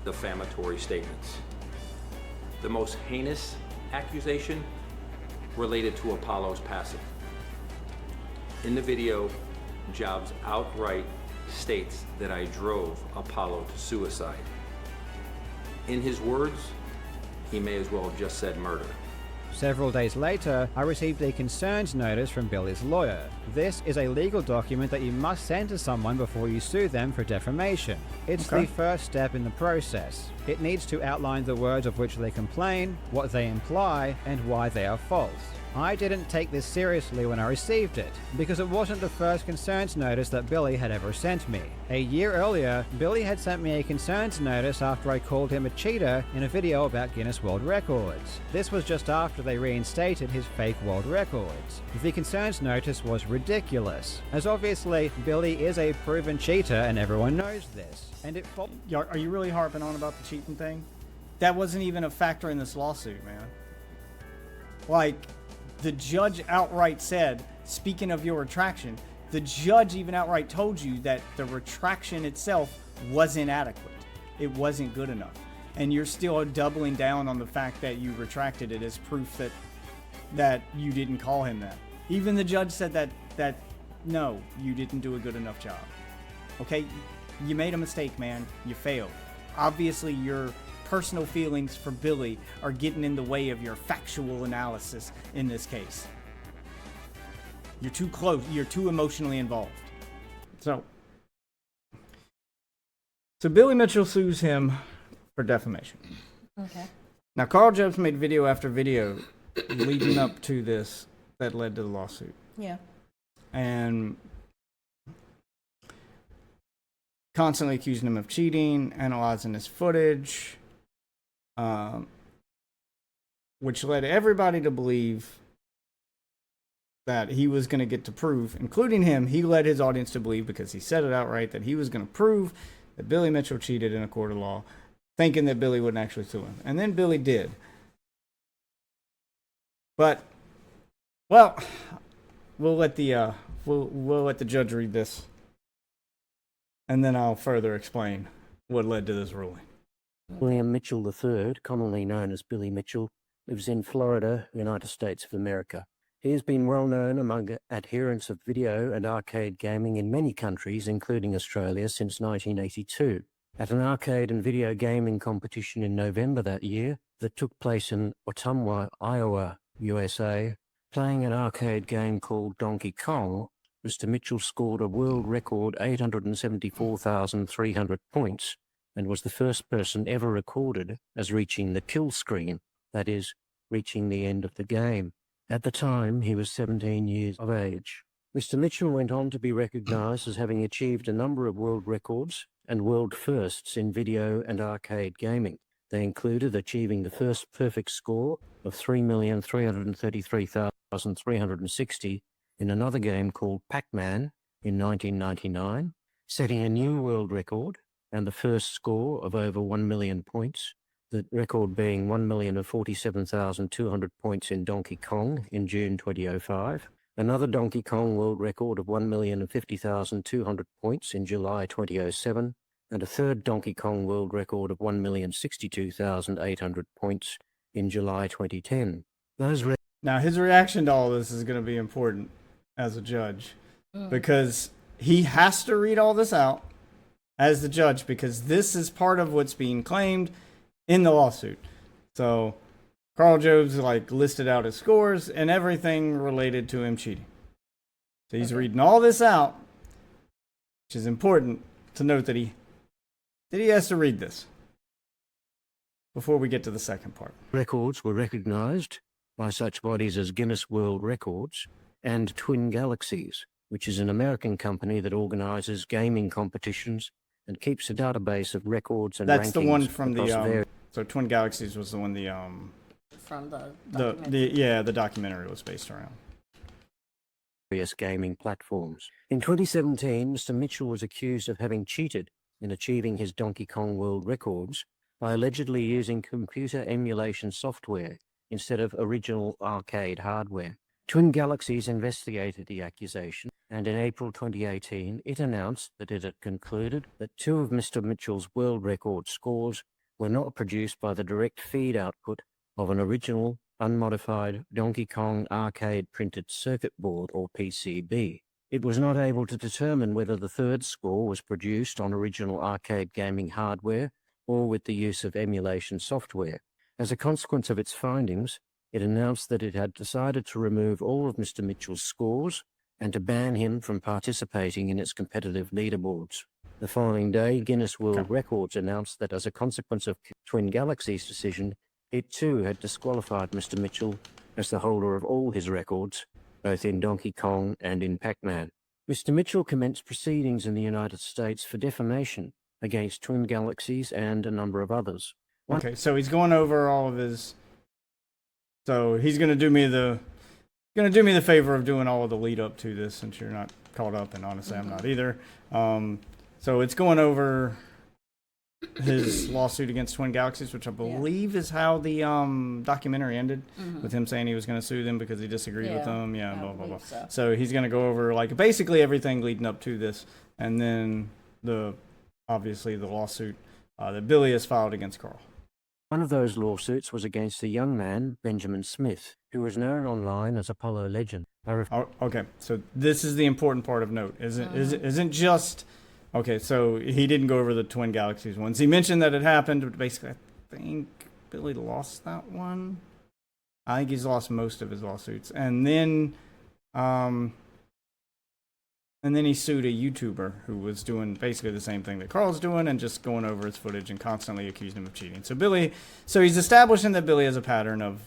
defamatory statements. The most heinous accusation related to Apollo's passing. In the video, Jobst outright states that I drove Apollo to suicide. In his words, he may as well have just said murder. Several days later, I received a concerns notice from Billy's lawyer. This is a legal document that you must send to someone before you sue them for defamation. It's the first step in the process. It needs to outline the words of which they complain, what they imply, and why they are false. I didn't take this seriously when I received it, because it wasn't the first concerns notice that Billy had ever sent me. A year earlier, Billy had sent me a concerns notice after I called him a cheater in a video about Guinness World Records. This was just after they reinstated his fake world records. The concerns notice was ridiculous, as obviously Billy is a proven cheater and everyone knows this. And it Are you really harping on about the cheating thing? That wasn't even a factor in this lawsuit, man. Like, the judge outright said, speaking of your retraction, the judge even outright told you that the retraction itself was inadequate. It wasn't good enough. And you're still doubling down on the fact that you retracted it as proof that you didn't call him that. Even the judge said that no, you didn't do a good enough job. Okay? You made a mistake, man. You failed. Obviously, your personal feelings for Billy are getting in the way of your factual analysis in this case. You're too close. You're too emotionally involved. So Billy Mitchell sues him for defamation. Okay. Now, Karl Jobst made video after video leading up to this that led to the lawsuit. Yeah. And constantly accusing him of cheating, analyzing his footage, which led everybody to believe that he was going to get to prove, including him, he led his audience to believe, because he said it outright, that he was going to prove that Billy Mitchell cheated in a court of law, thinking that Billy wouldn't actually sue him. And then Billy did. But, well, we'll let the judge read this, and then I'll further explain what led to this ruling. William Mitchell III, commonly known as Billy Mitchell, lives in Florida, United States of America. He has been well known among adherents of video and arcade gaming in many countries, including Australia, since 1982. At an arcade and video gaming competition in November that year that took place in Ottumwa, Iowa, USA, playing an arcade game called Donkey Kong, Mr. Mitchell scored a world record 874,300 points and was the first person ever recorded as reaching the kill screen, that is, reaching the end of the game. At the time, he was 17 years of age. Mr. Mitchell went on to be recognized as having achieved a number of world records and world firsts in video and arcade gaming. They included achieving the first perfect score of 3,333,360 in another game called Pac-Man in 1999, setting a new world record and the first score of over 1 million points, the record being 1,047,200 points in Donkey Kong in June 2005, another Donkey Kong world record of 1,050,200 points in July 2007, and a third Donkey Kong world record of 1,062,800 points in July 2010. Now, his reaction to all this is going to be important as a judge, because he has to read all this out as the judge, because this is part of what's being claimed in the lawsuit. So Karl Jobst listed out his scores and everything related to him cheating. So he's reading all this out, which is important to note that he has to read this before we get to the second part. Records were recognized by such bodies as Guinness World Records and Twin Galaxies, which is an American company that organizes gaming competitions and keeps a database of records and rankings. That's the one from the so Twin Galaxies was the one from the documentary. the documentary was based around. Various gaming platforms. In 2017, Mr. Mitchell was accused of having cheated in achieving his Donkey Kong World Records by allegedly using computer emulation software instead of original arcade hardware. Twin Galaxies investigated the accusation, and in April 2018, it announced that it had concluded that two of Mr. Mitchell's world record scores were not produced by the direct feed output of an original unmodified Donkey Kong arcade printed circuit board, or PCB. It was not able to determine whether the third score was produced on original arcade gaming hardware or with the use of emulation software. As a consequence of its findings, it announced that it had decided to remove all of Mr. Mitchell's scores and to ban him from participating in its competitive leaderboards. The following day, Guinness World Records announced that as a consequence of Twin Galaxies' decision, it too had disqualified Mr. Mitchell as the holder of all his records, both in Donkey Kong and in Pac-Man. Mr. Mitchell commenced proceedings in the United States for defamation against Twin Galaxies and a number of others. Okay, so he's going over all of his. So he's gonna do me the favor of doing all of the lead up to this, since you're not caught up, and honestly, I'm not either. So it's going over his lawsuit against Twin Galaxies, which I believe is how the documentary ended, with him saying he was going to sue them because he disagreed with them. Yeah, blah blah blah. So he's going to go over like basically everything leading up to this, and then obviously the lawsuit that Billy has filed against Karl. One of those lawsuits was against a young man, Benjamin Smith, who was known online as Apollo Legend. Okay, so this is the important part of note. Isn't just okay. So he didn't go over the Twin Galaxies ones. He mentioned that it happened, but basically, I think Billy lost that one. I think he's lost most of his lawsuits, and then he sued a YouTuber who was doing basically the same thing that Karl's doing, and just going over his footage and constantly accused him of cheating. So he's establishing that Billy has a pattern of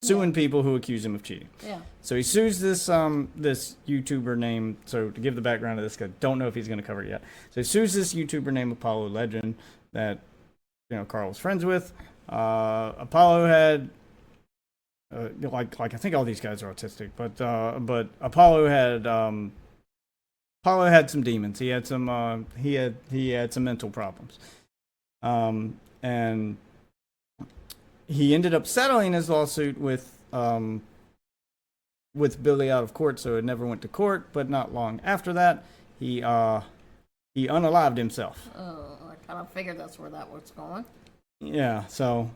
suing people who accuse him of cheating. Yeah. So he sues this YouTuber named, so to give the background of this guy, don't know if he's going to cover it yet. So he sues this YouTuber named Apollo Legend that, Karl was friends with. Apollo had, like I think all these guys are autistic, but Apollo had some demons. He had some he had some mental problems, and he ended up settling his lawsuit with Billy out of court, so it never went to court. But not long after that, he unalived himself. Oh, I kind of figured that's where that was going. Yeah, so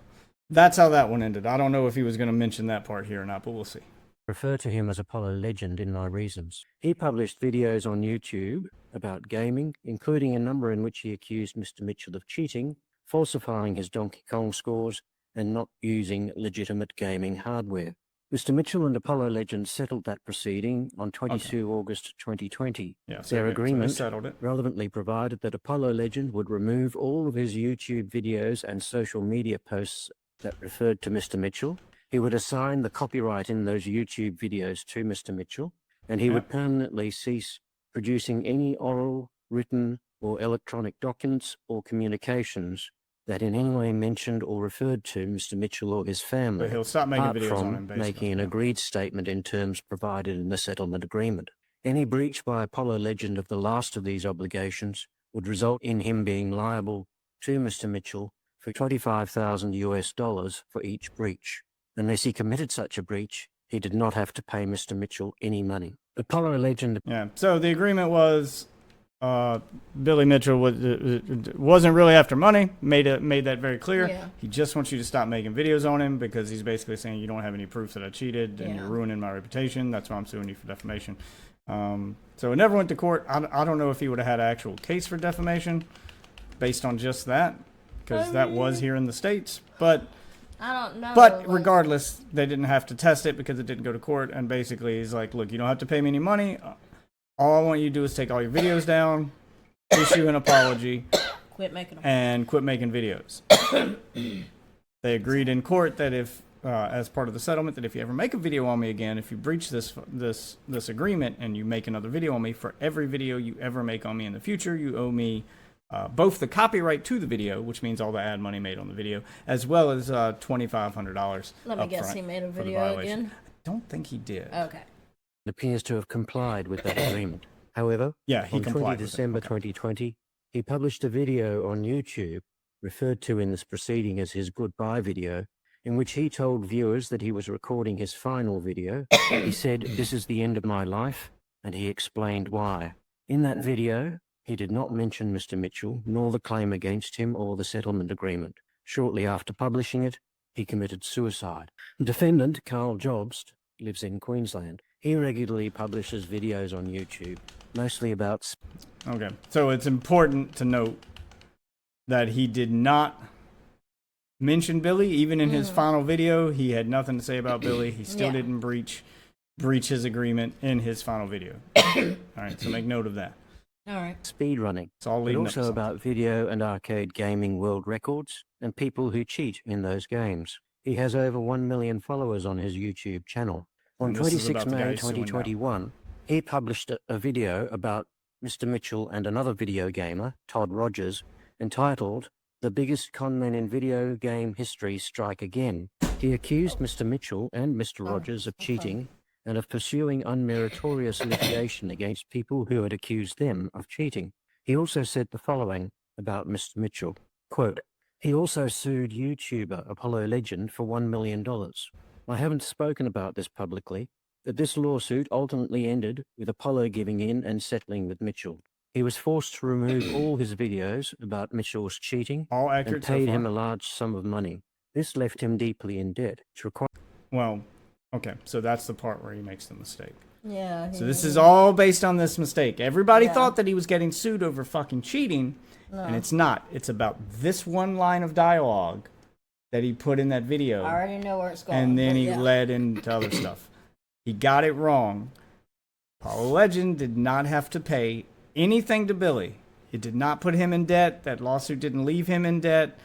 that's how that one ended. I don't know if he was going to mention that part here or not, but we'll see. Refer to him as Apollo Legend in my reasons. He published videos on YouTube about gaming, including a number in which he accused Mr. Mitchell of cheating, falsifying his Donkey Kong scores, and not using legitimate gaming hardware. Mr. Mitchell and Apollo Legend settled that proceeding on 22 August 2020. Yeah, Their agreement settled it. relevantly provided that Apollo Legend would remove all of his YouTube videos and social media posts that referred to Mr. Mitchell. He would assign the copyright in those YouTube videos to Mr. Mitchell, and he would permanently cease producing any oral, written, or electronic documents or communications that in any way mentioned or referred to Mr. Mitchell or his family, But he'll stop making apart videos from on him, basically. making an agreed statement in terms provided in the settlement agreement. Any breach by Apollo Legend of the last of these obligations would result in him being liable to Mr. Mitchell for $25,000 for each breach. Unless he committed such a breach, he did not have to pay Mr. Mitchell any money. Apollo Legend... Yeah, so the agreement was Billy Mitchell wasn't really after money, made that very clear. Yeah. He just wants you to stop making videos on him because he's basically saying you don't have any proof that I cheated and you're ruining my reputation. That's why I'm suing you for defamation. So it never went to court. I don't know if he would have had an actual case for defamation based on just that, because that was here in the States. But I don't know. But regardless, they didn't have to test it because it didn't go to court. And basically, he's like, look, you don't have to pay me any money. All I want you to do is take all your videos down, issue an apology, quit making them, and quit making videos. They agreed in court that if, as part of the settlement, that if you ever make a video on me again, if you breach this agreement and you make another video on me, for every video you ever make on me in the future, you owe me both the copyright to the video, which means all the ad money made on the video, as well as $2,500. Let me guess, he made a video again? I don't think he did. Okay. appears to have complied with that agreement. However, yeah, he on 20 December 2020, he published a video on YouTube, referred to in this proceeding as his goodbye video, in which he told viewers that he was recording his final video. He said, "This is the end of my life," and he explained why. In that video, he did not mention Mr. Mitchell, nor the claim against him or the settlement agreement. Shortly after publishing it, he committed suicide. Defendant Karl Jobst lives in Queensland. He regularly publishes videos on YouTube, mostly about... Okay, so it's important to note that he did not mention Billy. Even in his final video, he had nothing to say about Billy. He still didn't breach his agreement in his final video. All right, so make note of that. All right. speedrunning, It's all but leading up also to about video and arcade gaming world records and people who cheat in those games. He has over 1 million followers on his YouTube channel. On And this is 26 about the guy May he's suing now. 2021, he published a video about Mr. Mitchell and another video gamer, Todd Rogers, entitled "The Biggest Conmen in Video Game History Strike Again." He accused Mr. Mitchell and Mr. Rogers of cheating and of pursuing unmeritorious litigation against people who had accused them of cheating. He also said the following about Mr. Mitchell, quote, "He also sued YouTuber Apollo Legend for $1 million. I haven't spoken about this publicly, but this lawsuit ultimately ended with Apollo giving in and settling with Mitchell. He was forced to remove all his videos about Mitchell's cheating All and accurate so paid far. him a large sum of money. This left him deeply in debt, which required..." Well, okay, so that's the part where he makes the mistake. Yeah. So this is all based on this mistake. Everybody Yeah. thought that he was getting sued over fucking cheating, and it's not. It's about this one line of dialogue that he put in that video, I already know where it's going. and then but he yeah. led into other stuff. He got it wrong. Apollo Legend did not have to pay anything to Billy. It did not put him in debt. That lawsuit didn't leave him in debt.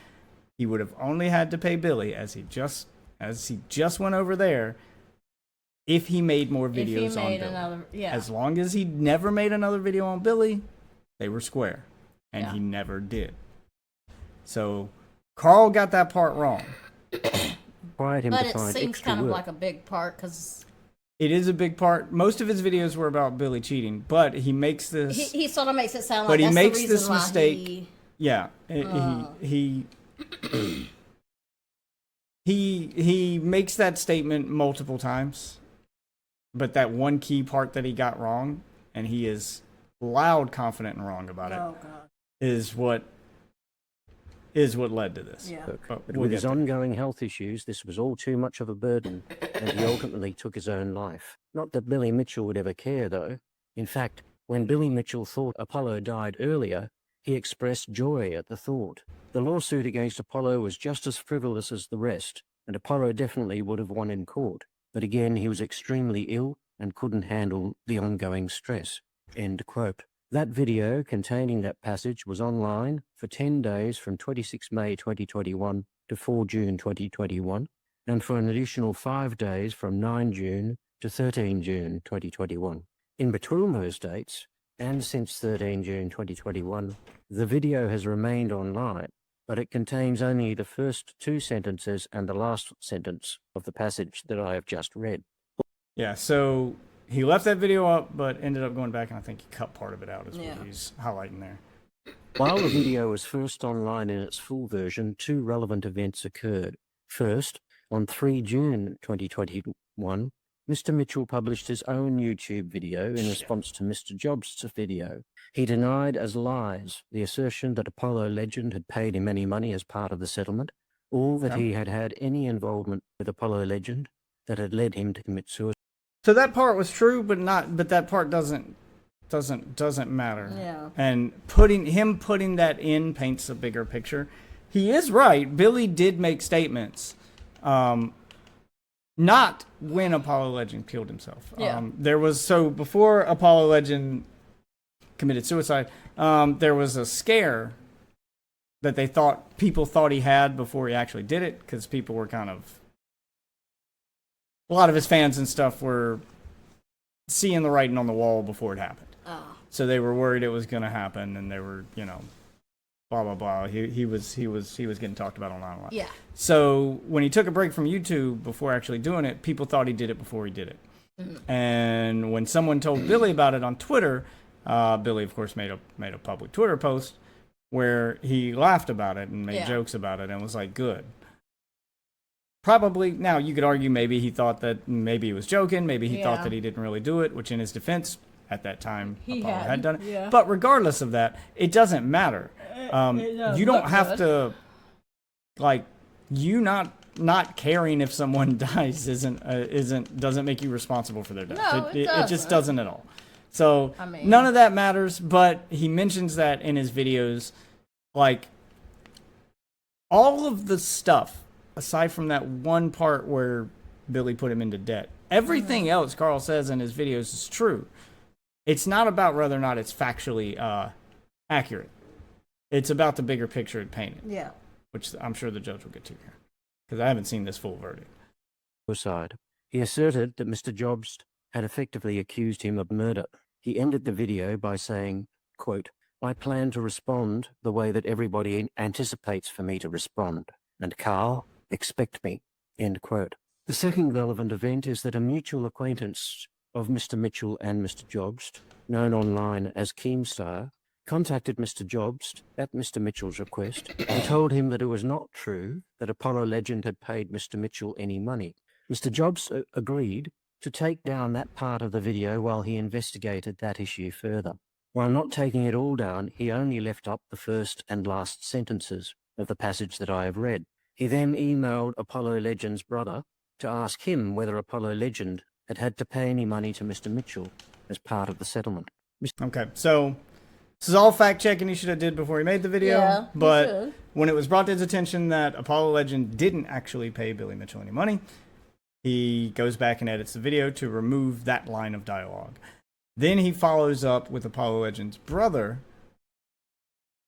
He would have only had to pay Billy, as he just went over there, if he made more If he videos on made Billy. another, yeah. As long as he never made another video on Billy, they were square. And Yeah. he never did. So Karl got that part wrong. him But to it find seems extra kind of work. like a big part because It is a big part. Most of his videos were about Billy cheating, but he makes this. he sort of makes it sound But like he that's makes the reason this why mistake. he- Yeah, he makes that statement multiple times, but that one key part that he got wrong, and he is loud, confident, and wrong about it, Oh god. is what led to this. Yeah. But But we'll with his get there. ongoing health issues, this was all too much of a burden, and he ultimately took his own life. Not that Billy Mitchell would ever care, though. In fact, when Billy Mitchell thought Apollo died earlier, he expressed joy at the thought. The lawsuit against Apollo was just as frivolous as the rest, and Apollo definitely would have won in court. But again, he was extremely ill and couldn't handle the ongoing stress. End quote. That video containing that passage was online for 10 days from 26 May 2021 to 4 June 2021, and for an additional 5 days from 9 June to 13 June 2021. In between those dates, and since 13 June 2021, the video has remained online, but it contains only the first 2 sentences and the last sentence of the passage that I have just read. Yeah, so he left that video up, but ended up going back, and I think he cut part of it out, is Yeah. what he's highlighting there. While the video was first online in its full version, 2 relevant events occurred. First, on 3 June 2021, Mr. Mitchell published his own YouTube video in response to Mr. Jobst's video. He denied as lies the assertion that Apollo Legend had paid him any money as part of the settlement, or that he had had any involvement with Apollo Legend that had led him to commit suicide. So that part was true, but that part doesn't matter. Yeah. And putting that in paints a bigger picture. He is right. Billy did make statements. Not when Apollo Legend killed himself. Yeah. Before Apollo Legend committed suicide, there was a scare that people thought he had before he actually did it, because people were a lot of his fans and stuff were seeing the writing on the wall before it happened. Oh. So they were worried it was going to happen, and they were, blah blah blah. He was getting talked about online a lot. Yeah. So when he took a break from YouTube before actually doing it, people thought he did it before he did it. Mm-hmm. And when someone told Billy about it on Twitter, Billy of course made a public Twitter post where he laughed about it and made jokes about it and was like, good. Probably, now you could argue maybe he thought that maybe he was joking, maybe he thought Yeah. that he didn't really do it, which in his defense, at that time, He Apollo had, had done it. yeah. But regardless of that, it doesn't matter. It doesn't You don't look have good. like you not caring if someone dies doesn't make you responsible for their death. No, it It just doesn't. doesn't at all. So I mean- none of that matters. But he mentions that in his videos, like all of the stuff aside from that one part where Billy put him into debt. Everything else Karl says in his videos is true. It's not about whether or not it's factually accurate. It's about the bigger picture it painted, Yeah. which I'm sure the judge will get to here, because I haven't seen this full verdict. Suicide. He asserted that Mr. Jobst had effectively accused him of murder. He ended the video by saying, quote, "I plan to respond the way that everybody anticipates for me to respond. And Karl, expect me," end quote. The second relevant event is that a mutual acquaintance of Mr. Mitchell and Mr. Jobst, known online as Keemstar, contacted Mr. Jobst at Mr. Mitchell's request and told him that it was not true that Apollo Legend had paid Mr. Mitchell any money. Mr. Jobst agreed to take down that part of the video while he investigated that issue further. While not taking it all down, he only left up the first and last sentences of the passage that I have read. He then emailed Apollo Legend's brother to ask him whether Apollo Legend had to pay any money to Mr. Mitchell as part of the settlement. Okay, so this is all fact checking he should have did before he made the video. Yeah, he but should. when it was brought to his attention that Apollo Legend didn't actually pay Billy Mitchell any money, he goes back and edits the video to remove that line of dialogue. Then he follows up with Apollo Legend's brother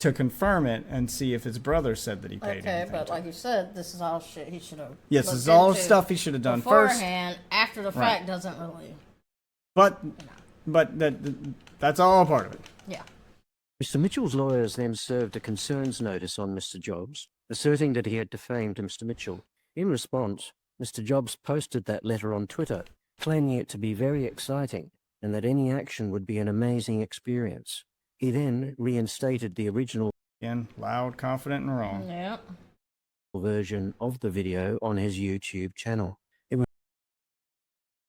to confirm it and see if his brother said that he paid Okay, anything but to like him. you said, this is all shit he should have. Yes, this looked is all into stuff he should have done first. beforehand. After the Right. fact doesn't really. But that's all a part of it. Yeah. Mr. Mitchell's lawyers then served a concerns notice on Mr. Jobs, asserting that he had defamed Mr. Mitchell. In response, Mr. Jobs posted that letter on Twitter, claiming it to be very exciting and that any action would be an amazing experience. He then reinstated the original Again, loud, confident, and wrong. Yeah. version of the video on his YouTube channel. It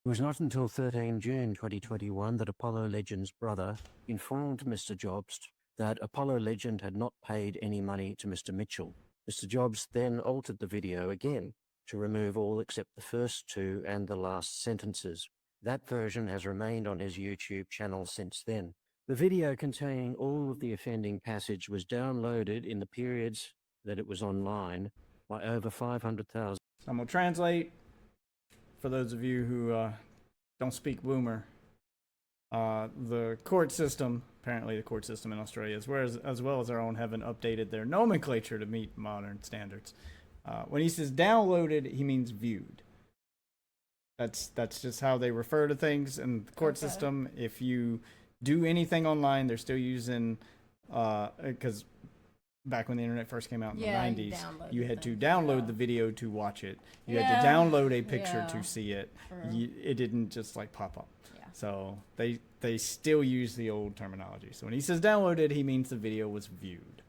was not until 13 June 2021 that Apollo Legend's brother informed Mr. Jobst that Apollo Legend had not paid any money to Mr. Mitchell. Mr. Jobst then altered the video again to remove all except the first two and the last sentences. That version has remained on his YouTube channel since then. The video containing all of the offending passage was downloaded in the periods that it was online by over 500,000. I'm going to translate for those of you who don't speak Boomer. The court system, apparently the court system in Australia, as well as our own, haven't updated their nomenclature to meet modern standards. When he says downloaded, he means viewed. That's just how they refer to things in the court system. If you do anything online, they're still using, because back when the internet first came out in Yeah, the you 90s, download you had to things, download yeah. the video to watch it. You Yeah, had to download a picture yeah. to see it. True. It didn't just like pop up. Yeah. So they still use the old terminology. So when he says downloaded, he means the video was viewed.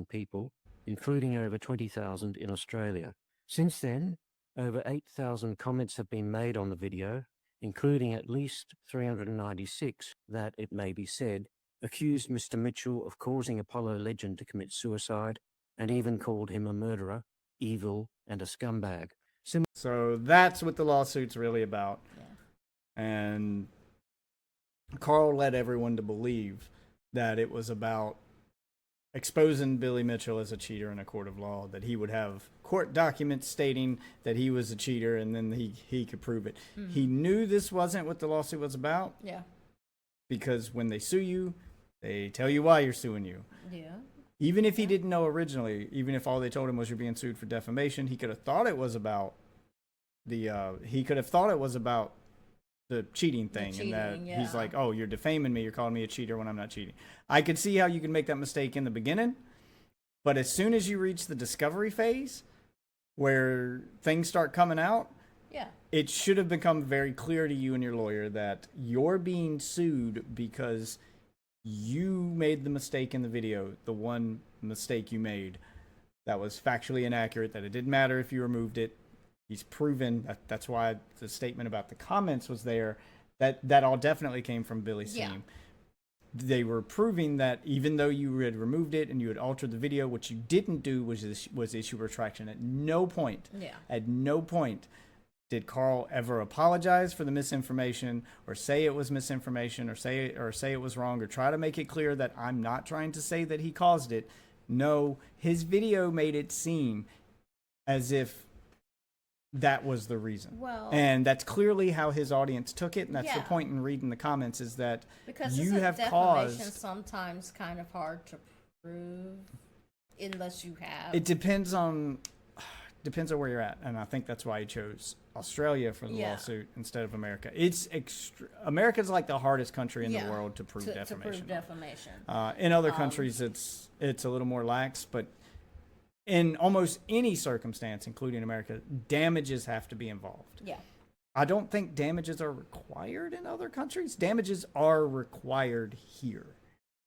People, including over 20,000 in Australia. Since then, over 8,000 comments have been made on the video, including at least 396 that, it may be said, accused Mr. Mitchell of causing Apollo Legend to commit suicide and even called him a murderer, evil, and a scumbag. So that's what the lawsuit's really about. Yeah. And Karl led everyone to believe that it was about exposing Billy Mitchell as a cheater in a court of law, that he would have court documents stating that he was a cheater, and then he could prove it. Mm-hmm. He knew this wasn't what the lawsuit was about, Yeah. because when they sue you, they tell you why you're suing you. Yeah. Even if he didn't know originally, even if all they told him was you're being sued for defamation, he could have thought it was about the cheating thing, and that cheating, he's yeah. like, oh, you're defaming me, you're calling me a cheater when I'm not cheating. I could see how you can make that mistake in the beginning, but as soon as you reach the discovery phase where things start coming out, Yeah. it should have become very clear to you and your lawyer that you're being sued because you made the mistake in the video, the one mistake you made that was factually inaccurate, that it didn't matter if you removed it. He's proven that's why the statement about the comments was there. That all definitely came from Billy's Yeah. team. they were proving that even though you had removed it and you had altered the video, what you didn't do was issue retraction. At no point, did Karl ever apologize for the misinformation, or say it was misinformation, or say it was wrong, or try to make it clear that I'm not trying to say that he caused it? No, his video made it seem as if that was the reason. Well, and that's clearly how his audience took it, and that's the Yeah. point in reading the comments, is that because you isn't have defamation caused... sometimes kind of hard to prove unless you have. It depends on where you're at, and I think that's why he chose Australia for the Yeah. lawsuit instead of America. America's like the hardest country in the Yeah. world to prove to defamation. prove defamation. In other countries, it's a little more lax, but in almost any circumstance, including America, damages have to be involved. Yeah. I don't think damages are required in other countries. Damages are required here.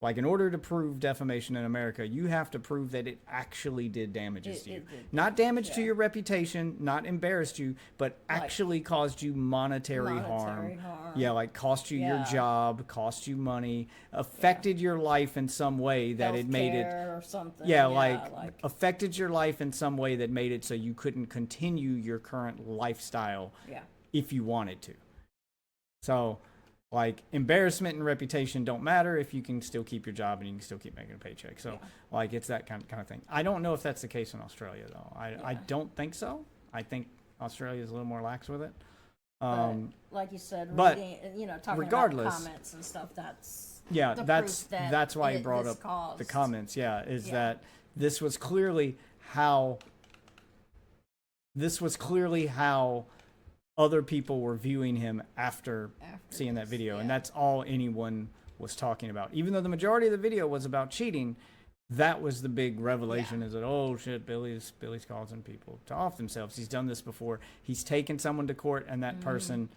Like, in order to prove defamation in America, you have to prove that it actually did damages to you. Not damage to your reputation, not embarrassed you, but actually caused you monetary harm. Yeah, like cost you your job, cost you money, affected your life in some way that it made it... Or something. Yeah, like affected your life in some way that made it so you couldn't continue your current lifestyle if you wanted to. So... like, embarrassment and reputation don't matter if you can still keep your job and you can still keep making a paycheck. So, like, it's that kind of thing. I don't know if that's the case in Australia, though. I don't think so. I think Australia is a little more lax with it. But, like you said, but reading, talking regardless, about comments and stuff, that's that's why he brought up the comments. Yeah, that this was clearly how other people were viewing him after seeing that video, and that's all anyone was talking about. Even though the majority of the video was about cheating, that was the big revelation, is that, oh shit, Billy's causing people to off themselves. He's done this before. He's taken someone to court, and that person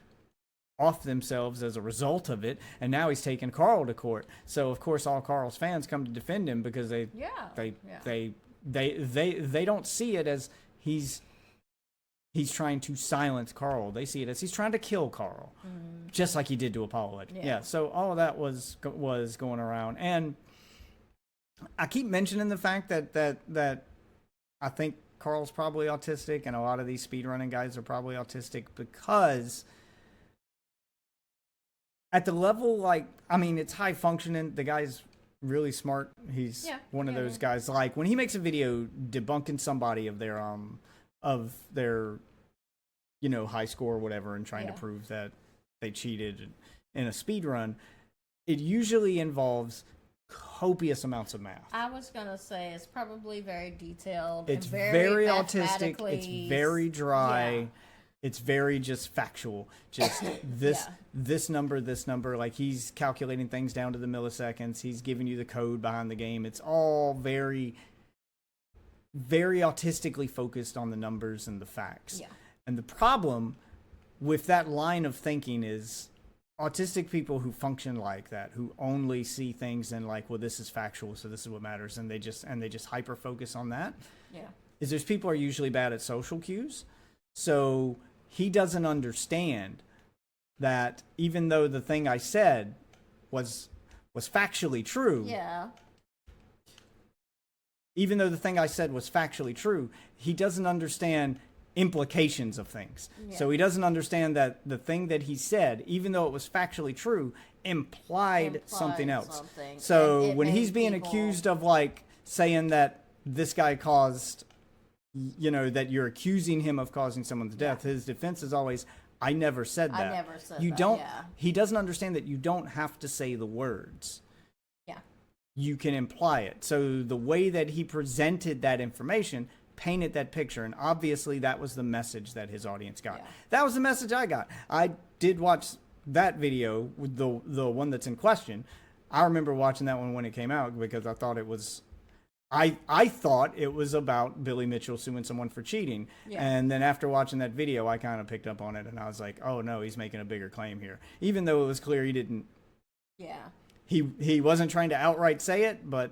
off themselves as a result of it, and now he's taken Karl to court. So of course all Karl's fans come to defend him because they don't see it as he's trying to silence Karl. They see it as he's trying to kill Karl, just like he did to Apollo. So all of that was going around, and I keep mentioning the fact that I think Karl's probably autistic, and a lot of these speedrunning guys are probably autistic, because at the level, like, I mean, it's high functioning. The guy's really smart. He's one of those guys. Like, when he makes a video debunking somebody of their high score or whatever, and trying to prove that they cheated in a speed run, it usually involves copious amounts of math. I was gonna say it's probably very detailed. It's and very autistic. It's very dry. Yeah. It's very just factual. Just this number. Like, he's calculating things down to the milliseconds. He's giving you the code behind the game. It's all very, very autistically focused on the numbers and the facts. Yeah. And the problem with that line of thinking is autistic people who function like that, who only see things in, like, well, this is factual, so this is what matters, and they just hyper focus on that. Yeah. Is those people are usually bad at social cues. So he doesn't understand that even though the thing I said was factually true. Yeah. Even though the thing I said was factually true, he doesn't understand implications of things. Yeah. So he doesn't understand that the thing that he said, even though it was factually true, implied something else. So when he's being accused of, like, saying that this guy caused, that you're accusing him of causing someone's death, his defense is always, I never said that. I never said that. He doesn't understand that you don't have to say the words. Yeah. You can imply it. So the way that he presented that information painted that picture, and obviously that was the message that his audience got. Yeah. That was the message I got. I did watch that video, with the one that's in question. I remember watching that one when it came out, because I thought it was I thought it was about Billy Mitchell suing someone for cheating. Yeah. And then after watching that video, I kind of picked up on it, and I was like, oh no, he's making a bigger claim here. Even though it was clear he didn't. Yeah. He wasn't trying to outright say it, but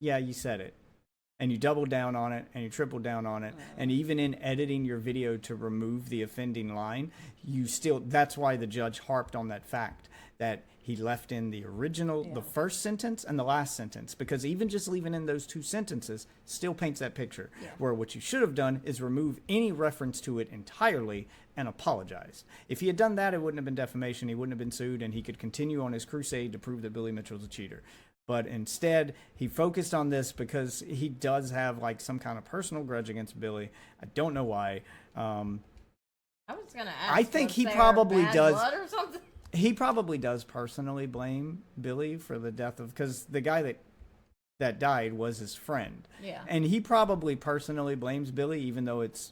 yeah, you said it. and you double down on it and you triple down on it, and even in editing your video to remove the offending line, you still, that's why the judge harped on that fact that he left in the original, the first sentence and the last sentence, because even just leaving in those two sentences still paints that picture. Where what you should have done is remove any reference to it entirely and apologize. If he had done that, it wouldn't have been defamation, he wouldn't have been sued, and he could continue on his crusade to prove that Billy Mitchell's a cheater. But instead, he focused on this because he does have like some kind of personal grudge against Billy. I don't know why. I was gonna ask. I think was he there probably bad does. blood or something? He probably does personally blame Billy for the death of, because the guy that died was his friend. Yeah. And he probably personally blames Billy, even though it's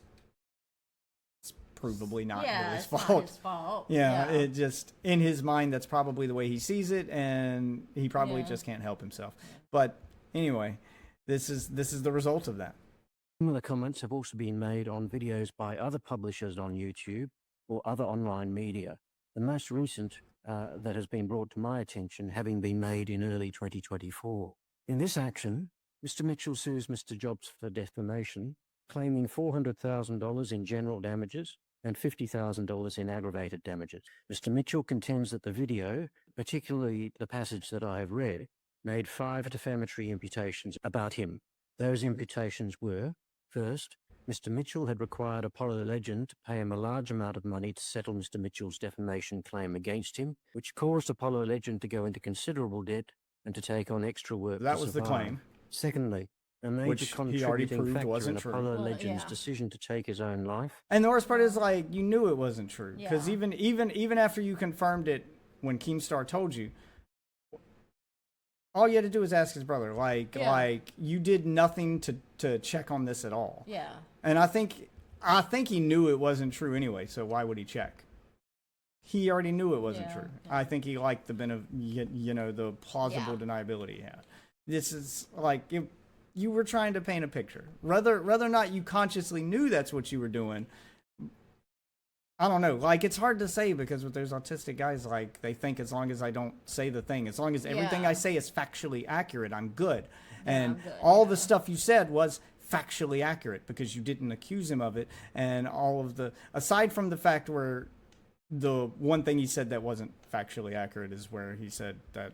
provably not Billy's it's fault. not his fault. Yeah, it just, in his mind, that's probably the way he sees it, and he probably just can't help himself. But anyway, this is the result of that. Similar comments have also been made on videos by other publishers on YouTube or other online media. The most recent that has been brought to my attention having been made in early 2024. In this action, Mr. Mitchell sues Mr. Jobst for defamation, claiming $400,000 in general damages and $50,000 in aggravated damages. Mr. Mitchell contends that the video, particularly the passage that I have read, made 5 defamatory imputations about him. Those imputations were, first, Mr. Mitchell had required Apollo Legend to pay him a large amount of money to settle Mr. Mitchell's defamation claim against him, which caused Apollo Legend to go into considerable debt and to take on extra work. That was the claim. Secondly, a Which major he already contributing proved factor wasn't in true. Apollo Well, Legend's yeah. decision to take his own life. And the worst part is, like, you knew it wasn't true. Because Yeah. even after you confirmed it when Keemstar told you, all you had to do was ask his brother. Like you did nothing to check on this at all. Yeah. And I think he knew it wasn't true anyway, so why would he check? He already knew it wasn't Yeah, true. yeah. I think he liked the the plausible deniability he had. This is like, if you were trying to paint a picture. Whether or not you consciously knew that's what you were doing, I don't know. Like, it's hard to say, because with those autistic guys, like, they think as long as I don't say the thing, as long as everything Yeah. I say is factually accurate, I'm good. And I'm good, all the stuff you said was factually accurate because you didn't accuse him of it. And all of the, aside from the fact where the one thing he said that wasn't factually accurate is where he said that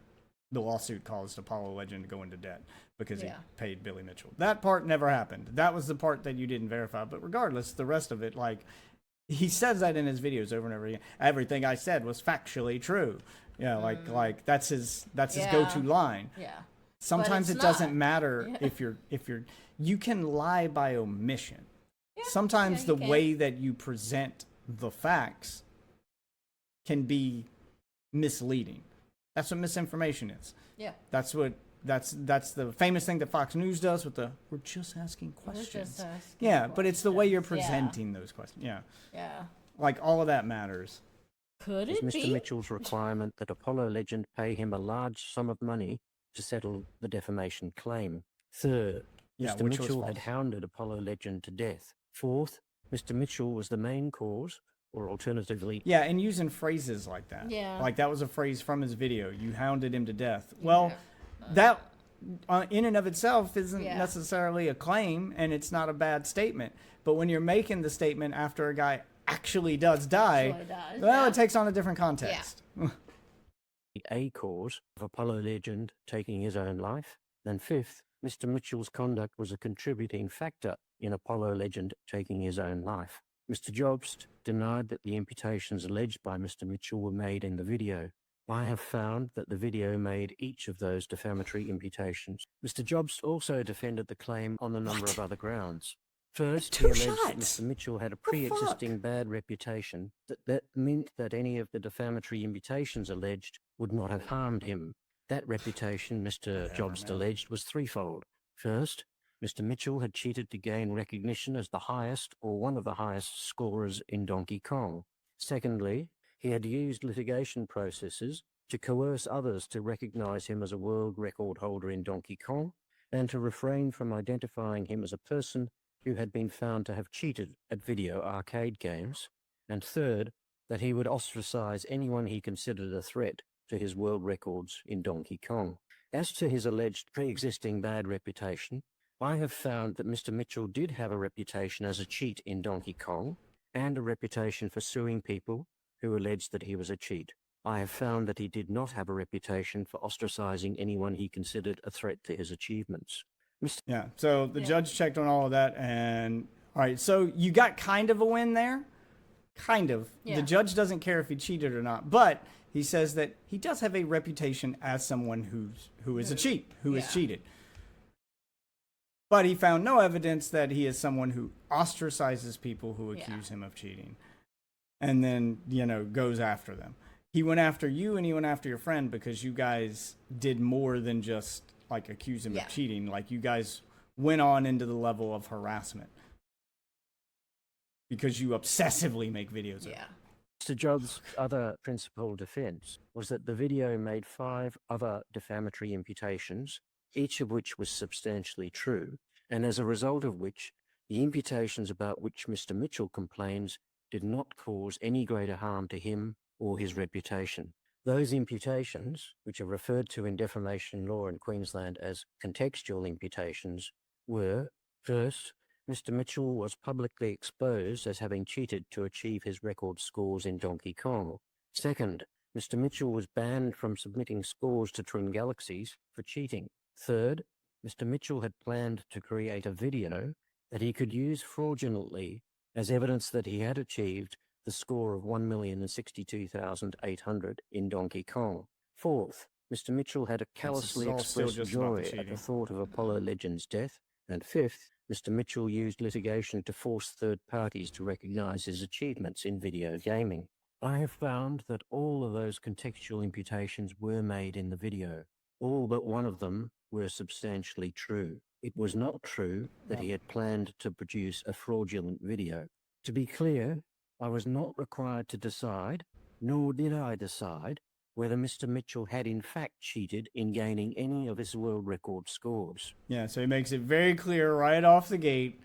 the lawsuit caused Apollo Legend to go into debt because he paid Billy Mitchell. That part never happened. That was the part that you didn't verify. But regardless, the rest of it, like, he says that in his videos over and over again. Everything I said was factually true. Yeah, like that's his go-to line. Yeah. Sometimes it's it doesn't not. matter Yeah. if you can lie by omission. Yeah, Sometimes you the can. way that you present the facts can be misleading. That's what misinformation is. Yeah. That's the famous thing that Fox News does with the we're just asking We're just questions. asking Yeah, but it's the way you're questions. presenting those questions. Yeah. Yeah. Like, all of that matters. Could Is it Mr. be? Mitchell's requirement that Apollo Legend pay him a large sum of money to settle the defamation claim. Third, Yeah, Mr. which was Mitchell had false. hounded Apollo Legend to death. Fourth, Mr. Mitchell was the main cause, or alternatively, Yeah, and using phrases like that. Yeah. Like, that was a phrase from his video. You hounded him to death. Well, that in and of itself isn't Yeah. necessarily a claim, and it's not a bad statement. But when you're making the statement after a guy actually does die, Actually does, well, yeah. it takes on a different context. a cause of Apollo Legend taking his own life. Then fifth, Mr. Mitchell's conduct was a contributing factor in Apollo Legend taking his own life. Mr. Jobst denied that the imputations alleged by Mr. Mitchell were made in the video. I have found that the video made each of those defamatory imputations. Mr. Jobst also defended the claim on a number of other grounds. First, he Two alleged that shots. Mr. Mitchell had a fuck? pre-existing bad reputation that meant that any of the defamatory imputations alleged would not have harmed him. That reputation, Mr. Jobst alleged, was threefold. First, Mr. Mitchell had cheated to gain recognition as the highest or one of the highest scorers in Donkey Kong. Secondly, he had used litigation processes to coerce others to recognize him as a world record holder in Donkey Kong and to refrain from identifying him as a person who had been found to have cheated at video arcade games. And third, that he would ostracize anyone he considered a threat to his world records in Donkey Kong. As to his alleged pre-existing bad reputation, I have found that Mr. Mitchell did have a reputation as a cheat in Donkey Kong and a reputation for suing people who alleged that he was a cheat. I have found that he did not have a reputation for ostracizing anyone he considered a threat to his achievements. Yeah. So the judge checked on all of that, and all right. So you got kind of a win there, kind of. Yeah. The judge doesn't care if he cheated or not, but he says that he does have a reputation as someone who is a cheat, who has cheated. But he found no evidence that he is someone who ostracizes people who accuse him of cheating, and then goes after them. He went after you, and he went after your friend because you guys did more than just like accuse him of cheating. Like you guys went on into the level of harassment because you obsessively make videos of it. Mr. Jobs' other principal defense was that the video made 5 other defamatory imputations, each of which was substantially true, and as a result of which, the imputations about which Mr. Mitchell complains did not cause any greater harm to him or his reputation. Those imputations, which are referred to in defamation law in Queensland as contextual imputations, were, first, Mr. Mitchell was publicly exposed as having cheated to achieve his record scores in Donkey Kong. Second, Mr. Mitchell was banned from submitting scores to Twin Galaxies for cheating. Third, Mr. Mitchell had planned to create a video that he could use fraudulently as evidence that he had achieved the score of 1,062,800 in Donkey Kong. Fourth, Mr. Mitchell had a callously expressed joy at the thought of Apollo Legends' death. And fifth, Mr. Mitchell used litigation to force third parties to recognize his achievements in video gaming. I have found that all of those contextual imputations were made in the video. All but one of them were substantially true. It was not true that he had planned to produce a fraudulent video. To be clear, I was not required to decide, nor did I decide, whether Mr. Mitchell had in fact cheated in gaining any of his world record scores. Yeah, so he makes it very clear right off the gate,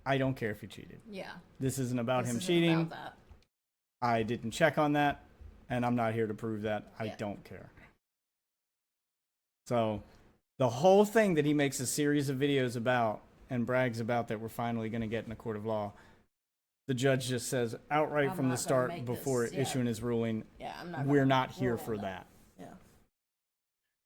I don't care if he cheated. Yeah. This isn't about him This isn't cheating. about that. I didn't check on that, and I'm not here to prove that. I don't care. So the whole thing that he makes a series of videos about and brags about that we're finally going to get in a court of law, the judge just says outright I'm from the not gonna start make before this, issuing his ruling, I'm not we're gonna not here rule for on that. Yeah.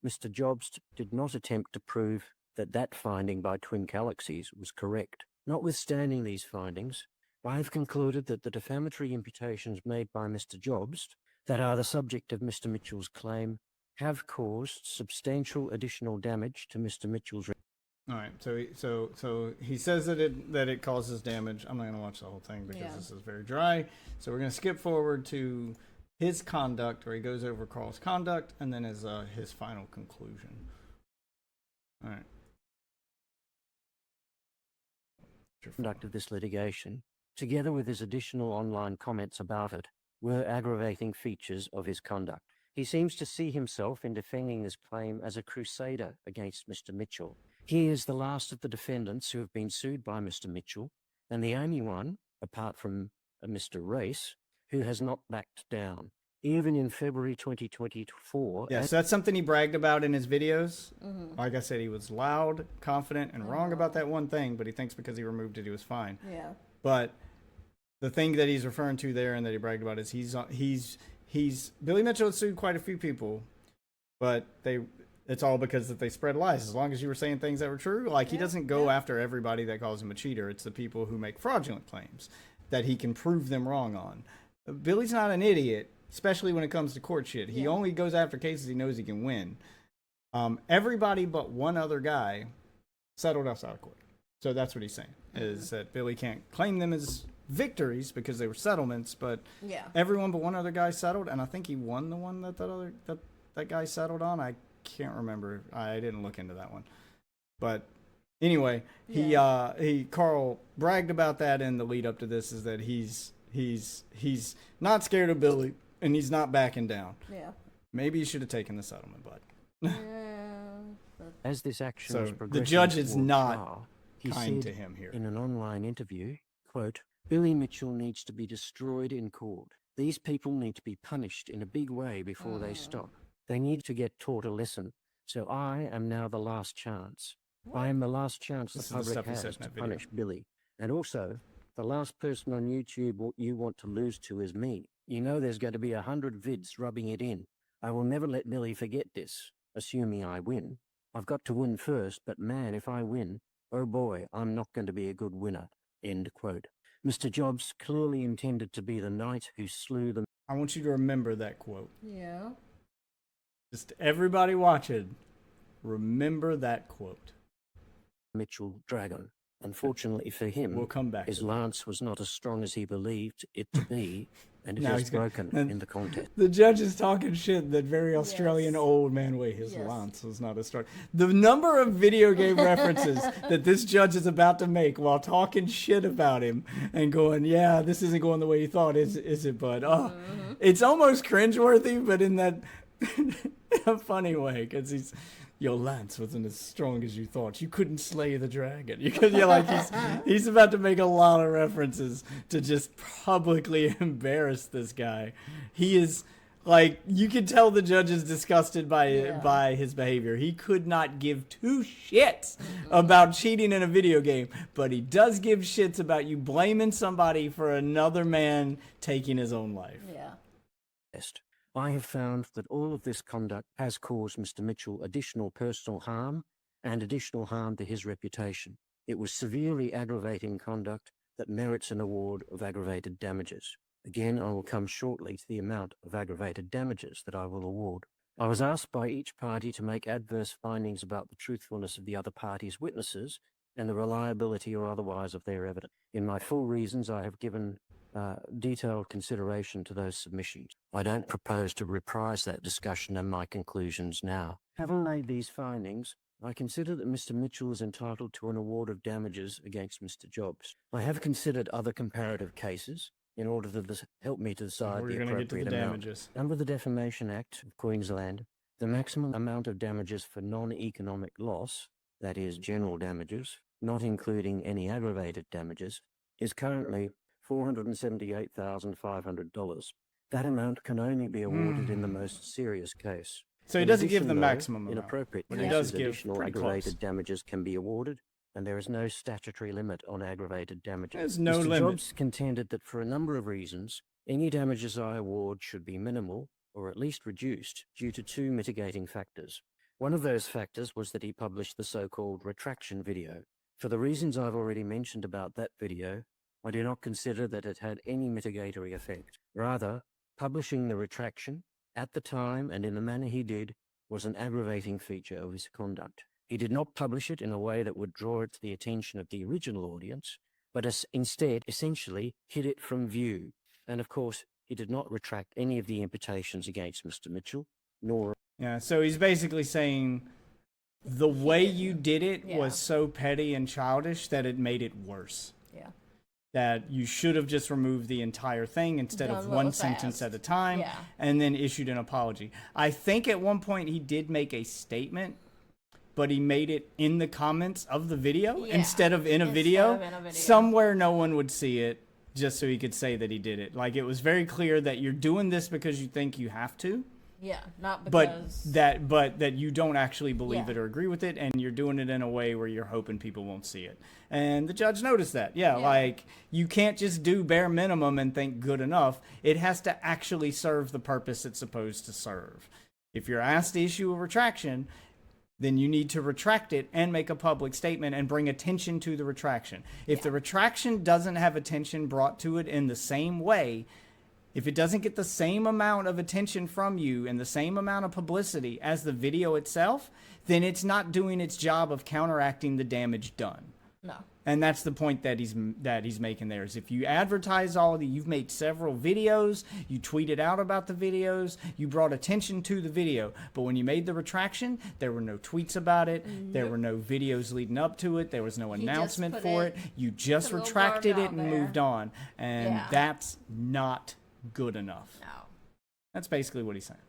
Mr. Jobst did not attempt to prove that that finding by Twin Galaxies was correct. Notwithstanding these findings, I have concluded that the defamatory imputations made by Mr. Jobst that are the subject of Mr. Mitchell's claim have caused substantial additional damage to Mr. Mitchell's. All right, so he says that it causes damage. I'm not going to watch the whole thing because this is very dry. So we're going to skip forward to his conduct, where he goes over Karl's conduct, and then his final conclusion. All right. Conduct of this litigation, together with his additional online comments about it, were aggravating features of his conduct. He seems to see himself in defending this claim as a crusader against Mr. Mitchell. He is the last of the defendants who have been sued by Mr. Mitchell, and the only one, apart from Mr. Race, who has not backed down. Even in February 2024... Yeah, so that's something he bragged about in his videos. Like I said, he was loud, confident, and wrong about that one thing, but he thinks because he removed it, he was fine. Yeah. But the thing that he's referring to there and that he bragged about is he's Billy Mitchell has sued quite a few people, but it's all because that they spread lies. As long as you were saying things that were true, like he doesn't go after everybody that calls him a cheater. It's the people who make fraudulent claims that he can prove them wrong on. Billy's not an idiot, especially when it comes to court shit. He only goes after cases he knows he can win. Everybody but one other guy settled outside of court. So that's what he's saying, is that Billy can't claim them as victories because they were settlements, but everyone but one other guy settled, and I think he won the one that guy settled on. I can't remember. I didn't look into that one. But anyway, Karl bragged about that in the lead up to this, is that he's not scared of Billy and he's not backing down. Yeah. Maybe you should have taken the settlement, bud. As this action was progressing, the judge is not trial, he kind said to him here. in an online interview, quote, "Billy Mitchell needs to be destroyed in court. These people need to be punished in a big way before they stop. They need to get taught a lesson. So I am now the last chance. I am the last chance This is the the public stuff he said has in to that video. punish Billy. And also, the last person on YouTube you want to lose to is me. You know there's going to be 100 vids rubbing it in. I will never let Billy forget this, assuming I win. I've got to win first, but man, if I win, oh boy, I'm not going to be a good winner. End quote. Mr. Jobs clearly intended to be the knight who slew the I want you to remember that quote. Yeah. Just everybody watching, remember that quote. Mitchell dragon. Unfortunately for him, We'll come back his to that. lance was not as strong as he believed it to be, and it Now has he's gonna- broken in the contest. The judge is talking shit that very Australian Yes. old man way. His Yes. lance was not as strong. The number of video game references that this judge is about to make while talking shit about him and going, yeah, this isn't going the way you thought, is it, bud? Oh, it's almost cringeworthy, but in that in a funny way, because your lance wasn't as strong as you thought. You couldn't slay the dragon. You're like, he's about to make a lot of references to just publicly embarrass this guy. He is like, you can tell the judge is disgusted by his behavior. He could not give two shits about cheating in a video game, but he does give shits about you blaming somebody for another man taking his own life. Yeah. I have found that all of this conduct has caused Mr. Mitchell additional personal harm and additional harm to his reputation. It was severely aggravating conduct that merits an award of aggravated damages. Again, I will come shortly to the amount of aggravated damages that I will award. I was asked by each party to make adverse findings about the truthfulness of the other party's witnesses and the reliability or otherwise of their evidence. In my full reasons, I have given detailed consideration to those submissions. I don't propose to reprise that discussion and my conclusions now. Having made these findings, I consider that Mr. Mitchell is entitled to an award of damages against Mr. Jobs. I have considered other comparative cases in order to help me to decide We're the going to get to appropriate the amount. damages. Under the Defamation Act of Queensland, the maximum amount of damages for non-economic loss, that is, general damages, not including any aggravated damages, is currently $478,500. That amount can only be awarded in the most serious case. So he In doesn't give addition, the though, maximum amount, inappropriate but he cases, does give additional pretty aggravated close. damages can be awarded, and there is no statutory limit on aggravated damages. There's no Mr. limit. Jobs contended that for a number of reasons, any damages I award should be minimal or at least reduced due to two mitigating factors. One of those factors was that he published the so-called retraction video. For the reasons I've already mentioned about that video, I do not consider that it had any mitigatory effect. Rather, publishing the retraction at the time and in the manner he did was an aggravating feature of his conduct. He did not publish it in a way that would draw it to the attention of the original audience, but instead essentially hid it from view. And of course, he did not retract any of the imputations against Mr. Mitchell, nor... Yeah, so he's basically saying the way you did it Yeah. was so petty and childish that it made it worse. Yeah. That you should have just removed the entire thing instead Done of a one little sentence fast. at a time, Yeah. and then issued an apology. I think at one point he did make a statement, but he made it in the comments of the video Yeah. instead of in a Instead video. of in a video. Somewhere no one would see it, just so he could say that he did it. Like, it was very clear that you're doing this because you think you have to. Yeah. Not But because. that you don't actually believe Yeah. it or agree with it, and you're doing it in a way where you're hoping people won't see it. And the judge noticed that. Yeah, Yeah. like, you can't just do bare minimum and think good enough. It has to actually serve the purpose it's supposed to serve. If you're asked to issue a retraction, then you need to retract it and make a public statement and bring attention to the retraction. If the retraction doesn't have attention brought to it in the same way, if it doesn't get the same amount of attention from you and the same amount of publicity as the video itself, then it's not doing its job of counteracting the damage done. No. And that's the point that he's making there, is if you advertise all you've made several videos, you tweeted out about the videos, you brought attention to the video, but when you made the retraction, there were no tweets about it, there were no videos leading up to it, there was no just announcement put for it- it, you just put a little retracted blurb it out and there. moved on, and Yeah. that's not good enough. No. That's basically what he's saying.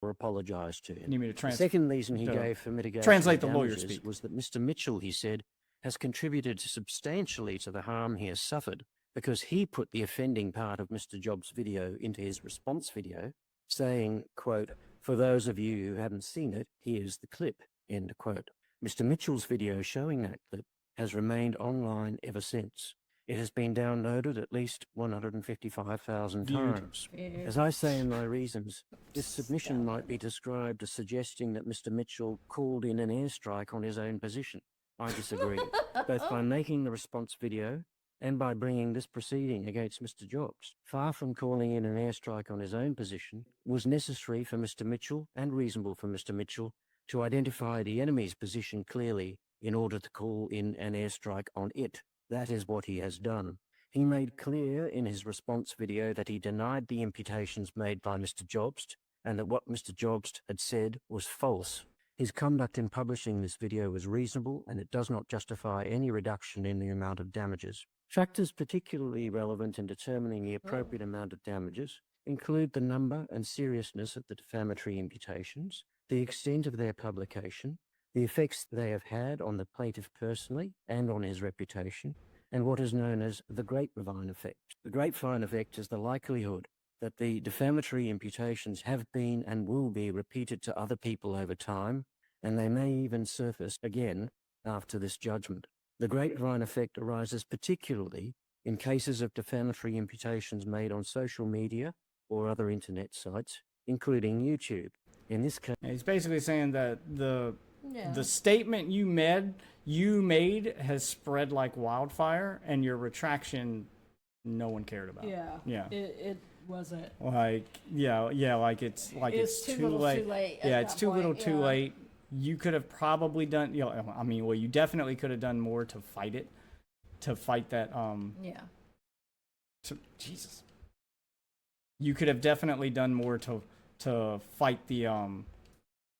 or apologise to him. You need me to The translate? second reason he to gave for mitigation translate of the lawyer damages speak. was that Mr. Mitchell, he said, has contributed substantially to the harm he has suffered because he put the offending part of Mr. Jobs' video into his response video, saying, quote, "For those of you who haven't seen it, here's the clip," end quote. Mr. Mitchell's video showing that clip has remained online ever since. It has been downloaded at least 155,000 Viewed. times. As I say in my reasons, this submission might be described as suggesting that Mr. Mitchell called in an airstrike on his own position. I disagree, both by making the response video and by bringing this proceeding against Mr. Jobst. Far from calling in an airstrike on his own position, was necessary for Mr. Mitchell and reasonable for Mr. Mitchell to identify the enemy's position clearly in order to call in an airstrike on it. That is what he has done. He made clear in his response video that he denied the imputations made by Mr. Jobst and that what Mr. Jobst had said was false. His conduct in publishing this video was reasonable and it does not justify any reduction in the amount of damages. Factors particularly relevant in determining the appropriate amount of damages include the number and seriousness of the defamatory imputations, the extent of their publication, the effects they have had on the plaintiff personally and on his reputation, and what is known as the grapevine effect. The grapevine effect is the likelihood that the defamatory imputations have been and will be repeated to other people over time, and they may even surface again after this judgment. The grapevine effect arises particularly in cases of defamatory imputations made on social media or other internet sites, including YouTube. In this case, He's basically saying that the Yeah. statement you made has spread like wildfire, and your retraction, no one cared about. Yeah. Yeah. It wasn't. Like like it's too too little, late. too late at Yeah, it's that too little, point, too yeah. late. You could have probably done. You definitely could have done more to fight it, to fight that. Yeah. Jesus. You could have definitely done more to fight the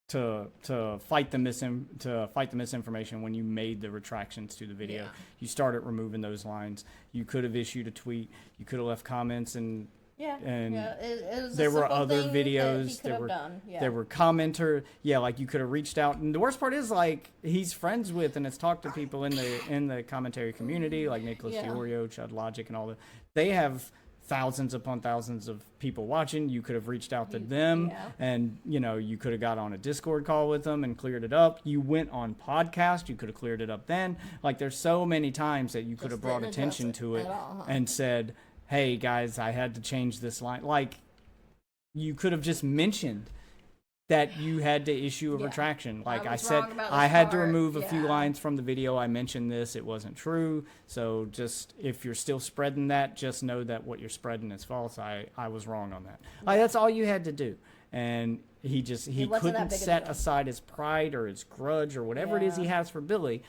to fight the misinformation when you made the retractions to the video. Yeah. You started removing those lines. You could have issued a tweet. You could have left comments and Yeah. And yeah. It was a there were simple other thing that he videos. could There have were done. Yeah. there were commenter. Yeah, like you could have reached out. And the worst part is like he's friends with and has talked to people in the commentary community like Nicholas Yeah. Diorio, Chud Logic, and all that. They have thousands upon thousands of people watching. You could have reached out to them, Yeah. and you could have got on a Discord call with them and cleared it up. You went on podcast. You could have cleared it up then. Like there's so many times that you could have Just brought didn't attention address to it it at all, huh? and said, "Hey guys, I had to change this line." Like you could have just mentioned that you had to issue a Yeah. retraction. Like I was said, wrong about I this had to part. remove a few Yeah. lines from the video. I mentioned this. It wasn't true. So just if you're still spreading that, just know that what you're spreading is false. I was wrong on that. Like that's all you had to do. And he It wasn't that couldn't big a set deal. aside his pride or his grudge or whatever it is he Yeah. has for Billy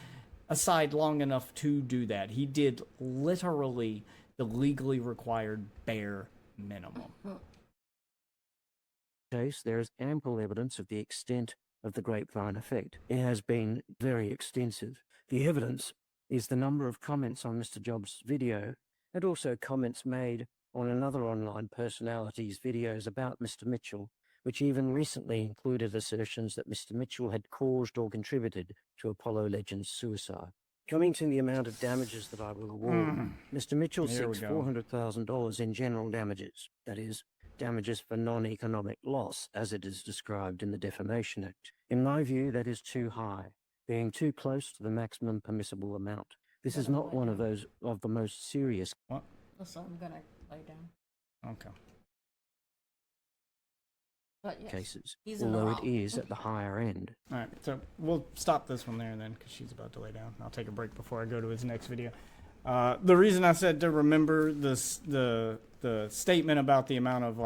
aside long enough to do that. He did literally the legally required bare minimum. case, there is ample evidence of the extent of the grapevine effect. It has been very extensive. The evidence is the number of comments on Mr. Jobs' video and also comments made on another online personality's videos about Mr. Mitchell, which even recently included assertions that Mr. Mitchell had caused or contributed to Apollo Legends' suicide. Coming to the amount of damages that I will award, Mr. Mitchell Here we seeks go. $400,000 in general damages, that is, damages for non-economic loss, as it is described in the Defamation Act. In my view, that is too high, being too close to the maximum permissible amount. This is not one of the most serious So I'm gonna lay down. Okay. But yes, cases, he's in the although it wrong. is at the higher end. All right, so we'll stop this one there then, because she's about to lay down. I'll take a break before I go to his next video. The reason I said to remember this, the statement about the amount of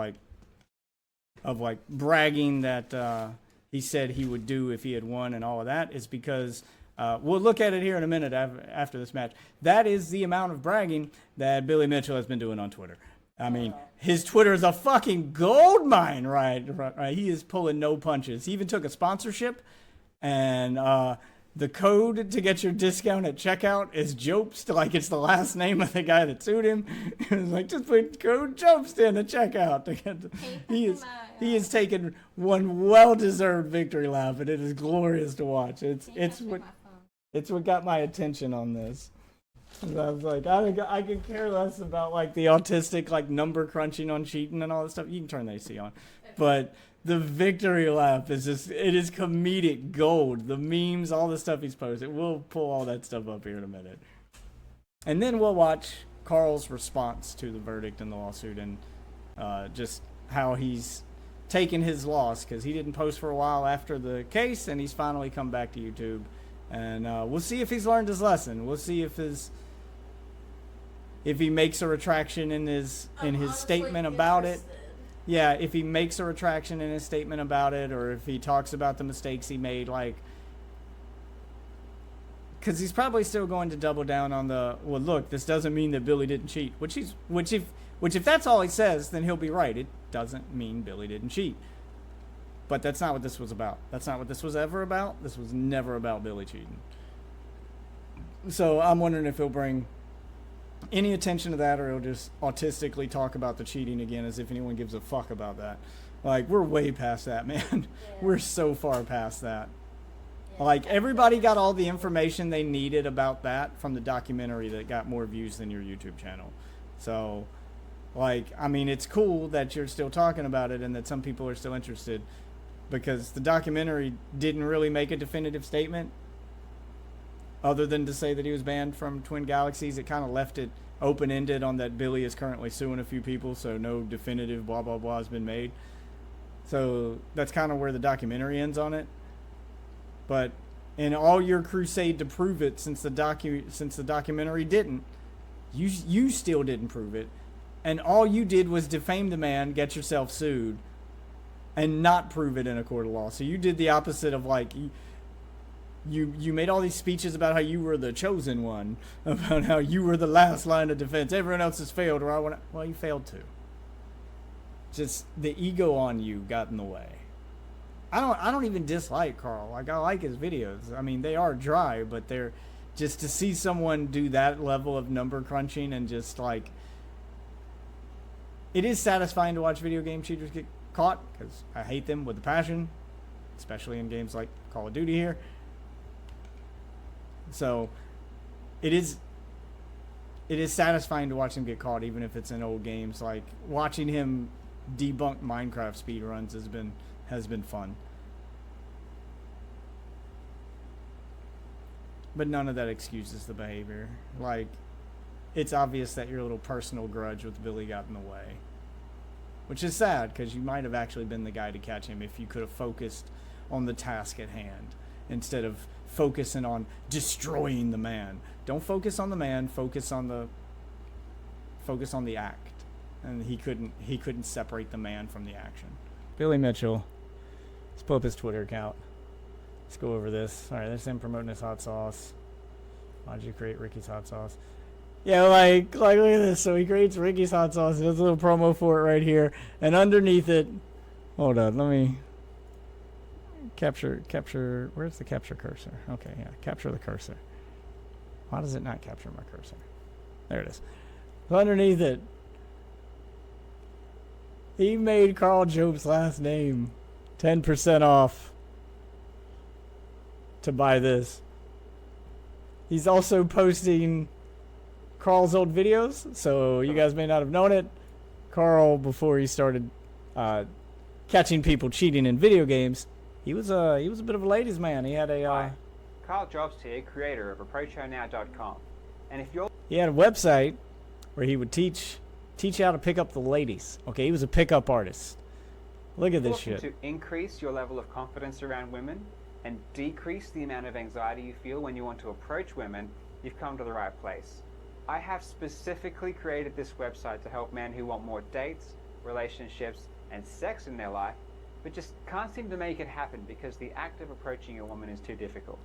bragging that he said he would do if he had won and all of that is because we'll look at it here in a minute after this match. That is the amount of bragging that Billy Mitchell has been doing on Twitter. I mean, his Twitter is a fucking gold mine, right? He is pulling no punches. He even took a sponsorship, and the code to get your discount at checkout is Jobst, like it's the last name of the guy that sued him. It was like, just put code Jobst in at checkout. To get he is taking one well-deserved victory lap, and it is glorious to watch. It's what got my attention on this. And I was like, I could care less about like the autistic like number crunching on cheating and all that stuff. You can turn the AC on, but The victory lap is just, it is comedic gold. The memes, all the stuff he's posted. We'll pull all that stuff up here in a minute. And then we'll watch Karl's response to the verdict in the lawsuit and just how he's taken his loss, because he didn't post for a while after the case, and he's finally come back to YouTube. And we'll see if he's learned his lesson. We'll see if he makes a retraction in his statement about it. Yeah, if he makes a retraction in his statement about it, or if he talks about the mistakes he made, like, because he's probably still going to double down on the, well, look, this doesn't mean that Billy didn't cheat, which if that's all he says, then he'll be right. It doesn't mean Billy didn't cheat. But that's not what this was about. That's not what this was ever about. This was never about Billy cheating. So I'm wondering if he'll bring any attention to that, or he'll just autistically talk about the cheating again as if anyone gives a fuck about that. Like, we're way past that, man. Yeah. We're so far past that. Yeah. Like, everybody got all the information they needed about that from the documentary that got more views than your YouTube channel. So, like, I mean, it's cool that you're still talking about it and that some people are still interested, because the documentary didn't really make a definitive statement. Other than to say that he was banned from Twin Galaxies, it kind of left it open-ended on that Billy is currently suing a few people, so no definitive blah, blah, blah has been made. So that's kind of where the documentary ends on it. But in all your crusade to prove it, since the documentary didn't, you still didn't prove it. And all you did was defame the man, get yourself sued, and not prove it in a court of law. So you did the opposite of, like... You made all these speeches about how you were the chosen one, about how you were the last line of defense. Everyone else has failed, or well, you failed too. Just the ego on you got in the way. I don't even dislike Karl. Like, I like his videos. I mean, they are dry, but they're just, to see someone do that level of number crunching and just like, it is satisfying to watch video game cheaters get caught, because I hate them with a passion, especially in games like Call of Duty here. So it is satisfying to watch him get caught, even if it's in old games. Like, watching him debunk Minecraft speedruns has been fun. But none of that excuses the behavior. Like, it's obvious that your little personal grudge with Billy got in the way. Which is sad, because you might have actually been the guy to catch him if you could have focused on the task at hand, instead of focusing on destroying the man. Don't focus on the man, focus on the act. And he couldn't separate the man from the action. Billy Mitchell. Let's pull up his Twitter account. Let's go over this. Alright, there's him promoting his hot sauce. Why'd you create Ricky's hot sauce? Yeah, like look at this. So he creates Ricky's hot sauce. There's a little promo for it right here. And underneath it, hold on, let me capture, where's the capture cursor? Okay, yeah, capture the cursor. Why does it not capture my cursor? There it is. So underneath it, he made Karl Jobst's last name 10% off to buy this. He's also posting Karl's old videos, so you guys may not have known it. Karl, before he started catching people cheating in video games, he was a bit of a ladies' man. He had a Hi, Karl Jobst here, creator of ApproachHerNow.com, and if you're he had a website where he would teach how to pick up the ladies. Okay, he was a pickup artist. Look at this looking shit. to increase your level of confidence around women and decrease the amount of anxiety you feel when you want to approach women, you've come to the right place. I have specifically created this website to help men who want more dates, relationships, and sex in their life, but just can't seem to make it happen because the act of approaching a woman is too difficult.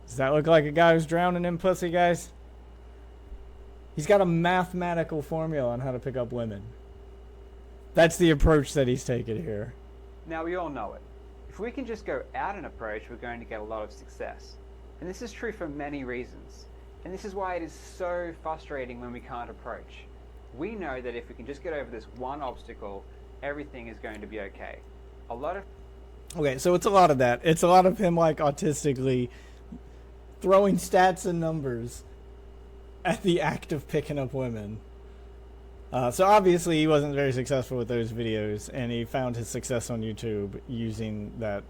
Does that look like a guy who's drowning in pussy, guys? He's got a mathematical formula on how to pick up women. That's the approach that he's taken here. Now, we all know it. If we can just go out and approach, we're going to get a lot of success. And this is true for many reasons. And this is why it is so frustrating when we can't approach. We know that if we can just get over this one obstacle, everything is going to be okay. Okay, so it's a lot of that. It's a lot of him, like, autistically throwing stats and numbers at the act of picking up women. So obviously he wasn't very successful with those videos, and he found his success on YouTube using that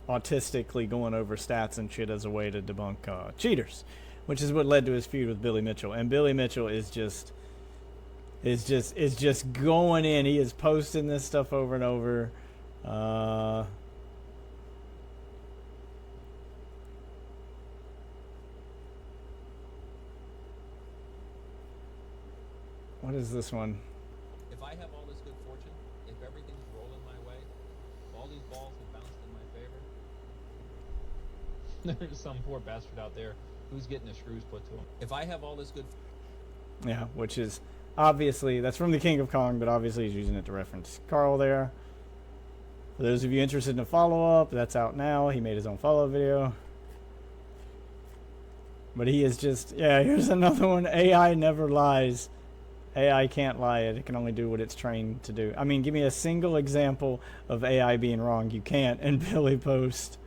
autistically going over stats and shit as a way to debunk cheaters, which is what led to his feud with Billy Mitchell. And Billy Mitchell is just going in. He is posting this stuff over and over. What is this one? If I have all this good fortune, if everything's rolling my way, if all these balls have bounced in my favor, there's some poor bastard out there who's getting the screws put to him. If I have all this good... Yeah, which is obviously, that's from the King of Kong, but obviously he's using it to reference Karl there. For those of you interested in a follow-up, that's out now. He made his own follow-up video. But he is just, yeah, here's another one. AI never lies. AI can't lie. It can only do what it's trained to do. I mean, give me a single example of AI being wrong. You can't. And Billy Post.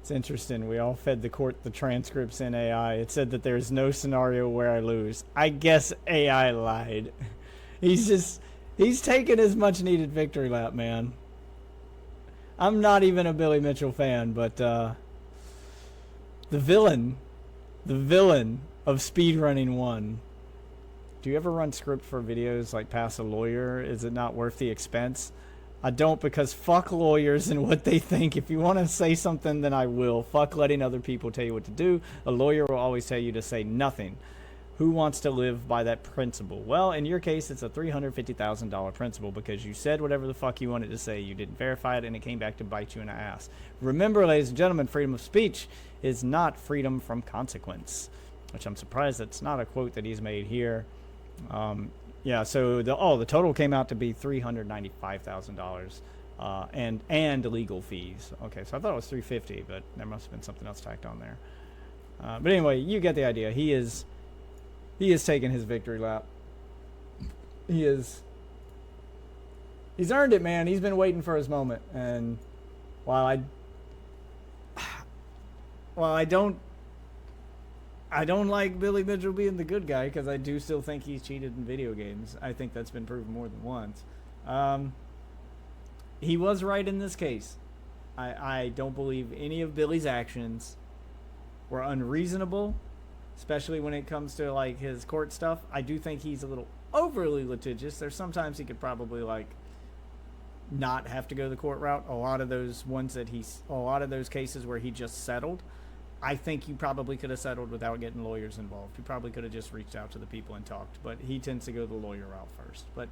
It's interesting. We all fed the court the transcripts in AI. It said that there's no scenario where I lose. I guess AI lied. He's taking his much needed victory lap, man. I'm not even a Billy Mitchell fan, but the villain of Speedrunning 1. Do you ever run script for videos like Pass a Lawyer? Is it not worth the expense? I don't, because fuck lawyers and what they think. If you want to say something, then I will. Fuck letting other people tell you what to do. A lawyer will always tell you to say nothing. Who wants to live by that principle? Well, in your case, it's a $350,000 principle because you said whatever the fuck you wanted to say. You didn't verify it, and it came back to bite you in the ass. Remember, ladies and gentlemen, freedom of speech is not freedom from consequence, which I'm surprised that's not a quote that he's made here. Yeah, so the total came out to be $395,000 and legal fees. Okay, so I thought it was $350,000, but there must have been something else tacked on there. But anyway, you get the idea. He is taking his victory lap. He's earned it, man. He's been waiting for his moment. And while I don't like Billy Mitchell being the good guy, because I do still think he's cheated in video games. I think that's been proven more than once. He was right in this case. I don't believe any of Billy's actions were unreasonable, especially when it comes to like his court stuff. I do think he's a little overly litigious. There's sometimes he could probably like not have to go the court route. A lot of those cases where he just settled, I think you probably could have settled without getting lawyers involved. You probably could have just reached out to the people and talked, but he tends to go the lawyer route first. But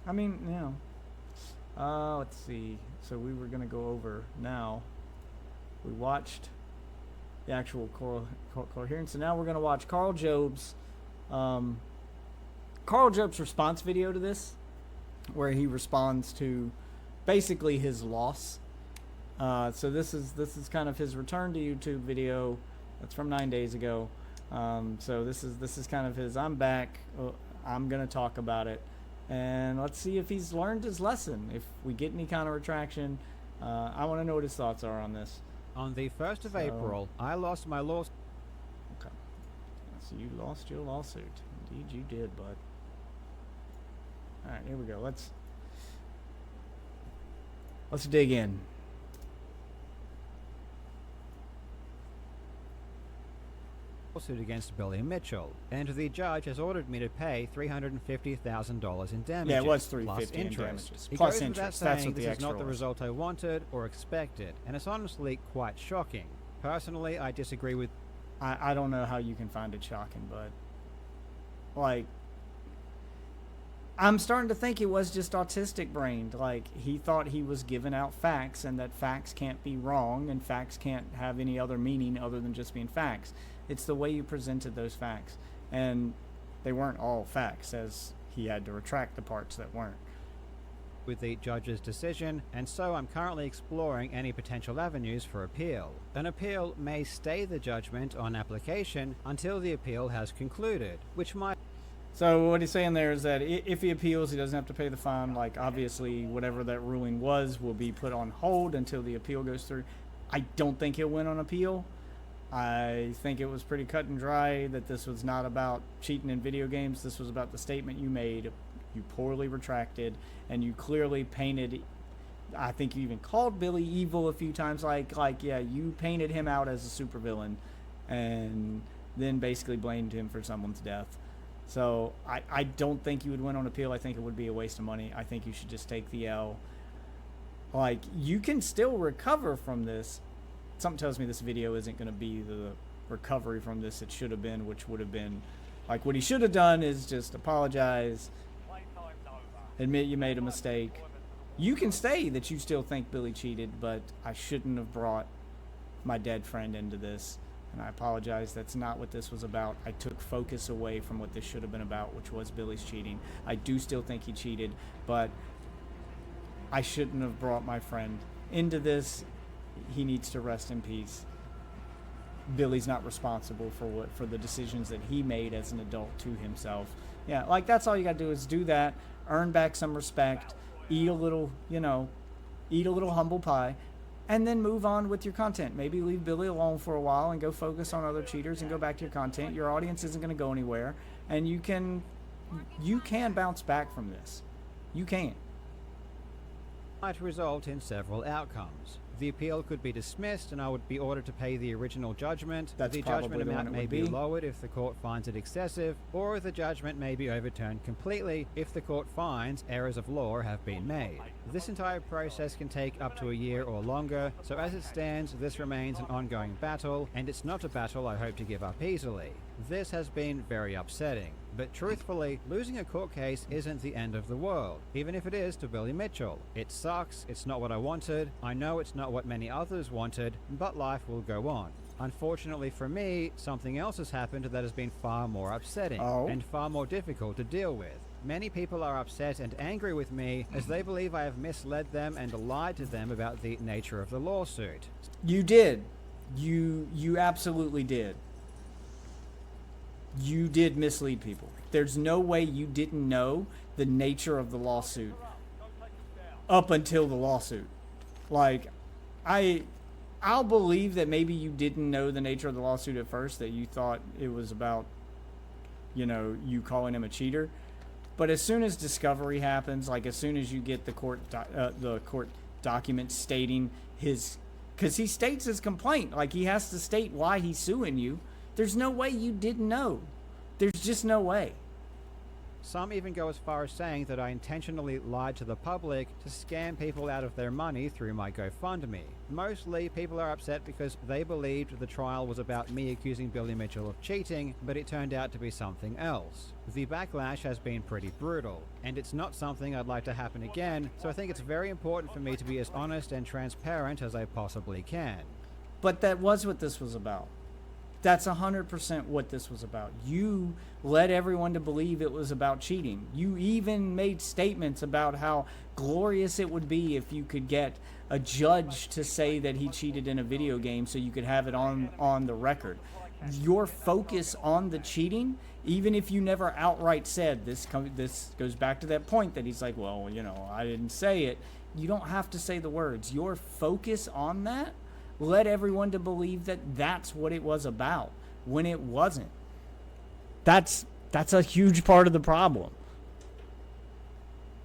I mean, you know, let's see. So we were going to go over now. We watched the actual coherence, and now we're going to watch Karl Jobst's response video to this, where he responds to basically his loss. So this is kind of his return to YouTube video. That's from 9 days ago. So this is kind of his, I'm back. I'm gonna talk about it, and let's see if he's learned his lesson. If we get any kind of retraction, I want to know what his thoughts are on this. On the 1st of April, I lost my lawsuit. Okay. So you lost your lawsuit. Indeed you did, bud. Alright, here we go. Let's dig in. Lawsuit against Billy Mitchell, and the judge has ordered me to pay $350,000 in damages. Yeah, it was plus $350,000 in interest. damages. He Plus goes without interest. That's saying what the this is not extra the was. result I wanted or expected, and it's honestly quite shocking. Personally, I disagree with. I don't know how you can find it shocking, but like, I'm starting to think it was just autistic brained. Like, he thought he was giving out facts, and that facts can't be wrong, and facts can't have any other meaning other than just being facts. It's the way you presented those facts, and they weren't all facts, as he had to retract the parts that weren't. With the judge's decision, and so I'm currently exploring any potential avenues for appeal. An appeal may stay the judgment on application until the appeal has concluded, which might. So what he's saying there is that if he appeals, he doesn't have to pay the fine. Like, obviously, whatever that ruling was will be put on hold until the appeal goes through. I don't think he'll win on appeal. I think it was pretty cut and dry that this was not about cheating in video games. This was about the statement you made. You poorly retracted, and you clearly painted. I think you even called Billy evil a few times. Yeah, you painted him out as a supervillain, and then basically blamed him for someone's death. So I don't think you would win on appeal. I think it would be a waste of money. I think you should just take the L. Like, you can still recover from this. Something tells me this video isn't going to be the recovery from this it should have been, which would have been, like, what he should have done is just apologize, admit you made a mistake. You can say that you still think Billy cheated, but I shouldn't have brought my dead friend into this, and I apologize. That's not what this was about. I took focus away from what this should have been about, which was Billy's cheating. I do still think he cheated, but I shouldn't have brought my friend into this. He needs to rest in peace. Billy's not responsible for the decisions that he made as an adult to himself. Yeah, like, that's all you gotta do is do that, earn back some respect, eat a little humble pie, and then move on with your content. Maybe leave Billy alone for a while and go focus on other cheaters and go back to your content. Your audience isn't gonna go anywhere, and you can bounce back from this. You can. Might result in several outcomes. The appeal could be dismissed and I would be ordered to pay the original judgment. That's the probably judgment the one amount it may would be be. lowered if the court finds it excessive, or the judgment may be overturned completely if the court finds errors of law have been made. This entire process can take up to a year or longer, so as it stands, this remains an ongoing battle, and it's not a battle I hope to give up easily. This has been very upsetting. But truthfully, losing a court case isn't the end of the world, even if it is to Billy Mitchell. It sucks, it's not what I wanted, I know it's not what many others wanted, but life will go on. Unfortunately for me, something else has happened that has been far more upsetting and far more difficult to deal with. Many people are upset and angry with me as they believe I have misled them and lied to them about the nature of the lawsuit. You did. You absolutely did. You did mislead people. There's no way you didn't know the nature of the lawsuit up until the lawsuit. Like, I'll believe that maybe you didn't know the nature of the lawsuit at first, that you thought it was about, you calling him a cheater. But as soon as discovery happens, like as soon as you get the court document stating because he states his complaint, like he has to state why he's suing you. There's no way you didn't know. There's just no way. Some even go as far as saying that I intentionally lied to the public to scam people out of their money through my GoFundMe. Mostly, people are upset because they believed the trial was about me accusing Billy Mitchell of cheating, but it turned out to be something else. The backlash has been pretty brutal, and it's not something I'd like to happen again, so I think it's very important for me to be as honest and transparent as I possibly can. But that was what this was about. That's 100% what this was about. You led everyone to believe it was about cheating. You even made statements about how glorious it would be if you could get a judge to say that he cheated in a video game so you could have it on the record. Your focus on the cheating, even if you never outright said this goes back to that point that he's like, well, I didn't say it. You don't have to say the words. Your focus on that led everyone to believe that that's what it was about when it wasn't. That's a huge part of the problem.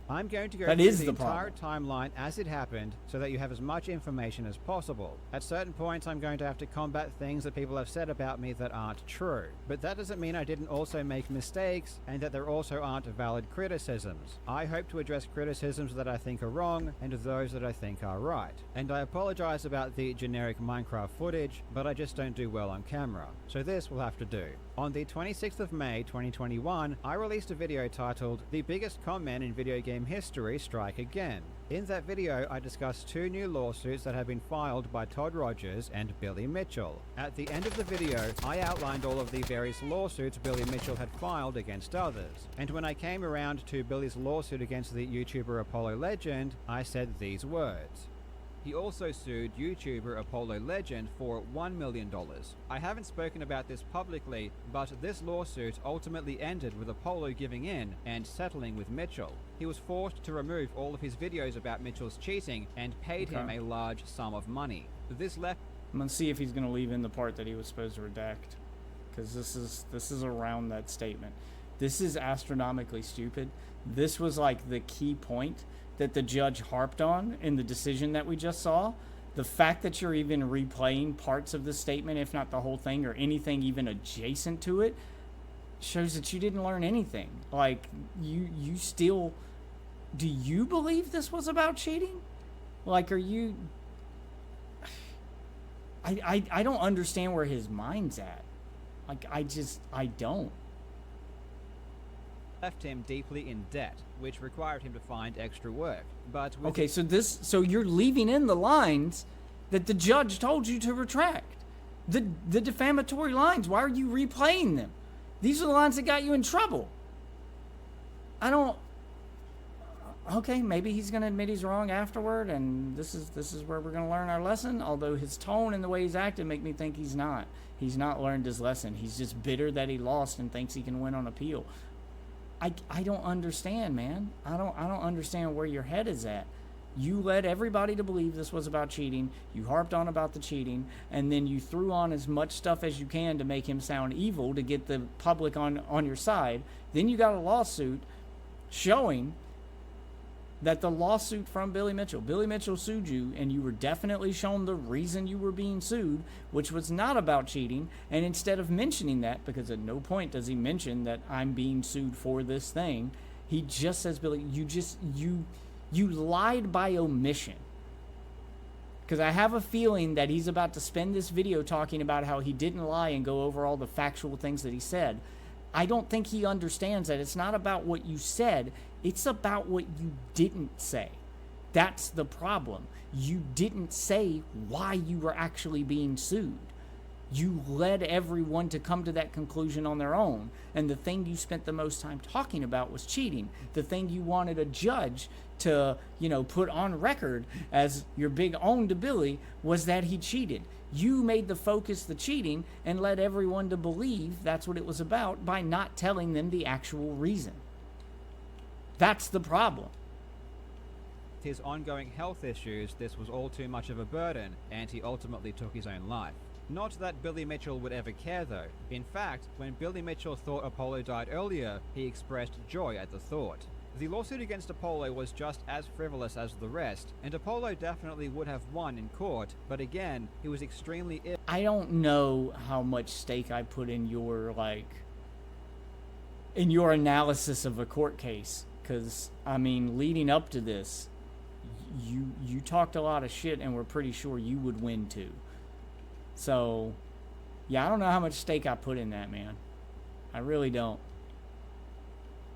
I'm going to go That through is the the entire timeline as it happened so that you have as much information as possible. At certain points, I'm going to have to combat things that people have said about me that aren't true. But that doesn't mean I didn't also make mistakes and that there also aren't valid criticisms. I hope to address criticisms that I think are wrong and those that I think are right. And I apologize about the generic Minecraft footage, but I just don't do well on camera. So this will have to do. On the 26th of May 2021, I released a video titled "The Biggest Con-Men in Video Game History Strike Again." In that video, I discussed two new lawsuits that have been filed by Todd Rogers and Billy Mitchell. At the end of the video, I outlined all of the various lawsuits Billy Mitchell had filed against others. And when I came around to Billy's lawsuit against the YouTuber Apollo Legend, I said these words. He also sued YouTuber Apollo Legend for $1 million. I haven't spoken about this publicly, but this lawsuit ultimately ended with Apollo giving in and settling with Mitchell. He was forced to remove all of his videos about Mitchell's cheating and paid him a large sum of money. This left I'm gonna see if he's gonna leave in the part that he was supposed to redact, because this is around that statement. This is astronomically stupid. This was like the key point that the judge harped on in the decision that we just saw. The fact that you're even replaying parts of the statement, if not the whole thing or anything even adjacent to it, shows that you didn't learn anything. Like, you still, do you believe this was about cheating? Like, are you, I don't understand where his mind's at. Like, I don't. Left him deeply in debt, which required him to find extra work. But with Okay, so you're leaving in the lines that the judge told you to retract. The defamatory lines. Why are you replaying them? These are the lines that got you in trouble. I don't. Okay, maybe he's gonna admit he's wrong afterward, and this is where we're gonna learn our lesson. Although his tone and the way he's acting make me think he's not. He's not learned his lesson. He's just bitter that he lost and thinks he can win on appeal. I don't understand, man. I don't understand where your head is at. You led everybody to believe this was about cheating. You harped on about the cheating, and then you threw on as much stuff as you can to make him sound evil to get the public on your side. Then you got a lawsuit showing that the lawsuit from Billy Mitchell sued you, and you were definitely shown the reason you were being sued, which was not about cheating. And instead of mentioning that, because at no point does he mention that I'm being sued for this thing, he just says, Billy, you lied by omission. Because I have a feeling that he's about to spend this video talking about how he didn't lie and go over all the factual things that he said. I don't think he understands that it's not about what you said, it's about what you didn't say. That's the problem. You didn't say why you were actually being sued. You led everyone to come to that conclusion on their own. And the thing you spent the most time talking about was cheating. The thing you wanted a judge to, put on record as your big own to Billy was that he cheated. You made the focus the cheating and led everyone to believe that's what it was about by not telling them the actual reason. That's the problem. his ongoing health issues, this was all too much of a burden, and he ultimately took his own life. Not that Billy Mitchell would ever care though. In fact, when Billy Mitchell thought Apollo died earlier, he expressed joy at the thought. The lawsuit against Apollo was just as frivolous as the rest, and Apollo definitely would have won in court, but again, he was extremely ill. I don't know how much stake I put in your, in your analysis of a court case, because, I mean, leading up to this, you talked a lot of shit and we're pretty sure you would win too. So, yeah, I don't know how much stake I put in that, man. I really don't.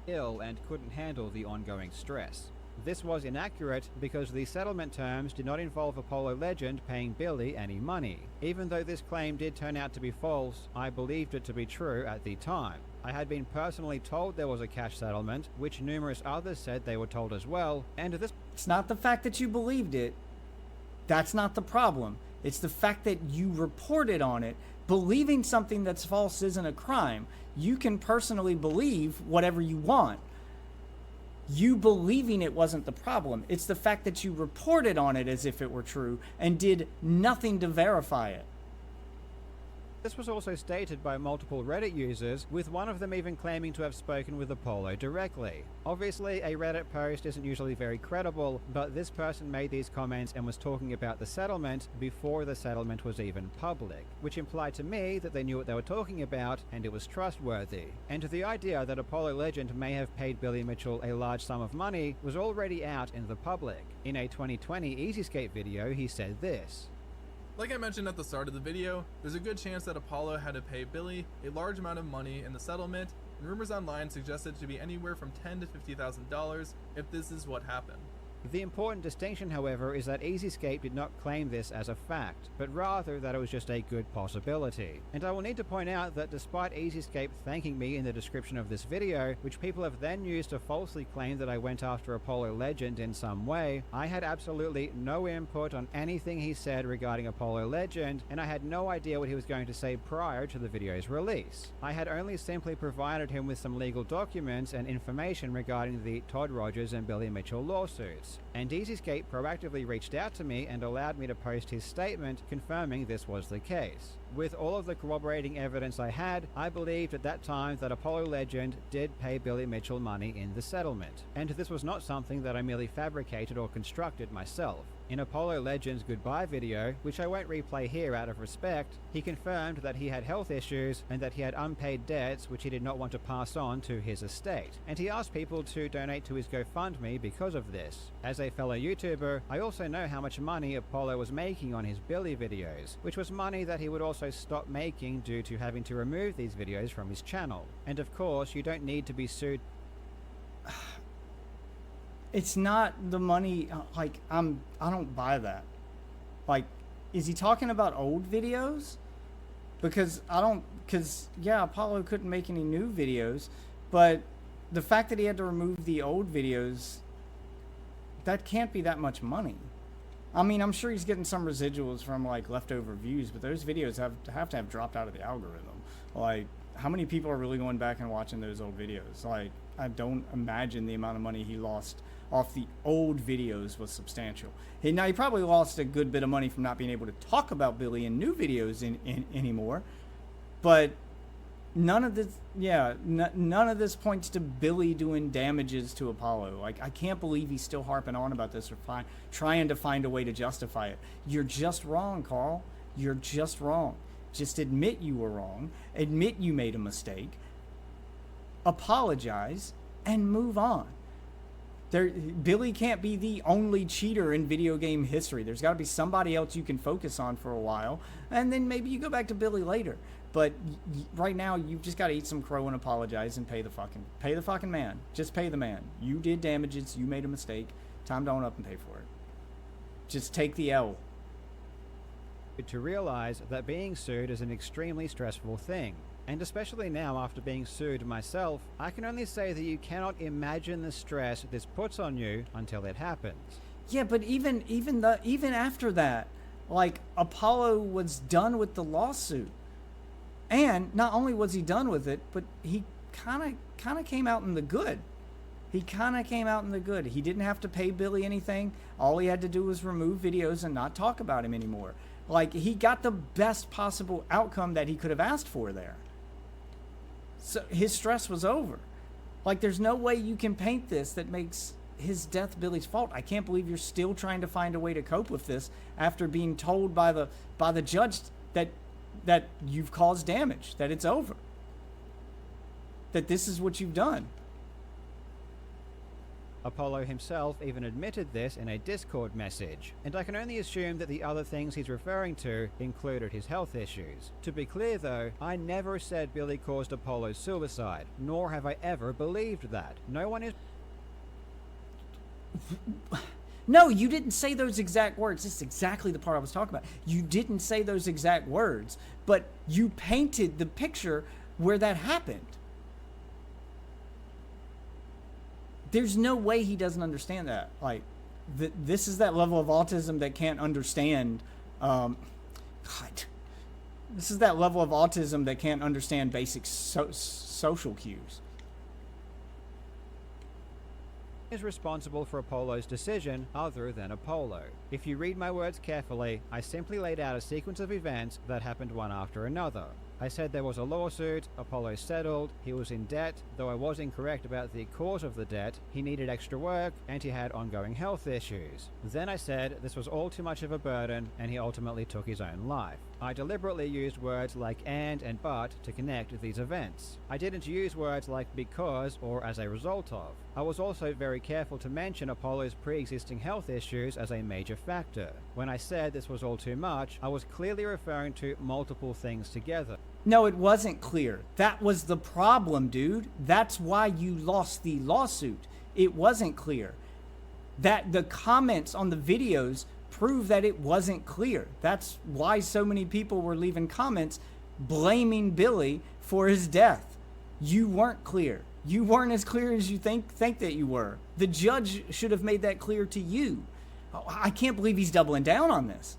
Ill and couldn't handle the ongoing stress. This was inaccurate because the settlement terms did not involve Apollo Legend paying Billy any money. Even though this claim did turn out to be false, I believed it to be true at the time. I had been personally told there was a cash settlement, which numerous others said they were told as well, and this... It's not the fact that you believed it. That's not the problem. It's the fact that you reported on it. Believing something that's false isn't a crime. You can personally believe whatever you want. You believing it wasn't the problem. It's the fact that you reported on it as if it were true and did nothing to verify it. This was also stated by multiple Reddit users, with one of them even claiming to have spoken with Apollo directly. Obviously, a Reddit post isn't usually very credible, but this person made these comments and was talking about the settlement before the settlement was even public, which implied to me that they knew what they were talking about and it was trustworthy. And the idea that Apollo Legend may have paid Billy Mitchell a large sum of money was already out in the public. In a 2020 Easyscape video, he said this. Like I mentioned at the start of the video, there's a good chance that Apollo had to pay Billy a large amount of money in the settlement, and rumors online suggest it to be anywhere from $10,000 to $50,000 if this is what happened. The important distinction, however, is that Easyscape did not claim this as a fact, but rather that it was just a good possibility. And I will need to point out that despite Easyscape thanking me in the description of this video, which people have then used to falsely claim that I went after Apollo Legend in some way, I had absolutely no input on anything he said regarding Apollo Legend, and I had no idea what he was going to say prior to the video's release. I had only simply provided him with some legal documents and information regarding the Todd Rogers and Billy Mitchell lawsuits. videos, and EasyScape proactively reached out to me and allowed me to post his statement confirming this was the case. With all of the corroborating evidence I had, I believed at that time that Apollo Legend did pay Billy Mitchell money in the settlement, and this was not something that I merely fabricated or constructed myself. In Apollo Legend's goodbye video, which I won't replay here out of respect, he confirmed that he had health issues and that he had unpaid debts which he did not want to pass on to his estate, and he asked people to donate to his GoFundMe because of this. As a fellow YouTuber, I also know how much money Apollo was making on his Billy videos, which was money that he would also stop making due to having to remove these videos from his channel. And of course, you don't need to be sued. It's not the money, like, I don't buy that. Is he talking about old videos? Because yeah, Apollo couldn't make any new videos, but the fact that he had to remove the old videos, that can't be that much money. I mean, I'm sure he's getting some residuals from, leftover views, but those videos have to have dropped out of the algorithm. How many people are really going back and watching those old videos? I don't imagine the amount of money he lost off the old videos was substantial. Now, he probably lost a good bit of money from not being able to talk about Billy in new videos anymore, but none of this points to Billy doing damages to Apollo. I can't believe he's still harping on about this or trying to find a way to justify it. You're just wrong, Karl. You're just wrong. Just admit you were wrong. Admit you made a mistake. Apologize and move on. Billy can't be the only cheater in video game history. There's got to be somebody else you can focus on for a while, and then maybe you go back to Billy later. But right now, you've just got to eat some crow and apologize and pay the fucking man. Just pay the man. You did damages. You made a mistake. Time to own up and pay for it. Just take the L. To realize that being sued is an extremely stressful thing. And especially now, after being sued myself, I can only say that you cannot imagine the stress this puts on you until it happens. Yeah, but even after that, Apollo was done with the lawsuit, and not only was he done with it, but he kind of came out in the good. He didn't have to pay Billy anything. All he had to do was remove videos and not talk about him anymore. He got the best possible outcome that he could have asked for there. So his stress was over. There's no way you can paint this that makes his death Billy's fault. I can't believe you're still trying to find a way to cope with this after being told by the judge that you've caused damage, that it's over, that this is what you've done. Apollo himself even admitted this in a Discord message, and I can only assume that the other things he's referring to included his health issues. To be clear though, I never said Billy caused Apollo's suicide, nor have I ever believed that. No one is... No, you didn't say those exact words. This is exactly the part I was talking about. You didn't say those exact words, but you painted the picture where that happened. There's no way he doesn't understand that. This is that level of autism that can't understand. This is that level of autism that can't understand basic social cues. Is responsible for Apollo's decision other than Apollo. If you read my words carefully, I simply laid out a sequence of events that happened one after another. I said there was a lawsuit, Apollo settled, he was in debt, though I was incorrect about the cause of the debt, he needed extra work, and he had ongoing health issues. Then I said this was all too much of a burden, and he ultimately took his own life. I deliberately used words like and but to connect these events. I didn't use words like because or as a result of. I was also very careful to mention Apollo's pre-existing health issues as a major factor. When I said this was all too much, I was clearly referring to multiple things together. No, it wasn't clear. That was the problem, dude. That's why you lost the lawsuit. It wasn't clear. That the comments on the videos prove that it wasn't clear. That's why so many people were leaving comments blaming Billy for his death. You weren't clear. You weren't as clear as you think that you were. The judge should have made that clear to you. I can't believe he's doubling down on this.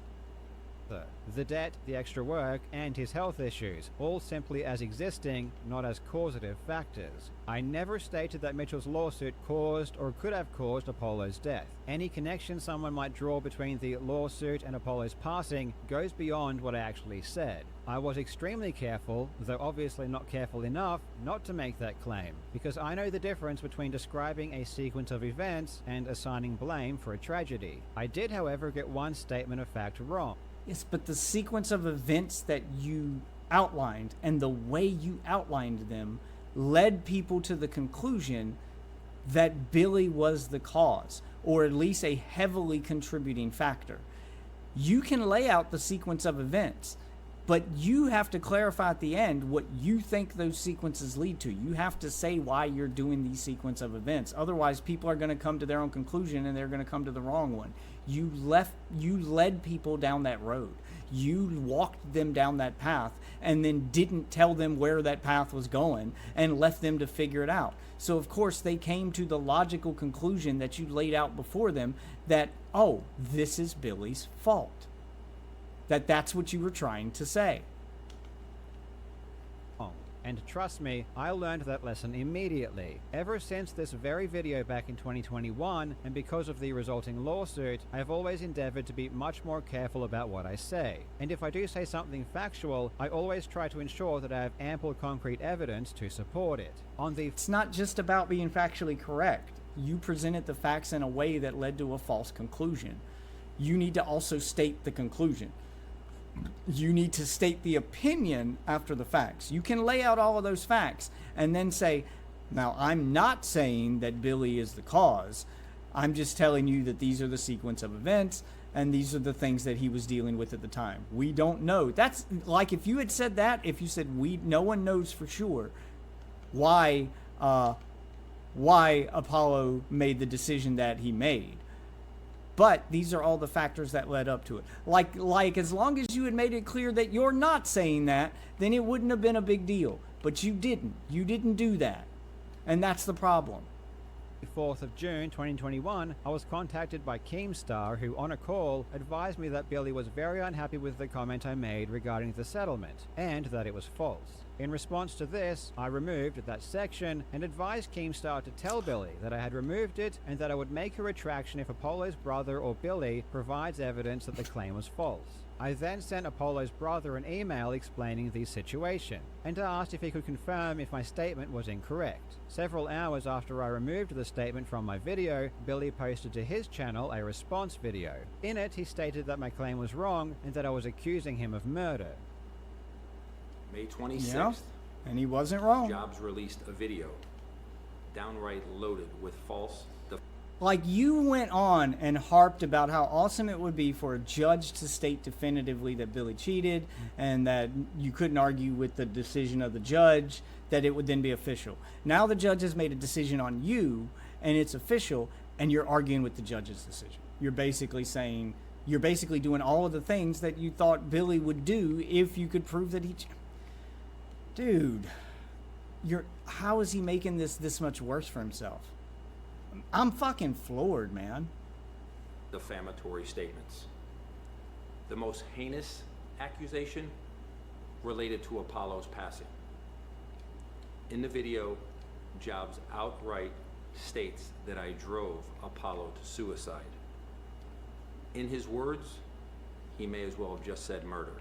The debt, the extra work, and his health issues, all simply as existing, not as causative factors. I never stated that Mitchell's lawsuit caused or could have caused Apollo's death. Any connection someone might draw between the lawsuit and Apollo's passing goes beyond what I actually said. I was extremely careful, though obviously not careful enough, not to make that claim, because I know the difference between describing a sequence of events and assigning blame for a tragedy. I did, however, get one statement of fact wrong. Yes, but the sequence of events that you outlined and the way you outlined them led people to the conclusion that Billy was the cause, or at least a heavily contributing factor. You can lay out the sequence of events, but you have to clarify at the end what you think those sequences lead to. You have to say why you're doing these sequence of events. Otherwise, people are going to come to their own conclusion and they're going to come to the wrong one. You led people down that road. You walked them down that path and then didn't tell them where that path was going and left them to figure it out. So, of course, they came to the logical conclusion that you laid out before them that, oh, this is Billy's fault. That's what you were trying to say. And trust me, I learned that lesson immediately. Ever since this very video back in 2021, and because of the resulting lawsuit, I have always endeavored to be much more careful about what I say. And if I do say something factual, I always try to ensure that I have ample concrete evidence to support it. It's not just about being factually correct. You presented the facts in a way that led to a false conclusion. You need to also state the conclusion. You need to state the opinion after the facts. You can lay out all of those facts and then say, now I'm not saying that Billy is the cause. I'm just telling you that these are the sequence of events and these are the things that he was dealing with at the time. We don't know. That's like if you had said that, if you said no one knows for sure why Apollo made the decision that he made. But these are all the factors that led up to it. Like as long as you had made it clear that you're not saying that, then it wouldn't have been a big deal. But you didn't. You didn't do that. And that's the problem. 4th of June 2021, I was contacted by Keemstar, who on a call advised me that Billy was very unhappy with the comment I made regarding the settlement, and that it was false. In response to this, I removed that section and advised Keemstar to tell Billy that I had removed it and that I would make a retraction if Apollo's brother or Billy provides evidence that the claim was false. I then sent Apollo's brother an email explaining the situation and asked if he could confirm if my statement was incorrect. Several hours after I removed the statement from my video, Billy posted to his channel a response video. In it, he stated that my claim was wrong and that I was accusing him of murder. May 26th, Yeah, and he wasn't wrong. Jobs released a video downright loaded with false. Like, you went on and harped about how awesome it would be for a judge to state definitively that Billy cheated and that you couldn't argue with the decision of the judge, that it would then be official. Now the judge has made a decision on you and it's official, and you're arguing with the judge's decision. You're basically saying, you're basically doing all of the things that you thought Billy would do if you could prove that he... Dude, how is he making this much worse for himself? I'm fucking floored, man. Defamatory statements. The most heinous accusation related to Apollo's passing. In the video, Jobs outright states that I drove Apollo to suicide. In his words, he may as well have just said murder.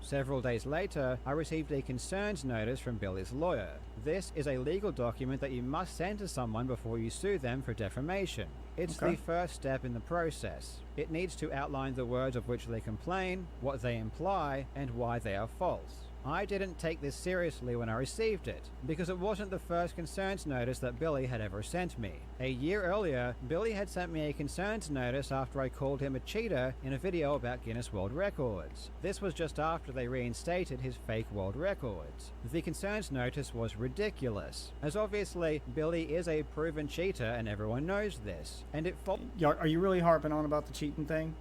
Several days later, I received a concerns notice from Billy's lawyer. This is a legal document that you must send to someone before you sue them for defamation. It's the first step in the process. It needs to outline the words of which they complain, what they imply, and why they are false. I didn't take this seriously when I received it, because it wasn't the first concerns notice that Billy had ever sent me. A year earlier, Billy had sent me a concerns notice after I called him a cheater in a video about Guinness World Records. This was just after they reinstated his fake world records. The concerns notice was ridiculous, as obviously Billy is a proven cheater and everyone knows this, and it Are you really harping on about the cheating thing?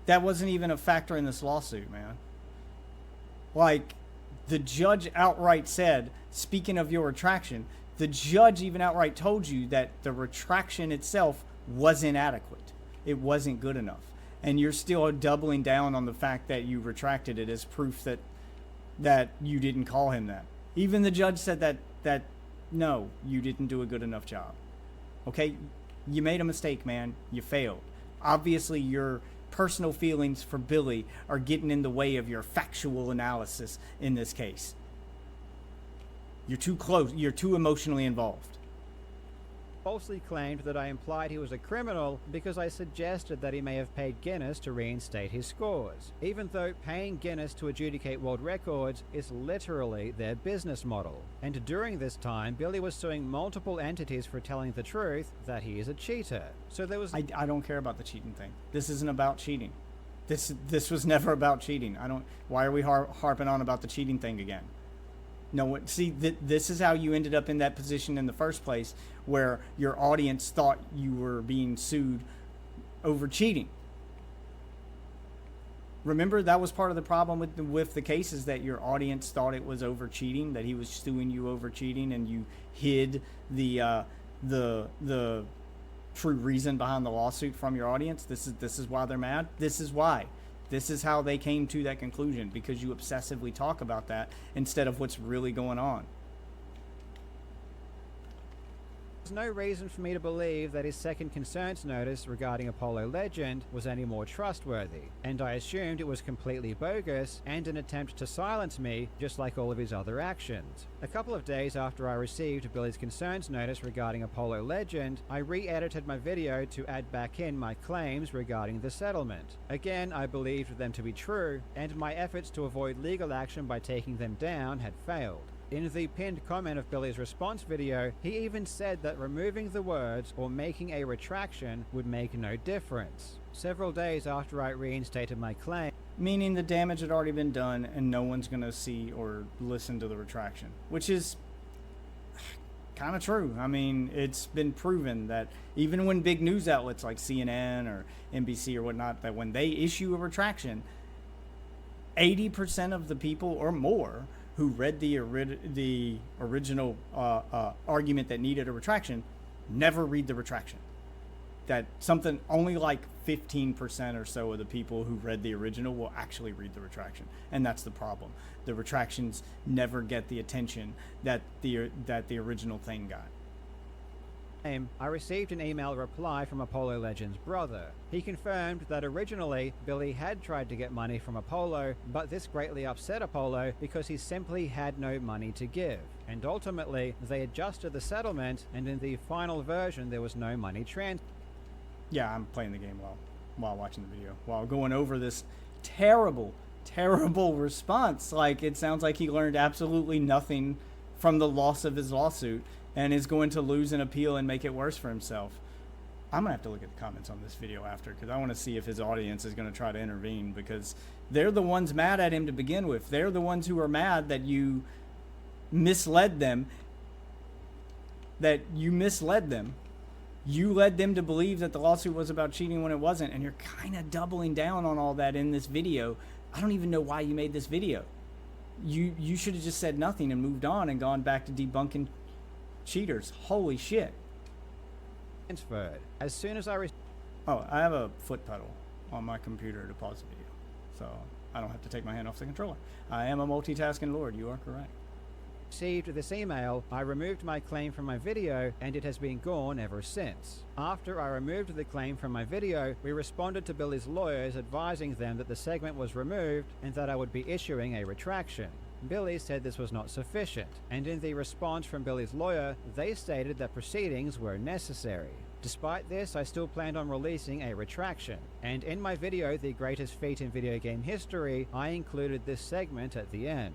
That wasn't even a factor in this lawsuit, man. Like, the judge outright said, speaking of your retraction, the judge even outright told you that the retraction itself was inadequate. It wasn't good enough. And you're still doubling down on the fact that you retracted it as proof that you didn't call him that. Even the judge said that no, you didn't do a good enough job. Okay? You made a mistake, man. You failed. Obviously, your personal feelings for Billy are getting in the way of your factual analysis in this case. You're too close. You're too emotionally involved. Falsely claimed that I implied he was a criminal because I suggested that he may have paid Guinness to reinstate his scores, even though paying Guinness to adjudicate world records is literally their business model. And during this time, Billy was suing multiple entities for telling the truth that he is a cheater. So there was... I don't care about the cheating thing. This isn't about cheating. This was never about cheating. Why are we harping on about the cheating thing again? No, see, this is how you ended up in that position in the first place, where your audience thought you were being sued over cheating. Remember, that was part of the problem with the cases, that your audience thought it was over cheating, that he was suing you over cheating, and you hid the true reason behind the lawsuit from your audience. This is why they're mad. This is why. This is how they came to that conclusion, because you obsessively talk about that instead of what's really going on. There's no reason for me to believe that his second concerns notice regarding Apollo Legend was any more trustworthy, and I assumed it was completely bogus and an attempt to silence me, just like all of his other actions. A couple of days after I received Billy's concerns notice regarding Apollo Legend, I re-edited my video to add back in my claims regarding the settlement. Again, I believed them to be true, and my efforts to avoid legal action by taking them down had failed. In the pinned comment of Billy's response video, he even said that removing the words or making a retraction would make no difference. Several days after I reinstated my claim, meaning the damage had already been done and no one's going to see or listen to the retraction, which is kind of true. I mean, it's been proven that even when big news outlets like CNN or NBC or whatnot, that when they issue a retraction, 80% of the people or more who read the original argument that needed a retraction never read the retraction. That something only like 15% or so of the people who read the original will actually read the retraction, and that's the problem. The retractions never get the attention that the original thing got. I received an email reply from Apollo Legend's brother. He confirmed that originally Billy had tried to get money from Apollo, but this greatly upset Apollo because he simply had no money to give. And ultimately, they adjusted the settlement, and in the final version there was no money transferred. Yeah, I'm playing the game while watching the video, while going over this terrible response. Like, it sounds like he learned absolutely nothing from the loss of his lawsuit and is going to lose an appeal and make it worse for himself. I'm going to have to look at the comments on this video after, because I want to see if his audience is going to try to intervene, because they're the ones mad at him to begin with. They're the ones who are mad that you misled them. You led them to believe that the lawsuit was about cheating when it wasn't, and you're kind of doubling down on all that in this video. I don't even know why you made this video. You should have just said nothing and moved on and gone back to debunking cheaters. Holy shit. Transferred. As soon as I I have a foot pedal on my computer to pause the video, so I don't have to take my hand off the controller. I am a multitasking lord. You are correct. Received this email, I removed my claim from my video, and it has been gone ever since. After I removed the claim from my video, we responded to Billy's lawyers advising them that the segment was removed and that I would be issuing a retraction. Billy said this was not sufficient, and in the response from Billy's lawyer, they stated that proceedings were necessary. Despite this, I still planned on releasing a retraction, and in my video, The Greatest Feat in Video Game History, I included this segment at the end.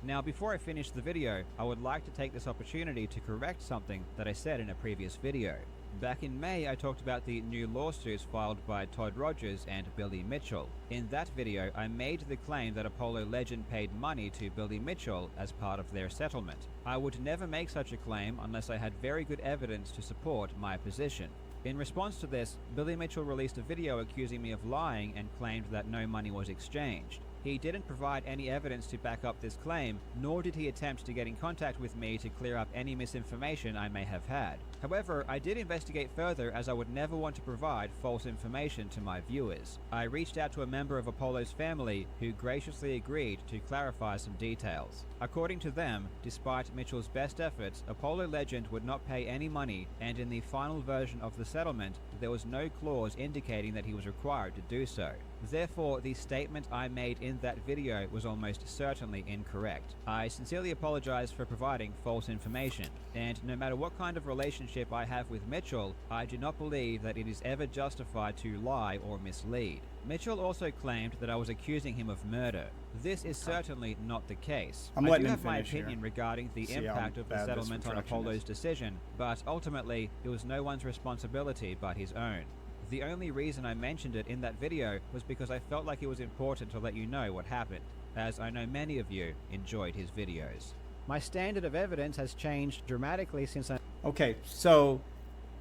Now, before I finish the video, I would like to take this opportunity to correct something that I said in a previous video. Back in May, I talked about the new lawsuits filed by Todd Rogers and Billy Mitchell. In that video, I made the claim that Apollo Legend paid money to Billy Mitchell as part of their settlement. I would never make such a claim unless I had very good evidence to support my position. In response to this, Billy Mitchell released a video accusing me of lying and claimed that no money was exchanged. He didn't provide any evidence to back up this claim, nor did he attempt to get in contact with me to clear up any misinformation I may have had. However, I did investigate further, as I would never want to provide false information to my viewers. I reached out to a member of Apollo's family who graciously agreed to clarify some details. According to them, despite Mitchell's best efforts, Apollo Legend would not pay any money, and in the final version of the settlement, there was no clause indicating that he was required to do so. Therefore, the statement I made in that video was almost certainly incorrect. I sincerely apologize for providing false information, and no matter what kind of relationship I have with Mitchell, I do not believe that it is ever justified to lie or mislead. Mitchell also claimed that I was accusing him of murder. This is certainly not the case. I'm I letting do him have my finish here. opinion regarding the See how impact of the bad this settlement on retraction Apollo's is. decision, but ultimately, it was no one's responsibility but his own. The only reason I mentioned it in that video was because I felt like it was important to let you know what happened, as I know many of you enjoyed his videos. My standard of evidence has changed dramatically since I... Okay, so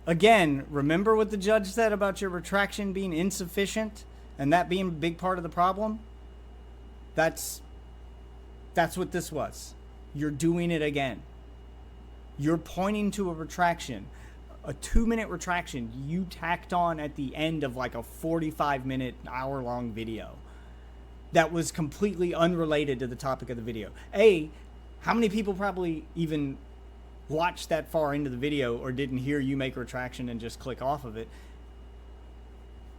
again, remember what the judge said about your retraction being insufficient and that being a big part of the problem? That's what this was. You're doing it again. You're pointing to a retraction, a 2-minute retraction you tacked on at the end of like a 45-minute, hour-long video that was completely unrelated to the topic of the video. How many people probably even watched that far into the video or didn't hear you make a retraction and just click off of it?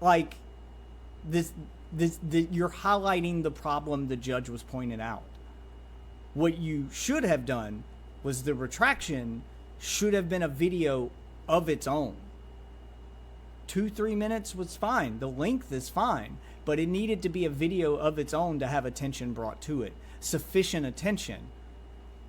Like, you're highlighting the problem the judge was pointing out. What you should have done was the retraction should have been a video of its own. 2-3 minutes was fine. The length is fine, but it needed to be a video of its own to have attention brought to it. Sufficient attention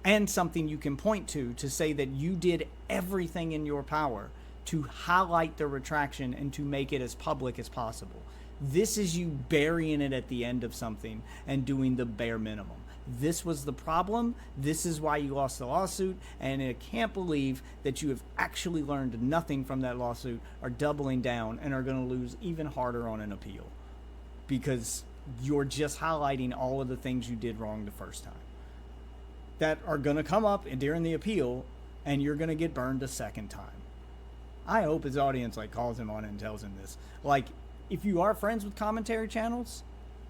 and something you can point to say that you did everything in your power to highlight the retraction and to make it as public as possible. This is you burying it at the end of something and doing the bare minimum. This was the problem. This is why you lost the lawsuit. And I can't believe that you have actually learned nothing from that lawsuit, are doubling down, and are going to lose even harder on an appeal. Because you're just highlighting all of the things you did wrong the first time that are going to come up during the appeal, and you're going to get burned a second time. I hope his audience calls him on it and tells him this. If you are friends with commentary channels,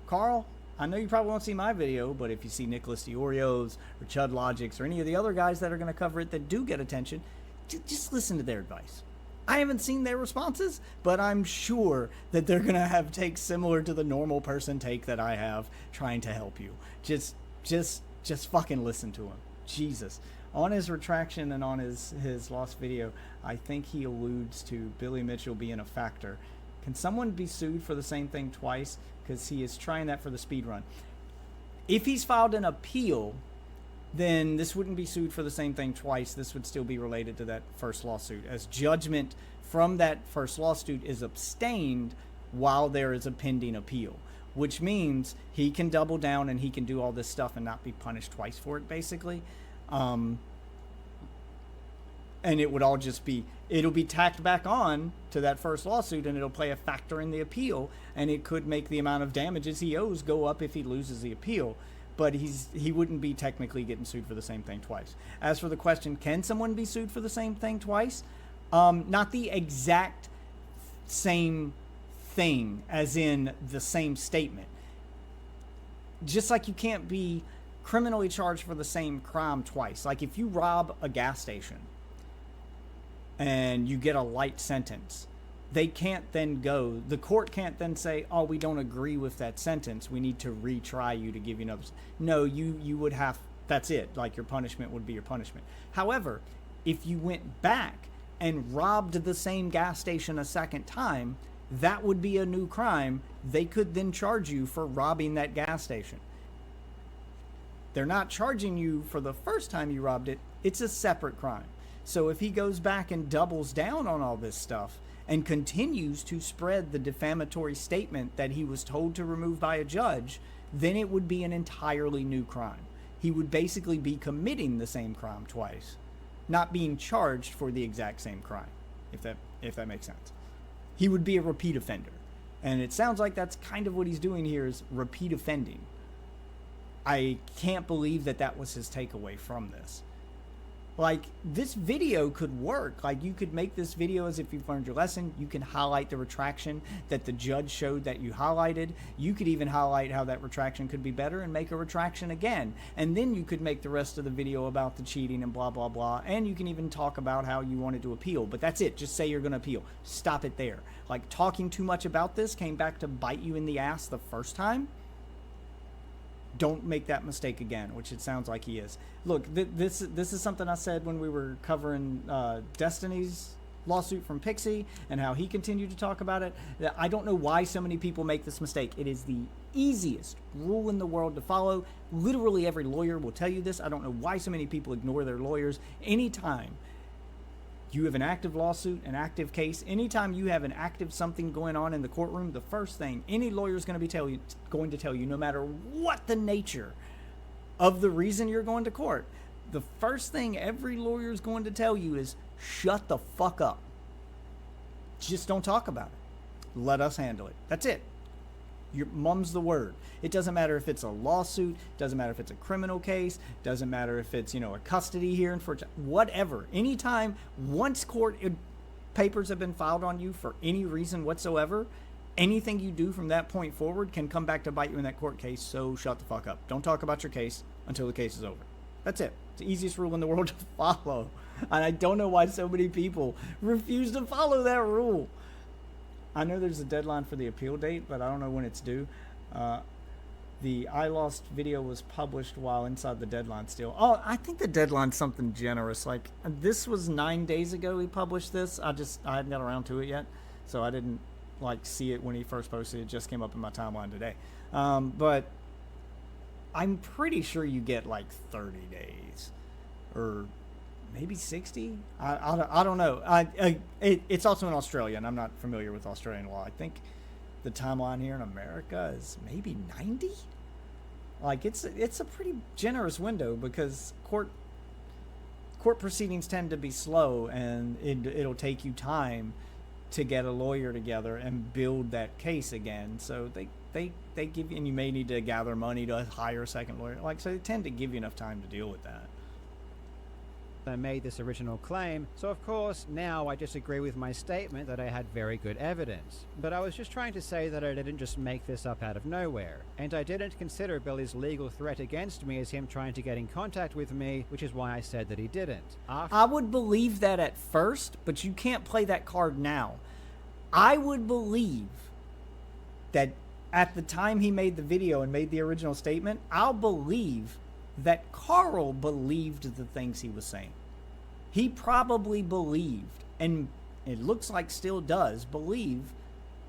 Karl, I know you probably won't see my video, but if you see Nicholas DiOrio's or Chud Logic's or any of the other guys that are going to cover it that do get attention, just listen to their advice. I haven't seen their responses, but I'm sure that they're going to have takes similar to the normal person take that I have trying to help you. Just fucking listen to him. Jesus. On his retraction and on his lost video, I think he alludes to Billy Mitchell being a factor. Can someone be sued for the same thing twice? Because he is trying that for the speed run. If he's filed an appeal, then this wouldn't be sued for the same thing twice. This would still be related to that first lawsuit, as judgment from that first lawsuit is abstained while there is a pending appeal, which means he can double down and he can do all this stuff and not be punished twice for it, basically. And it would all just be, it'll be tacked back on to that first lawsuit, and it'll play a factor in the appeal, and it could make the amount of damages he owes go up if he loses the appeal. But he wouldn't be technically getting sued for the same thing twice. As for the question, can someone be sued for the same thing twice? Not the exact same thing, as in the same statement. Just like you can't be criminally charged for the same crime twice. Like if you rob a gas station and you get a light sentence, they can't then go, the court can't then say, oh, we don't agree with that sentence, we need to retry you to give you another. No, you would have, that's it, like your punishment would be your punishment. However, if you went back and robbed the same gas station a second time, that would be a new crime. They could then charge you for robbing that gas station. They're not charging you for the first time you robbed it. It's a separate crime. So if he goes back and doubles down on all this stuff and continues to spread the defamatory statement that he was told to remove by a judge, then it would be an entirely new crime. He would basically be committing the same crime twice, not being charged for the exact same crime, if that makes sense. He would be a repeat offender. And it sounds like that's kind of what he's doing here, is repeat offending. I can't believe that that was his takeaway from this. Like, this video could work. Like, you could make this video as if you've learned your lesson. You can highlight the retraction that the judge showed that you highlighted. You could even highlight how that retraction could be better and make a retraction again. And then you could make the rest of the video about the cheating and blah, blah, blah. And you can even talk about how you wanted to appeal. But that's it. Just say you're going to appeal. Stop it there. Like, talking too much about this came back to bite you in the ass the first time. Don't make that mistake again, which it sounds like he is. Look, this is something I said when we were covering Destiny's lawsuit from Pixie and how he continued to talk about it. I don't know why so many people make this mistake. It is the easiest rule in the world to follow. Literally every lawyer will tell you this. I don't know why so many people ignore their lawyers. Anytime you have an active lawsuit, an active case, anytime you have an active something going on in the courtroom, the first thing any lawyer is going to tell you, no matter what the nature of the reason you're going to court, the first thing every lawyer is going to tell you is shut the fuck up. Just don't talk about it. Let us handle it. That's it. Your mum's the word. It doesn't matter if it's a lawsuit, doesn't matter if it's a criminal case, doesn't matter if it's, a custody hearing for whatever. Anytime, once court papers have been filed on you for any reason whatsoever, anything you do from that point forward can come back to bite you in that court case, so shut the fuck up. Don't talk about your case until the case is over. That's it. It's the easiest rule in the world to follow. And I don't know why so many people refuse to follow that rule. I know there's a deadline for the appeal date, but I don't know when it's due. The I Lost video was published while inside the deadline still. Oh, I think the deadline's something generous. Like, this was 9 days ago he published this. I hadn't got around to it yet, so I didn't, see it when he first posted it. It just came up in my timeline today. But I'm pretty sure you get, 30 days. Or maybe 60. I don't know. It's also in Australia, and I'm not familiar with Australian law. I think the timeline here in America is maybe 90. It's a pretty generous window because court proceedings tend to be slow, and it'll take you time to get a lawyer together and build that case again. So they give you, and you may need to gather money to hire a second lawyer. So they tend to give you enough time to deal with that. I made this original claim, so of course now I disagree with my statement that I had very good evidence. But I was just trying to say that I didn't just make this up out of nowhere, and I didn't consider Billy's legal threat against me as him trying to get in contact with me, which is why I said that he didn't. I would believe that at first, but you can't play that card now. I would believe that at the time he made the video and made the original statement, I'll believe that Karl believed the things he was saying. He probably believed, and it looks like still does, believe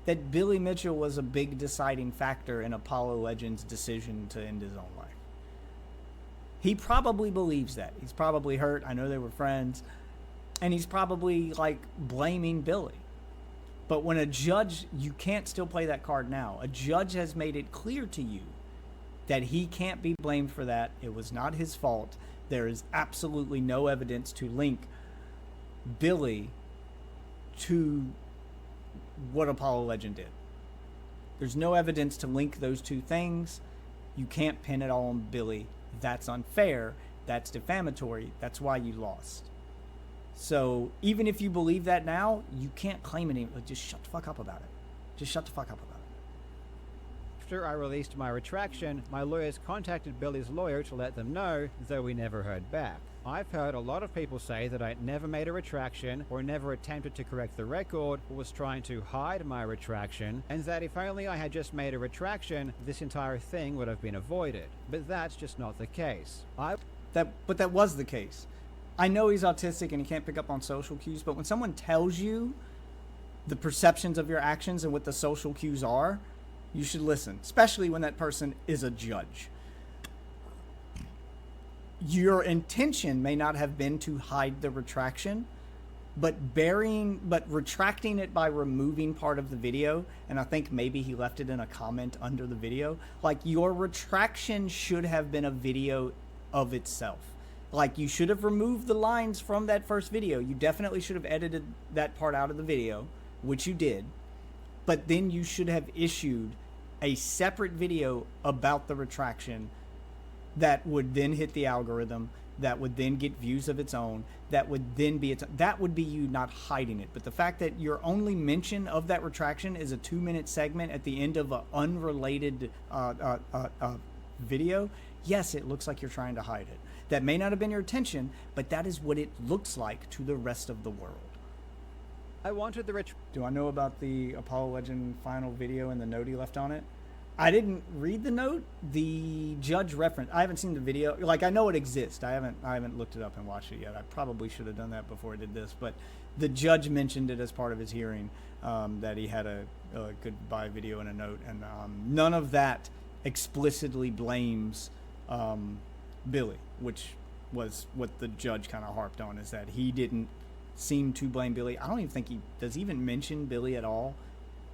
that Billy Mitchell was a big deciding factor in Apollo Legends' decision to end his own life. He probably believes that. He's probably hurt. I know they were friends. And he's probably, blaming Billy. But when a judge, you can't still play that card now. A judge has made it clear to you that he can't be blamed for that. It was not his fault. There is absolutely no evidence to link Billy to what Apollo Legend did. There's no evidence to link those two things. You can't pin it all on Billy. That's unfair. That's defamatory. That's why you lost. So even if you believe that now, you can't claim it anymore. Just shut the fuck up about it. Just shut the fuck up about it. After I released my retraction, my lawyers contacted Billy's lawyer to let them know, though we never heard back. I've heard a lot of people say that I never made a retraction or never attempted to correct the record or was trying to hide my retraction, and that if only I had just made a retraction, this entire thing would have been avoided. But that's just not the case. But that was the case. I know he's autistic and he can't pick up on social cues, but when someone tells you the perceptions of your actions and what the social cues are, you should listen, especially when that person is a judge. Your intention may not have been to hide the retraction, but retracting it by removing part of the video, and I think maybe he left it in a comment under the video, your retraction should have been a video of itself. You should have removed the lines from that first video. You definitely should have edited that part out of the video, which you did, but then you should have issued a separate video about the retraction that would then hit the algorithm, that would then get views of its own, that would then be that would be you not hiding it. But the fact that your only mention of that retraction is a 2-minute segment at the end of an unrelated video, yes, it looks like you're trying to hide it. That may not have been your intention, but that is what it looks like to the rest of the world. I wanted the Do I know about the Apollo Legend final video and the note he left on it? I didn't read the note. The judge referenced. I haven't seen the video. Like, I know it exists. I haven't looked it up and watched it yet. I probably should have done that before I did this. But the judge mentioned it as part of his hearing, that he had a goodbye video and a note, and none of that explicitly blames Billy, which was what the judge kind of harped on, is that he didn't seem to blame Billy. I don't even think he does even mention Billy at all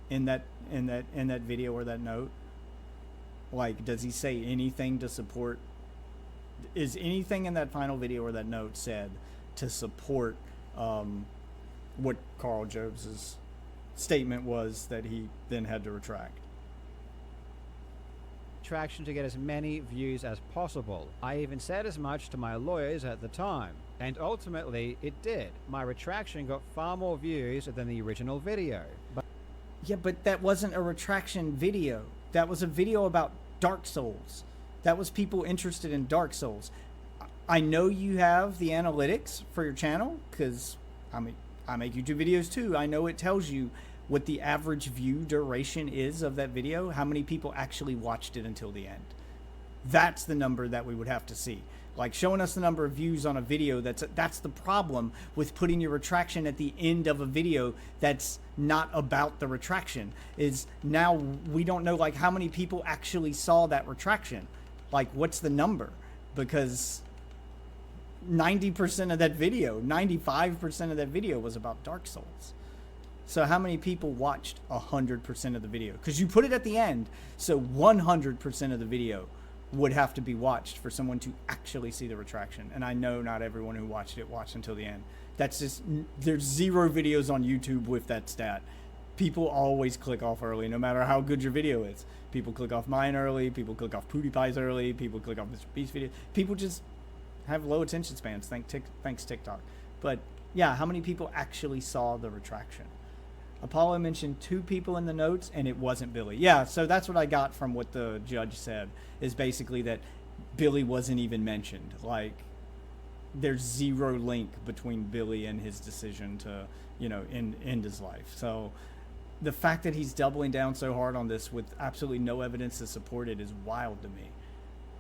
in that video or that note. Like, does he say anything to support? Is anything in that final video or that note said to support what Karl Jobst's statement was that he then had to retract? retraction to get as many views as possible. I even said as much to my lawyers at the time. And ultimately, it did. My retraction got far more views than the original video. Yeah, but that wasn't a retraction video. That was a video about Dark Souls. That was people interested in Dark Souls. I know you have the analytics for your channel, because I make YouTube videos too. I know it tells you what the average view duration is of that video, how many people actually watched it until the end. That's the number that we would have to see. Like, showing us the number of views on a video, that's the problem with putting your retraction at the end of a video that's not about the retraction, is now we don't know like how many people actually saw that retraction. Like, what's the number? Because 90% of that video, 95% of that video was about Dark Souls. So how many people watched 100% of the video? Because you put it at the end, so 100% of the video would have to be watched for someone to actually see the retraction. And I know not everyone who watched it watched until the end. That's just, there's 0 videos on YouTube with that stat. People always click off early, no matter how good your video is. People click off mine early, people click off PewDiePie's early, people click off Mr. Beast's video. People just have low attention spans, thanks TikTok. But yeah, how many people actually saw the retraction? Apollo mentioned 2 people in the notes, and it wasn't Billy. Yeah, so that's what I got from what the judge said, is basically that Billy wasn't even mentioned. Like, there's 0 link between Billy and his decision to, you know, end his life. So the fact that he's doubling down so hard on this with absolutely no evidence to support it is wild to me.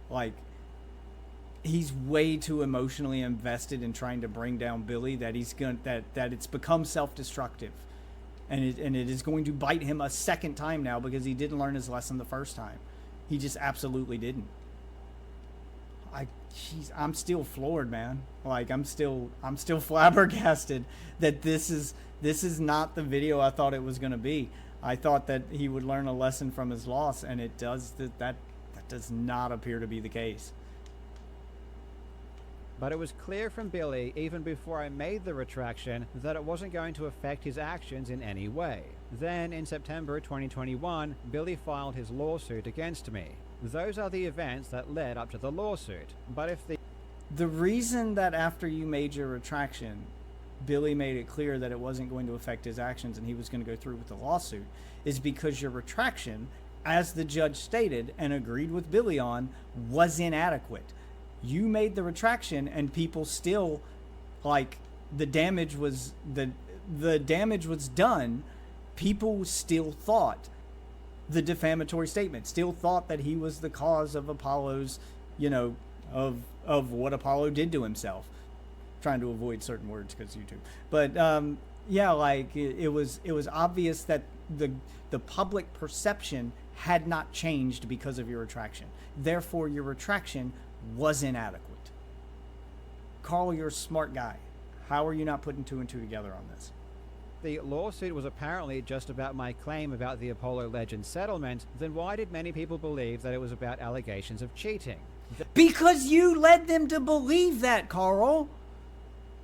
Like, he's way too emotionally invested in trying to bring down Billy that it's become self-destructive. And it is going to bite him a second time now, because he didn't learn his lesson the first time. He just absolutely didn't. I'm still floored, man. Like, I'm still flabbergasted that this is not the video I thought it was going to be. I thought that he would learn a lesson from his loss, and it does that does not appear to be the case. But it was clear from Billy, even before I made the retraction, that it wasn't going to affect his actions in any way. Then, in September 2021, Billy filed his lawsuit against me. Those are the events that led up to the lawsuit. But if the reason that after you made your retraction, Billy made it clear that it wasn't going to affect his actions and he was going to go through with the lawsuit, is because your retraction, as the judge stated and agreed with Billy on, was inadequate. You made the retraction and people still, like, the damage was done. People still thought the defamatory statement, still thought that he was the cause of Apollo's, you know, of what Apollo did to himself. Trying to avoid certain words because YouTube. But yeah, like, it was obvious that the public perception had not changed because of your retraction. Therefore, your retraction was inadequate. Karl, you're a smart guy. How are you not putting 2 and 2 together on this? the lawsuit was apparently just about my claim about the Apollo Legend settlement, then why did many people believe that it was about allegations of cheating? Because you led them to believe that, Karl.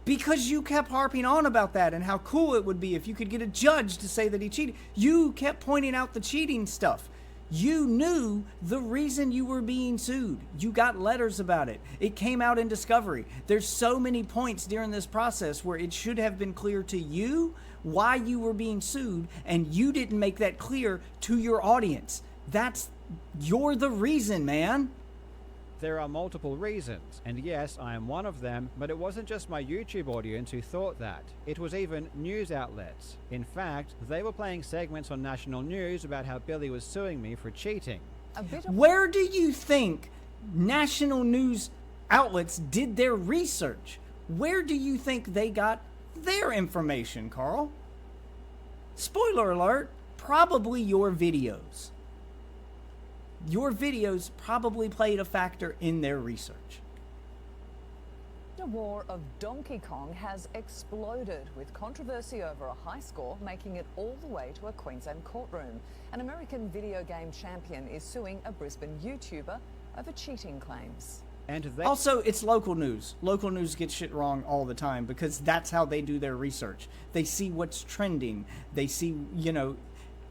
Because you kept harping on about that and how cool it would be if you could get a judge to say that he cheated. You kept pointing out the cheating stuff. You knew the reason you were being sued. You got letters about it. It came out in discovery. There's so many points during this process where it should have been clear to you why you were being sued, and you didn't make that clear to your audience. You're the reason, man. There are multiple reasons, and yes, I am one of them, but it wasn't just my YouTube audience who thought that. It was even news outlets. In fact, they were playing segments on national news about how Billy was suing me for cheating. Where do you think national news outlets did their research? Where do you think they got their information, Karl? Spoiler alert, probably your videos. Your videos probably played a factor in their research. The war of Donkey Kong has exploded, with controversy over a high score making it all the way to a Queensland courtroom. An American video game champion is suing a Brisbane YouTuber over cheating claims. Also, it's local news. Local news gets shit wrong all the time because that's how they do their research. They see what's trending. They see,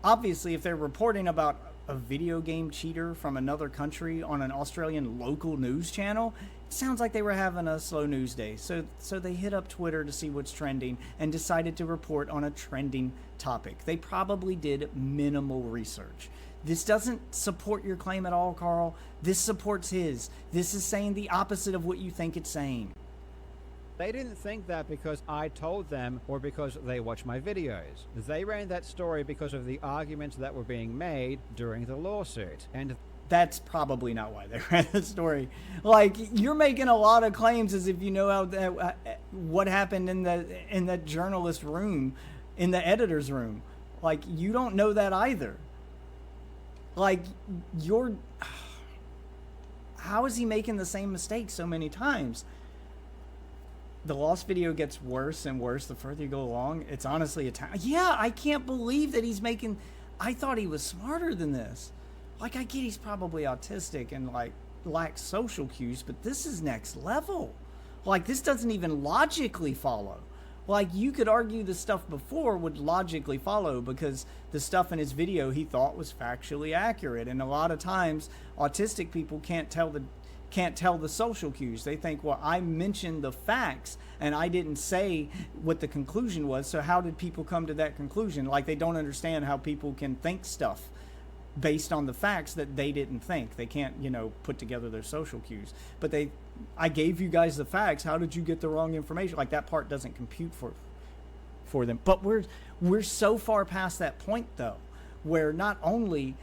obviously if they're reporting about a video game cheater from another country on an Australian local news channel, it sounds like they were having a slow news day. So they hit up Twitter to see what's trending and decided to report on a trending topic. They probably did minimal research. This doesn't support your claim at all, Karl. This supports his. This is saying the opposite of what you think it's saying. They didn't think that because I told them or because they watch my videos. They ran that story because of the arguments that were being made during the lawsuit. And that's probably not why they ran the story. Like, you're making a lot of claims as if you know how what happened in the journalist room, in the editor's room. Like, you don't know that either. Like, how is he making the same mistake so many times? The lost video gets worse and worse the further you go along. It's honestly yeah, I can't believe that he's making... I thought he was smarter than this. Like, I get he's probably autistic and, like, lacks social cues, but this is next level. Like, this doesn't even logically follow. Like, you could argue the stuff before would logically follow because the stuff in his video he thought was factually accurate. And a lot of times, autistic people can't tell the social cues. They think, well, I mentioned the facts and I didn't say what the conclusion was, so how did people come to that conclusion? Like, they don't understand how people can think stuff based on the facts that they didn't think. They can't, put together their social cues. But I gave you guys the facts. How did you get the wrong information? Like, that part doesn't compute for them. But we're so far past that point, though, where not only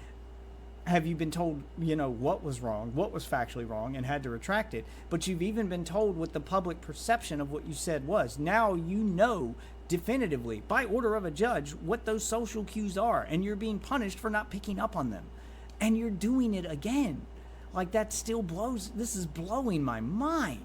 have you been told, what was wrong, what was factually wrong, and had to retract it, but you've even been told what the public perception of what you said was. Now you know definitively, by order of a judge, what those social cues are, and you're being punished for not picking up on them. And you're doing it again. Like, that still this is blowing my mind.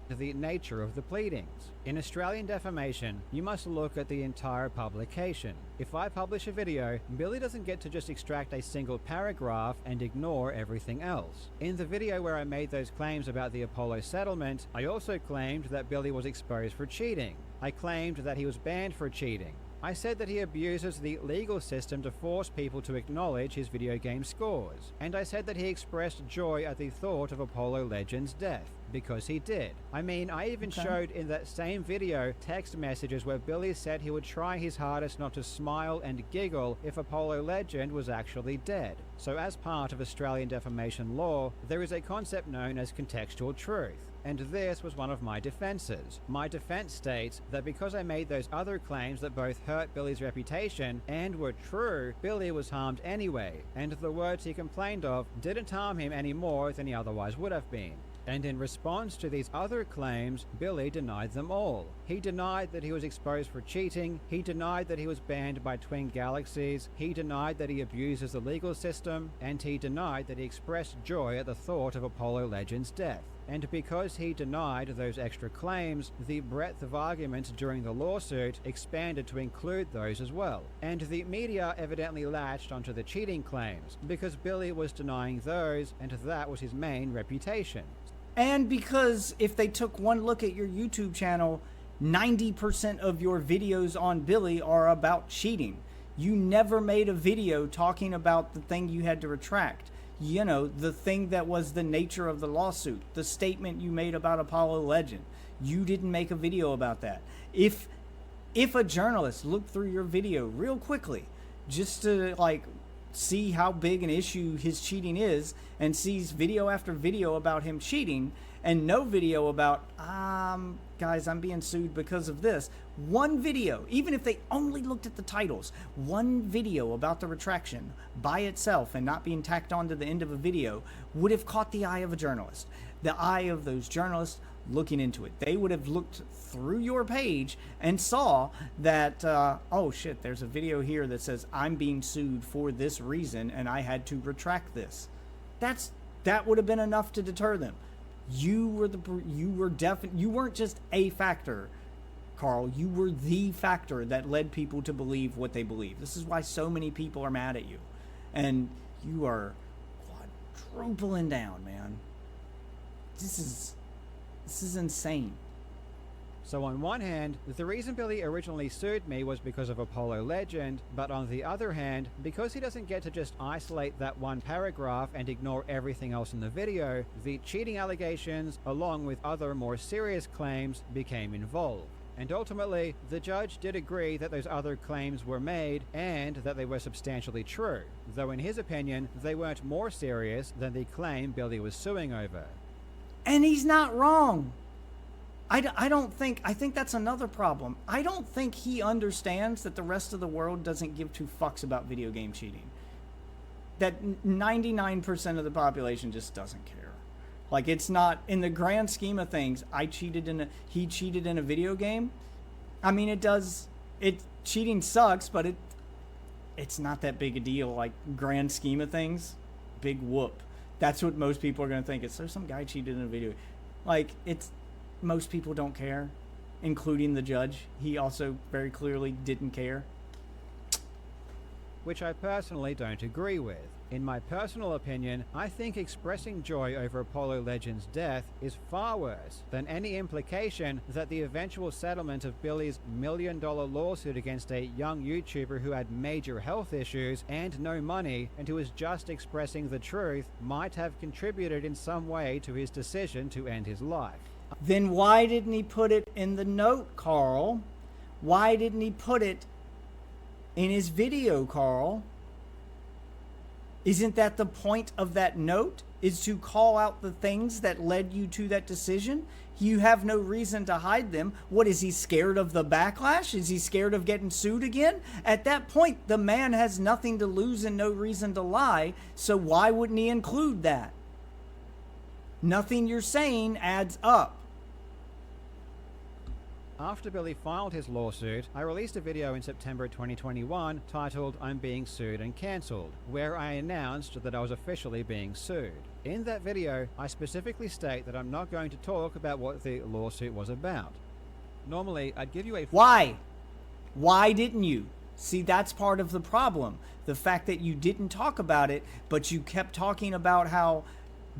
The nature of the pleadings. In Australian defamation, you must look at the entire publication. If I publish a video, Billy doesn't get to just extract a single paragraph and ignore everything else. In the video where I made those claims about the Apollo settlement, I also claimed that Billy was exposed for cheating. I claimed that he was banned for cheating. I said that he abuses the legal system to force people to acknowledge his video game scores. And I said that he expressed joy at the thought of Apollo Legend's death. Because he did. I mean, I even showed in that same video text messages where Billy said he would try his hardest not to smile and giggle if Apollo Legend was actually dead. So as part of Australian defamation law, there is a concept known as contextual truth. And this was one of my defenses. My defense states that because I made those other claims that both hurt Billy's reputation and were true, Billy was harmed anyway, and the words he complained of didn't harm him any more than he otherwise would have been. And in response to these other claims, Billy denied them all. He denied that he was exposed for cheating, he denied that he was banned by Twin Galaxies, he denied that he abuses the legal system, and he denied that he expressed joy at the thought of Apollo Legend's death. And because he denied those extra claims, the breadth of arguments during the lawsuit expanded to include those as well. And the media evidently latched onto the cheating claims, because Billy was denying those, and that was his main reputation. And because if they took one look at your YouTube channel, 90% of your videos on Billy are about cheating. You never made a video talking about the thing you had to retract. You know, the thing that was the nature of the lawsuit, the statement you made about Apollo Legend. You didn't make a video about that. If a journalist looked through your video real quickly just to like see how big an issue his cheating is, and sees video after video about him cheating and no video about guys, I'm being sued because of this, one video, even if they only looked at the titles, one video about the retraction by itself and not being tacked on to the end of a video would have caught the eye of a journalist, the eye of those journalists looking into it. They would have looked through your page and saw that, oh shit, there's a video here that says I'm being sued for this reason and I had to retract this. That would have been enough to deter them. You weren't just a factor, Karl. You were the factor that led people to believe what they believe. This is why so many people are mad at you. And you are quadrupling down, man. This is insane. So on one hand, the reason Billy originally sued me was because of Apollo Legend, but on the other hand, because he doesn't get to just isolate that one paragraph and ignore everything else in the video, the cheating allegations, along with other more serious claims, became involved. And ultimately, the judge did agree that those other claims were made and that they were substantially true, though in his opinion, they weren't more serious than the claim Billy was suing over. And he's not wrong. I think that's another problem. I don't think he understands that the rest of the world doesn't give two fucks about video game cheating. That 99% of the population just doesn't care. Like, it's not, in the grand scheme of things, he cheated in a video game. I mean, cheating sucks, but it's not that big a deal. Like, grand scheme of things, big whoop. That's what most people are going to think. It's, there's some guy cheated in a video. Like, most people don't care, including the judge. He also very clearly didn't care. Which I personally don't agree with. In my personal opinion, I think expressing joy over Apollo Legend's death is far worse than any implication that the eventual settlement of Billy's $1 million lawsuit against a young YouTuber who had major health issues and no money and who was just expressing the truth might have contributed in some way to his decision to end his life. Then why didn't he put it in the note, Karl? Why didn't he put it in his video, Karl? Isn't that the point of that note? Is to call out the things that led you to that decision? You have no reason to hide them. What, is he scared of the backlash? Is he scared of getting sued again? At that point, the man has nothing to lose and no reason to lie, so why wouldn't he include that? Nothing you're saying adds up. After Billy filed his lawsuit, I released a video in September 2021 titled I'm Being Sued and Cancelled, where I announced that I was officially being sued. In that video, I specifically state that I'm not going to talk about what the lawsuit was about. Normally, I'd give you a... Why? Why didn't you? See, that's part of the problem. The fact that you didn't talk about it, but you kept talking about how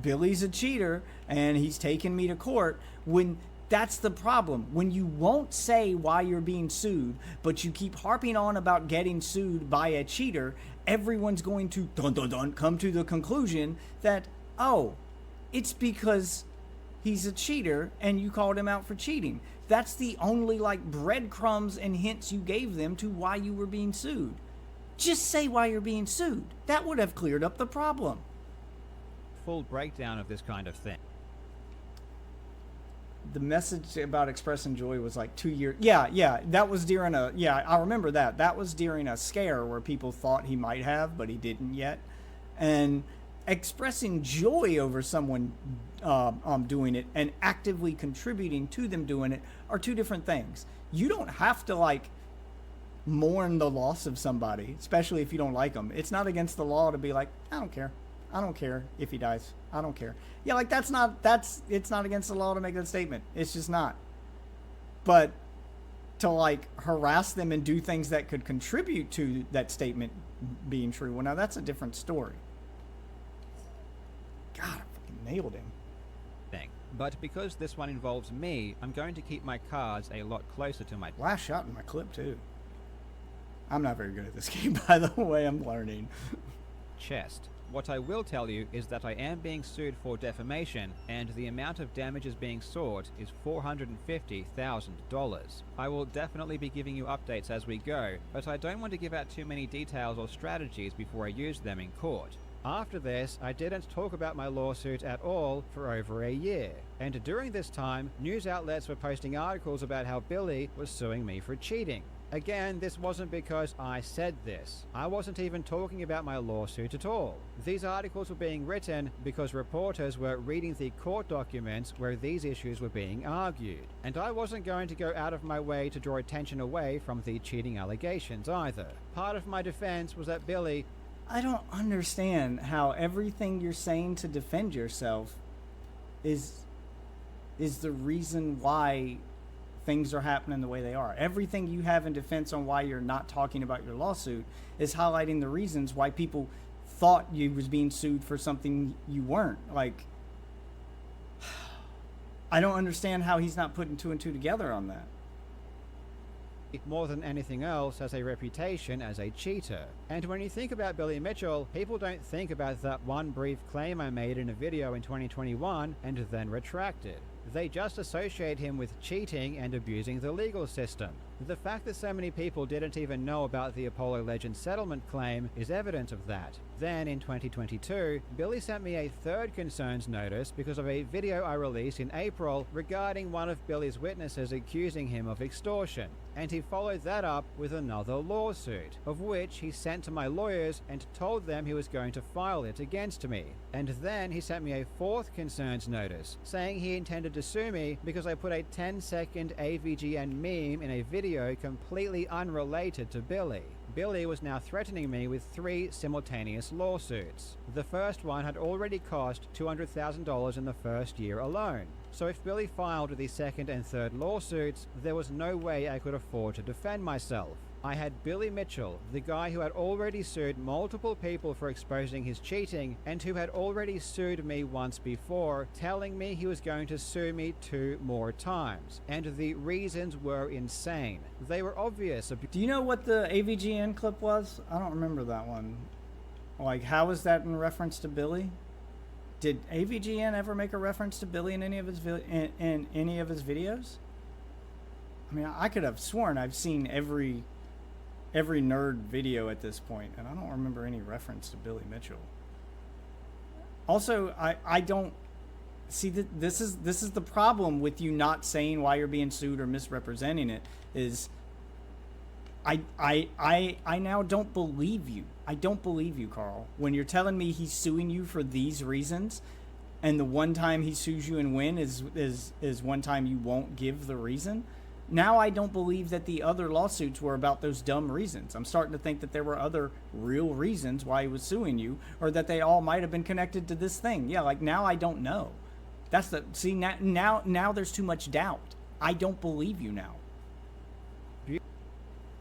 Billy's a cheater and he's taking me to court, when that's the problem. When you won't say why you're being sued, but you keep harping on about getting sued by a cheater, everyone's going to come to the conclusion that, oh, it's because he's a cheater and you called him out for cheating. That's the only breadcrumbs and hints you gave them to why you were being sued. Just say why you're being sued. That would have cleared up the problem. Full breakdown of this kind of thing. The message about expressing joy was 2 years. Yeah, that was during I remember that. That was during a scare where people thought he might have, but he didn't yet. And expressing joy over someone doing it and actively contributing to them doing it are two different things. You don't have to mourn the loss of somebody, especially if you don't like them. It's not against the law to be like, I don't care. I don't care if he dies. I don't care. Yeah, it's not against the law to make that statement. It's just not. But to harass them and do things that could contribute to that statement being true, well, now that's a different story. God, I fucking nailed him. But because this one involves me, I'm going to keep my cards a lot closer to my... Last shot in my clip, too. I'm not very good at this game, by the way. I'm learning. Chest. What I will tell you is that I am being sued for defamation, and the amount of damages being sought is $450,000. I will definitely be giving you updates as we go, but I don't want to give out too many details or strategies before I use them in court. After this, I didn't talk about my lawsuit at all for over a year, and during this time, news outlets were posting articles about how Billy was suing me for cheating. Again, this wasn't because I said this. I wasn't even talking about my lawsuit at all. These articles were being written because reporters were reading the court documents where these issues were being argued. And I wasn't going to go out of my way to draw attention away from the cheating allegations either. Part of my defense was that Billy... I don't understand how everything you're saying to defend yourself is the reason why things are happening the way they are. Everything you have in defense on why you're not talking about your lawsuit is highlighting the reasons why people thought you was being sued for something you weren't. Like, I don't understand how he's not putting two and two together on that. More than anything else, has a reputation as a cheater. And when you think about Billy Mitchell, people don't think about that one brief claim I made in a video in 2021 and then retracted. They just associate him with cheating and abusing the legal system. The fact that so many people didn't even know about the Apollo Legends settlement claim is evidence of that. Then, in 2022, Billy sent me a third concerns notice because of a video I released in April regarding one of Billy's witnesses accusing him of extortion. And he followed that up with another lawsuit, of which he sent to my lawyers and told them he was going to file it against me. And then he sent me a fourth concerns notice, saying he intended to sue me because I put a 10-second AVGN meme in a video completely unrelated to Billy. Billy was now threatening me with 3 simultaneous lawsuits. The first one had already cost $200,000 in the first year alone. So if Billy filed the second and third lawsuits, there was no way I could afford to defend myself. I had Billy Mitchell, the guy who had already sued multiple people for exposing his cheating and who had already sued me once before, telling me he was going to sue me 2 more times. And the reasons were insane. They were obvious. Do you know what the AVGN clip was? I don't remember that one. Like, how was that in reference to Billy? Did AVGN ever make a reference to Billy in any of his in any of his videos? I mean, I could have sworn I've seen every nerd video at this point, and I don't remember any reference to Billy Mitchell. Also, I don't see that this is the problem with you not saying why you're being sued or misrepresenting it is I now don't believe you. I don't believe you, Karl. When you're telling me he's suing you for these reasons, and the one time he sues you and wins is one time you won't give the reason. Now I don't believe that the other lawsuits were about those dumb reasons. I'm starting to think that there were other real reasons why he was suing you, or that they all might have been connected to this thing. Yeah, like now I don't know. That's the see now there's too much doubt. I don't believe you now.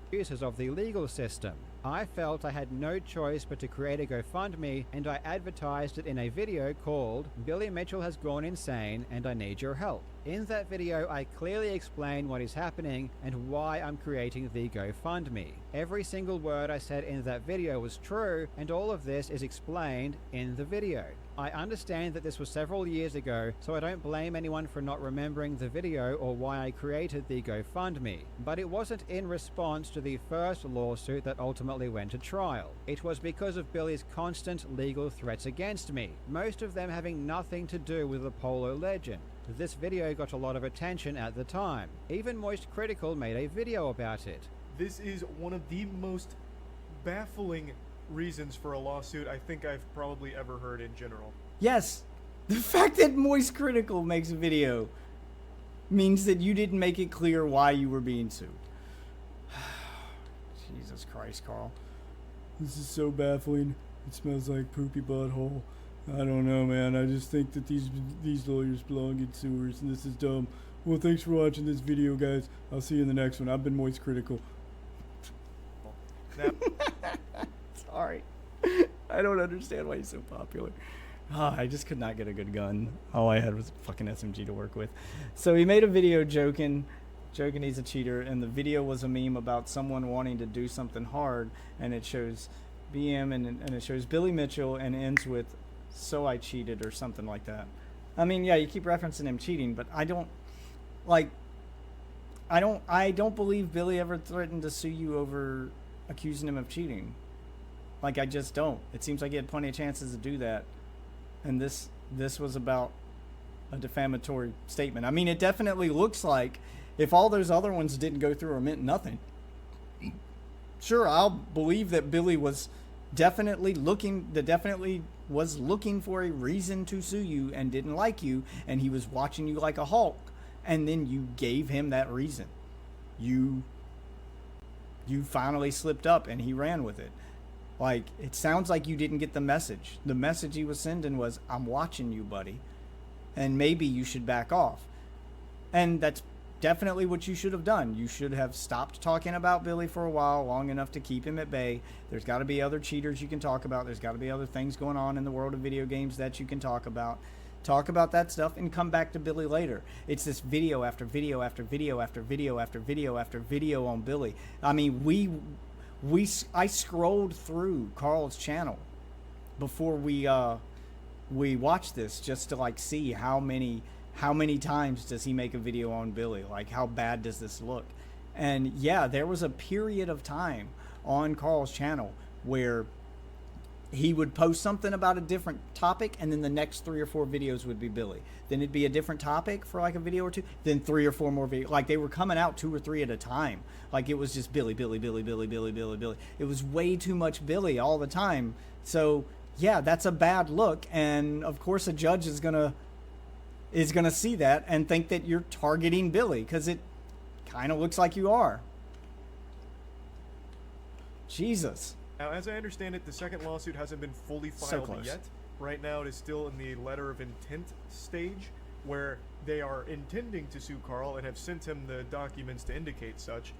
Abuses of the legal system. I felt I had no choice but to create a GoFundMe, and I advertised it in a video called Billy Mitchell Has Gone Insane and I Need Your Help. In that video, I clearly explain what is happening and why I'm creating the GoFundMe. Every single word I said in that video was true, and all of this is explained in the video. I understand that this was several years ago, so I don't blame anyone for not remembering the video or why I created the GoFundMe. But it wasn't in response to the first lawsuit that ultimately went to trial. It was because of Billy's constant legal threats against me, most of them having nothing to do with Apollo Legend. This video got a lot of attention at the time. Even Moist Critical made a video about it. This is one of the most baffling reasons for a lawsuit I think I've probably ever heard in general. Yes, the fact that Moist Critical makes a video means that you didn't make it clear why you were being sued. Jesus Christ, Karl. This is so baffling. It smells like poopy butthole. I don't know, man. I just think that these lawyers belong in sewers, and this is dumb. Well, thanks for watching this video, guys. I'll see you in the next one. I've been Moist Critical. Sorry. I don't understand why he's so popular. I just could not get a good gun. All I had was a fucking SMG to work with. So he made a video joking joking he's a cheater, and the video was a meme about someone wanting to do something hard, and it shows BM and it shows Billy Mitchell and ends with "so I cheated" or something like that. I mean, yeah, you keep referencing him cheating, but I don't believe Billy ever threatened to sue you over accusing him of cheating. Like, I just don't. It seems like he had plenty of chances to do that, and this was about a defamatory statement. I mean, it definitely looks like if all those other ones didn't go through or meant nothing, sure, I'll believe that Billy was definitely looking for a reason to sue you and didn't like you, and he was watching you like a hawk, and then you gave him that reason. You finally slipped up and he ran with it. Like, it sounds like you didn't get the message. The message he was sending was, "I'm watching you, buddy, and maybe you should back off." And that's definitely what you should have done. You should have stopped talking about Billy for a while, long enough to keep him at bay. There's got to be other cheaters you can talk about. There's got to be other things going on in the world of video games that you can talk about. Talk about that stuff and come back to Billy later. It's this video after video after video after video after video after video on Billy. I mean, I scrolled through Karl's channel before we watched this, just to like see how many times does he make a video on Billy, like how bad does this look. And yeah, there was a period of time on Karl's channel where he would post something about a different topic, and then the next 3 or 4 videos would be Billy. Then it'd be a different topic for like a video or two, then 3 or 4 more videos. Like, they were coming out 2 or 3 at a time. Like, it was just Billy, Billy, Billy, Billy, Billy, Billy, Billy. It was way too much Billy all the time. So yeah, that's a bad look, and of course a judge is gonna see that and think that you're targeting Billy, because it kind of looks like you are. Jesus. Now, as I understand it, the second lawsuit hasn't been fully filed yet. Right now, it is still in the letter of intent stage, where they are intending to sue Karl and have sent him the documents to indicate such,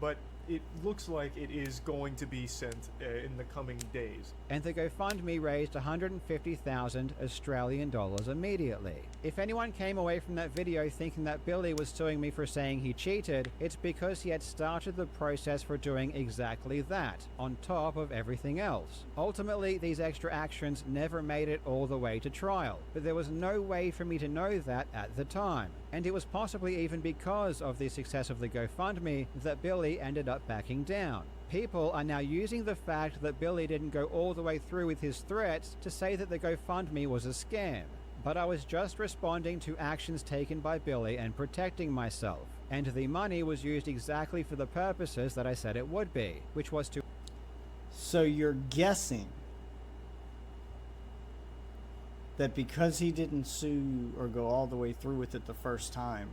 but it looks like it is going to be sent in the coming days. And the GoFundMe raised 150,000 Australian dollars immediately. If anyone came away from that video thinking that Billy was suing me for saying he cheated, it's because he had started the process for doing exactly that, on top of everything else. Ultimately, these extra actions never made it all the way to trial, but there was no way for me to know that at the time. And it was possibly even because of the success of the GoFundMe that Billy ended up backing down. People are now using the fact that Billy didn't go all the way through with his threats to say that the GoFundMe was a scam. But I was just responding to actions taken by Billy and protecting myself. And the money was used exactly for the purposes that I said it would be, which was to... So you're guessing that because he didn't sue or go all the way through with it the first time,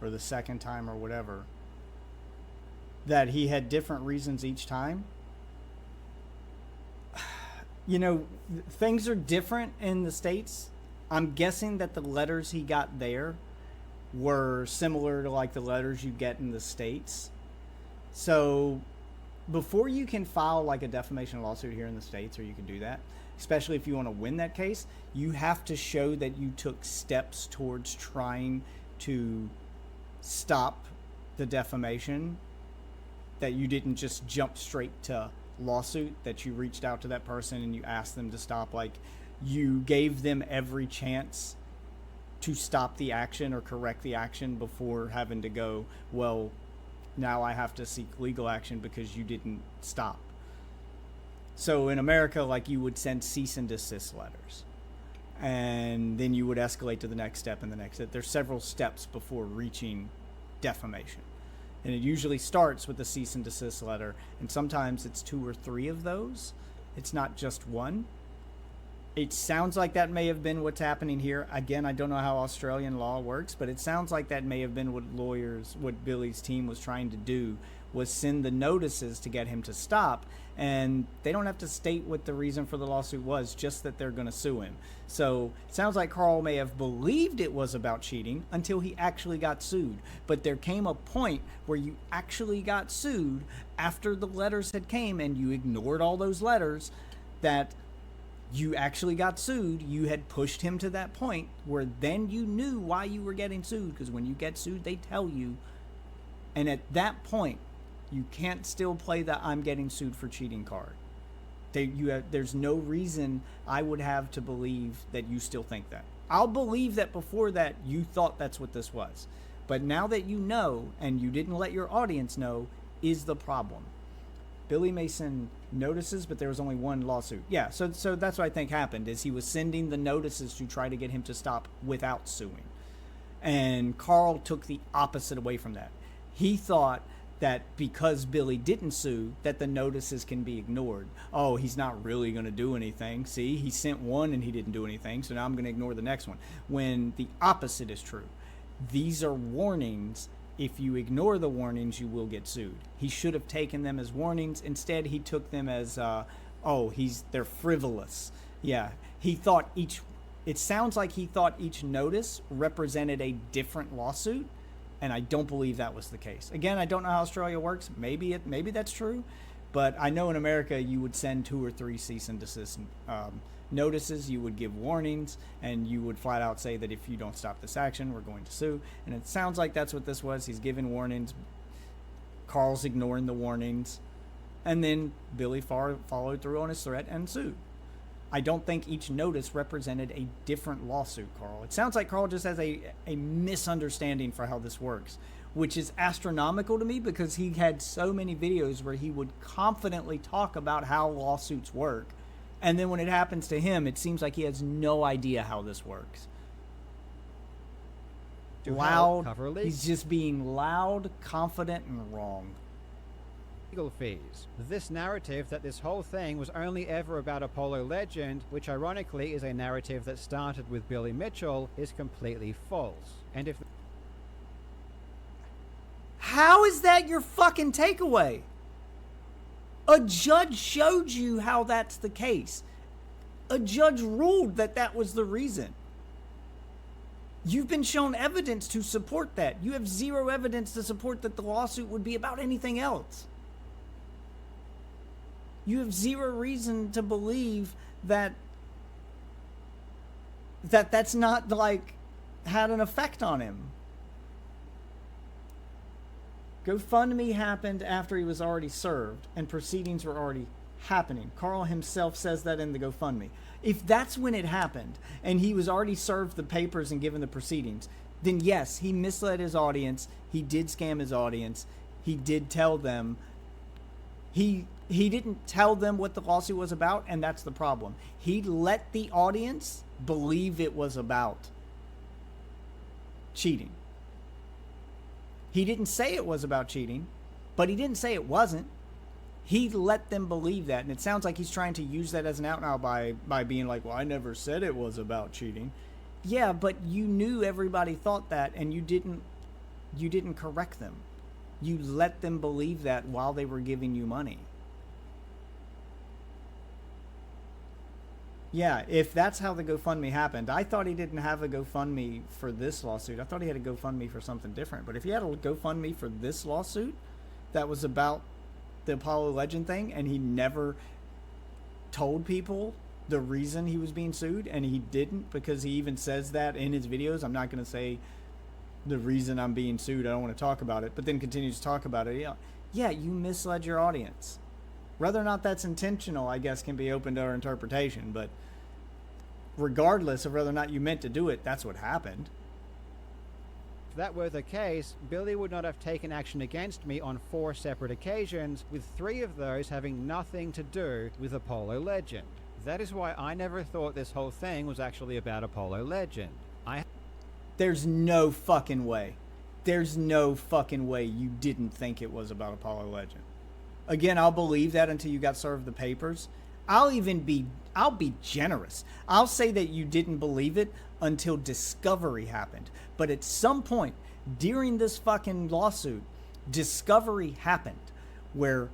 or the second time, or whatever, that he had different reasons each time? You know, things are different in the States. I'm guessing that the letters he got there were similar to like the letters you get in the States. So before you can file like a defamation lawsuit here in the States, or you can do that, especially if you want to win that case, you have to show that you took steps towards trying to stop the defamation, that you didn't just jump straight to lawsuit, that you reached out to that person and you asked them to stop. Like, you gave them every chance to stop the action or correct the action before having to go, well, now I have to seek legal action because you didn't stop. So in America, like, you would send cease and desist letters, and then you would escalate to the next step and the next step. There's several steps before reaching defamation. And it usually starts with a cease and desist letter, and sometimes it's 2 or 3 of those. It's not just one. It sounds like that may have been what's happening here. Again, I don't know how Australian law works, but it sounds like that may have been what Billy's team was trying to do, was send the notices to get him to stop, and they don't have to state what the reason for the lawsuit was, just that they're going to sue him. So it sounds like Karl may have believed it was about cheating until he actually got sued. But there came a point where you actually got sued after the letters had came, and you ignored all those letters, that you actually got sued. You had pushed him to that point where then you knew why you were getting sued, because when you get sued, they tell you And at that point, you can't still play the I'm getting sued for cheating card. There's no reason I would have to believe that you still think that. I'll believe that before that you thought that's what this was. But now that you know, and you didn't let your audience know, is the problem. Billy Mason notices, but there was only one lawsuit. Yeah, so that's what I think happened, is he was sending the notices to try to get him to stop without suing. And Karl took the opposite away from that. He thought that because Billy didn't sue, that the notices can be ignored. Oh, he's not really going to do anything. See, he sent one and he didn't do anything, so now I'm going to ignore the next one. When the opposite is true. These are warnings. If you ignore the warnings, you will get sued. He should have taken them as warnings. Instead, he took them as, they're frivolous. Yeah, he thought it sounds like he thought each notice represented a different lawsuit, and I don't believe that was the case. Again, I don't know how Australia works. Maybe that's true, but I know in America you would send 2 or 3 cease and desist notices. You would give warnings, and you would flat out say that if you don't stop this action, we're going to sue. And it sounds like that's what this was. He's giving warnings. Karl's ignoring the warnings, and then Billy followed through on his threat and sued. I don't think each notice represented a different lawsuit, Karl. It sounds like Karl just has a misunderstanding for how this works, which is astronomical to me because he had so many videos where he would confidently talk about how lawsuits work. And then when it happens to him, it seems like he has no idea how this works. Loud. He's just being loud, confident, and wrong. Legal fees. This narrative that this whole thing was only ever about Apollo Legend, which ironically is a narrative that started with Billy Mitchell, is completely false. And if... How is that your fucking takeaway? A judge showed you how that's the case. A judge ruled that that was the reason. You've been shown evidence to support that. You have zero evidence to support that the lawsuit would be about anything else. You have zero reason to believe that that's not, like, had an effect on him. GoFundMe happened after he was already served, and proceedings were already happening. Karl himself says that in the GoFundMe. If that's when it happened, and he was already served the papers and given the proceedings, then yes, he misled his audience. He did scam his audience. He did tell them. He didn't tell them what the lawsuit was about, and that's the problem. He let the audience believe it was about cheating. He didn't say it was about cheating, but he didn't say it wasn't. He let them believe that, and it sounds like he's trying to use that as an out now by being like, well, I never said it was about cheating. Yeah, but you knew everybody thought that, and you didn't correct them. You let them believe that while they were giving you money. Yeah, if that's how the GoFundMe happened, I thought he didn't have a GoFundMe for this lawsuit. I thought he had a GoFundMe for something different. But if he had a GoFundMe for this lawsuit that was about the Apollo Legend thing, and he never told people the reason he was being sued, and he didn't, because he even says that in his videos. I'm not going to say the reason I'm being sued, I don't want to talk about it, but then continues to talk about it. Yeah, you misled your audience. Whether or not that's intentional, I guess, can be open to our interpretation, but regardless of whether or not you meant to do it, that's what happened. If that were the case, Billy would not have taken action against me on 4 separate occasions, with 3 of those having nothing to do with Apollo Legend. That is why I never thought this whole thing was actually about Apollo Legend. There's no fucking way. There's no fucking way you didn't think it was about Apollo Legend. Again, I'll believe that until you got served the papers. I'll be generous. I'll say that you didn't believe it until discovery happened. But at some point during this fucking lawsuit, discovery happened where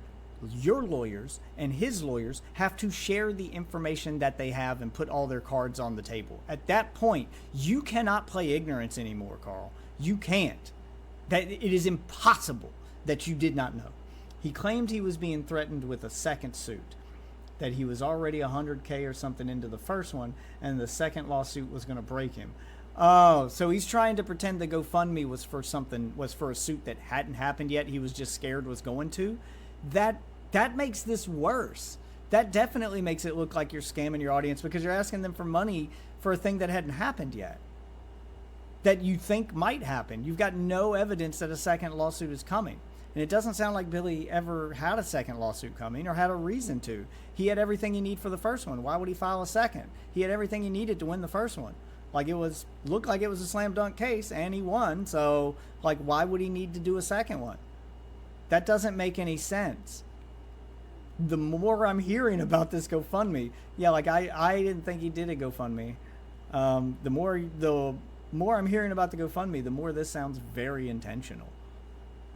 your lawyers and his lawyers have to share the information that they have and put all their cards on the table. At that point, you cannot play ignorance anymore, Karl. You can't. That it is impossible that you did not know. He claimed he was being threatened with a second suit, that he was already $100K or something into the first one, and the second lawsuit was going to break him. Oh, so he's trying to pretend the GoFundMe was for a suit that hadn't happened yet. He was just scared was going to. That makes this worse. That definitely makes it look like you're scamming your audience because you're asking them for money for a thing that hadn't happened yet. That you think might happen. You've got no evidence that a second lawsuit is coming. And it doesn't sound like Billy ever had a second lawsuit coming or had a reason to. He had everything he needed for the first one. Why would he file a second? He had everything he needed to win the first one. Like looked like it was a slam dunk case and he won. So like, why would he need to do a second one? That doesn't make any sense. The more I'm hearing about this GoFundMe, yeah, like I didn't think he did a GoFundMe. The more I'm hearing about the GoFundMe, the more this sounds very intentional.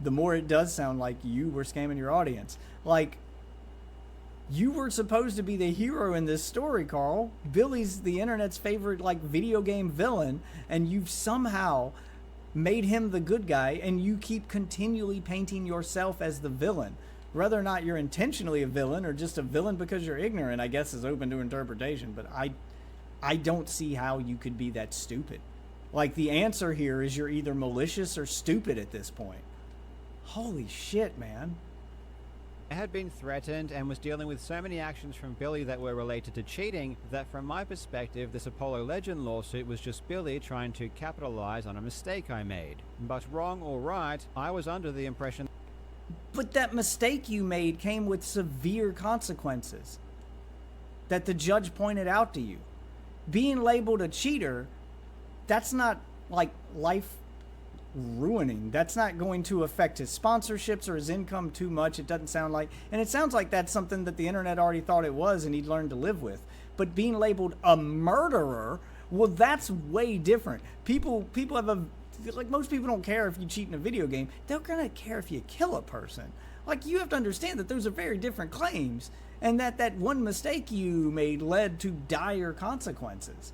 The more it does sound like you were scamming your audience. Like, you were supposed to be the hero in this story, Karl. Billy's the internet's favorite, like, video game villain, and you've somehow made him the good guy, and you keep continually painting yourself as the villain. Whether or not you're intentionally a villain or just a villain because you're ignorant, I guess is open to interpretation, but I don't see how you could be that stupid. Like, the answer here is you're either malicious or stupid at this point. Holy shit, man. I had been threatened and was dealing with so many actions from Billy that were related to cheating that from my perspective, this Apollo Legend lawsuit was just Billy trying to capitalize on a mistake I made. But wrong or right, I was under the impression... But that mistake you made came with severe consequences that the judge pointed out to you. Being labeled a cheater, that's not like life ruining. That's not going to affect his sponsorships or his income too much. It doesn't sound like, and it sounds like that's something that the internet already thought it was and he'd learned to live with. But being labeled a murderer, well, that's way different. People have like, most people don't care if you cheat in a video game. They're gonna care if you kill a person. Like, you have to understand that those are very different claims, and that one mistake you made led to dire consequences.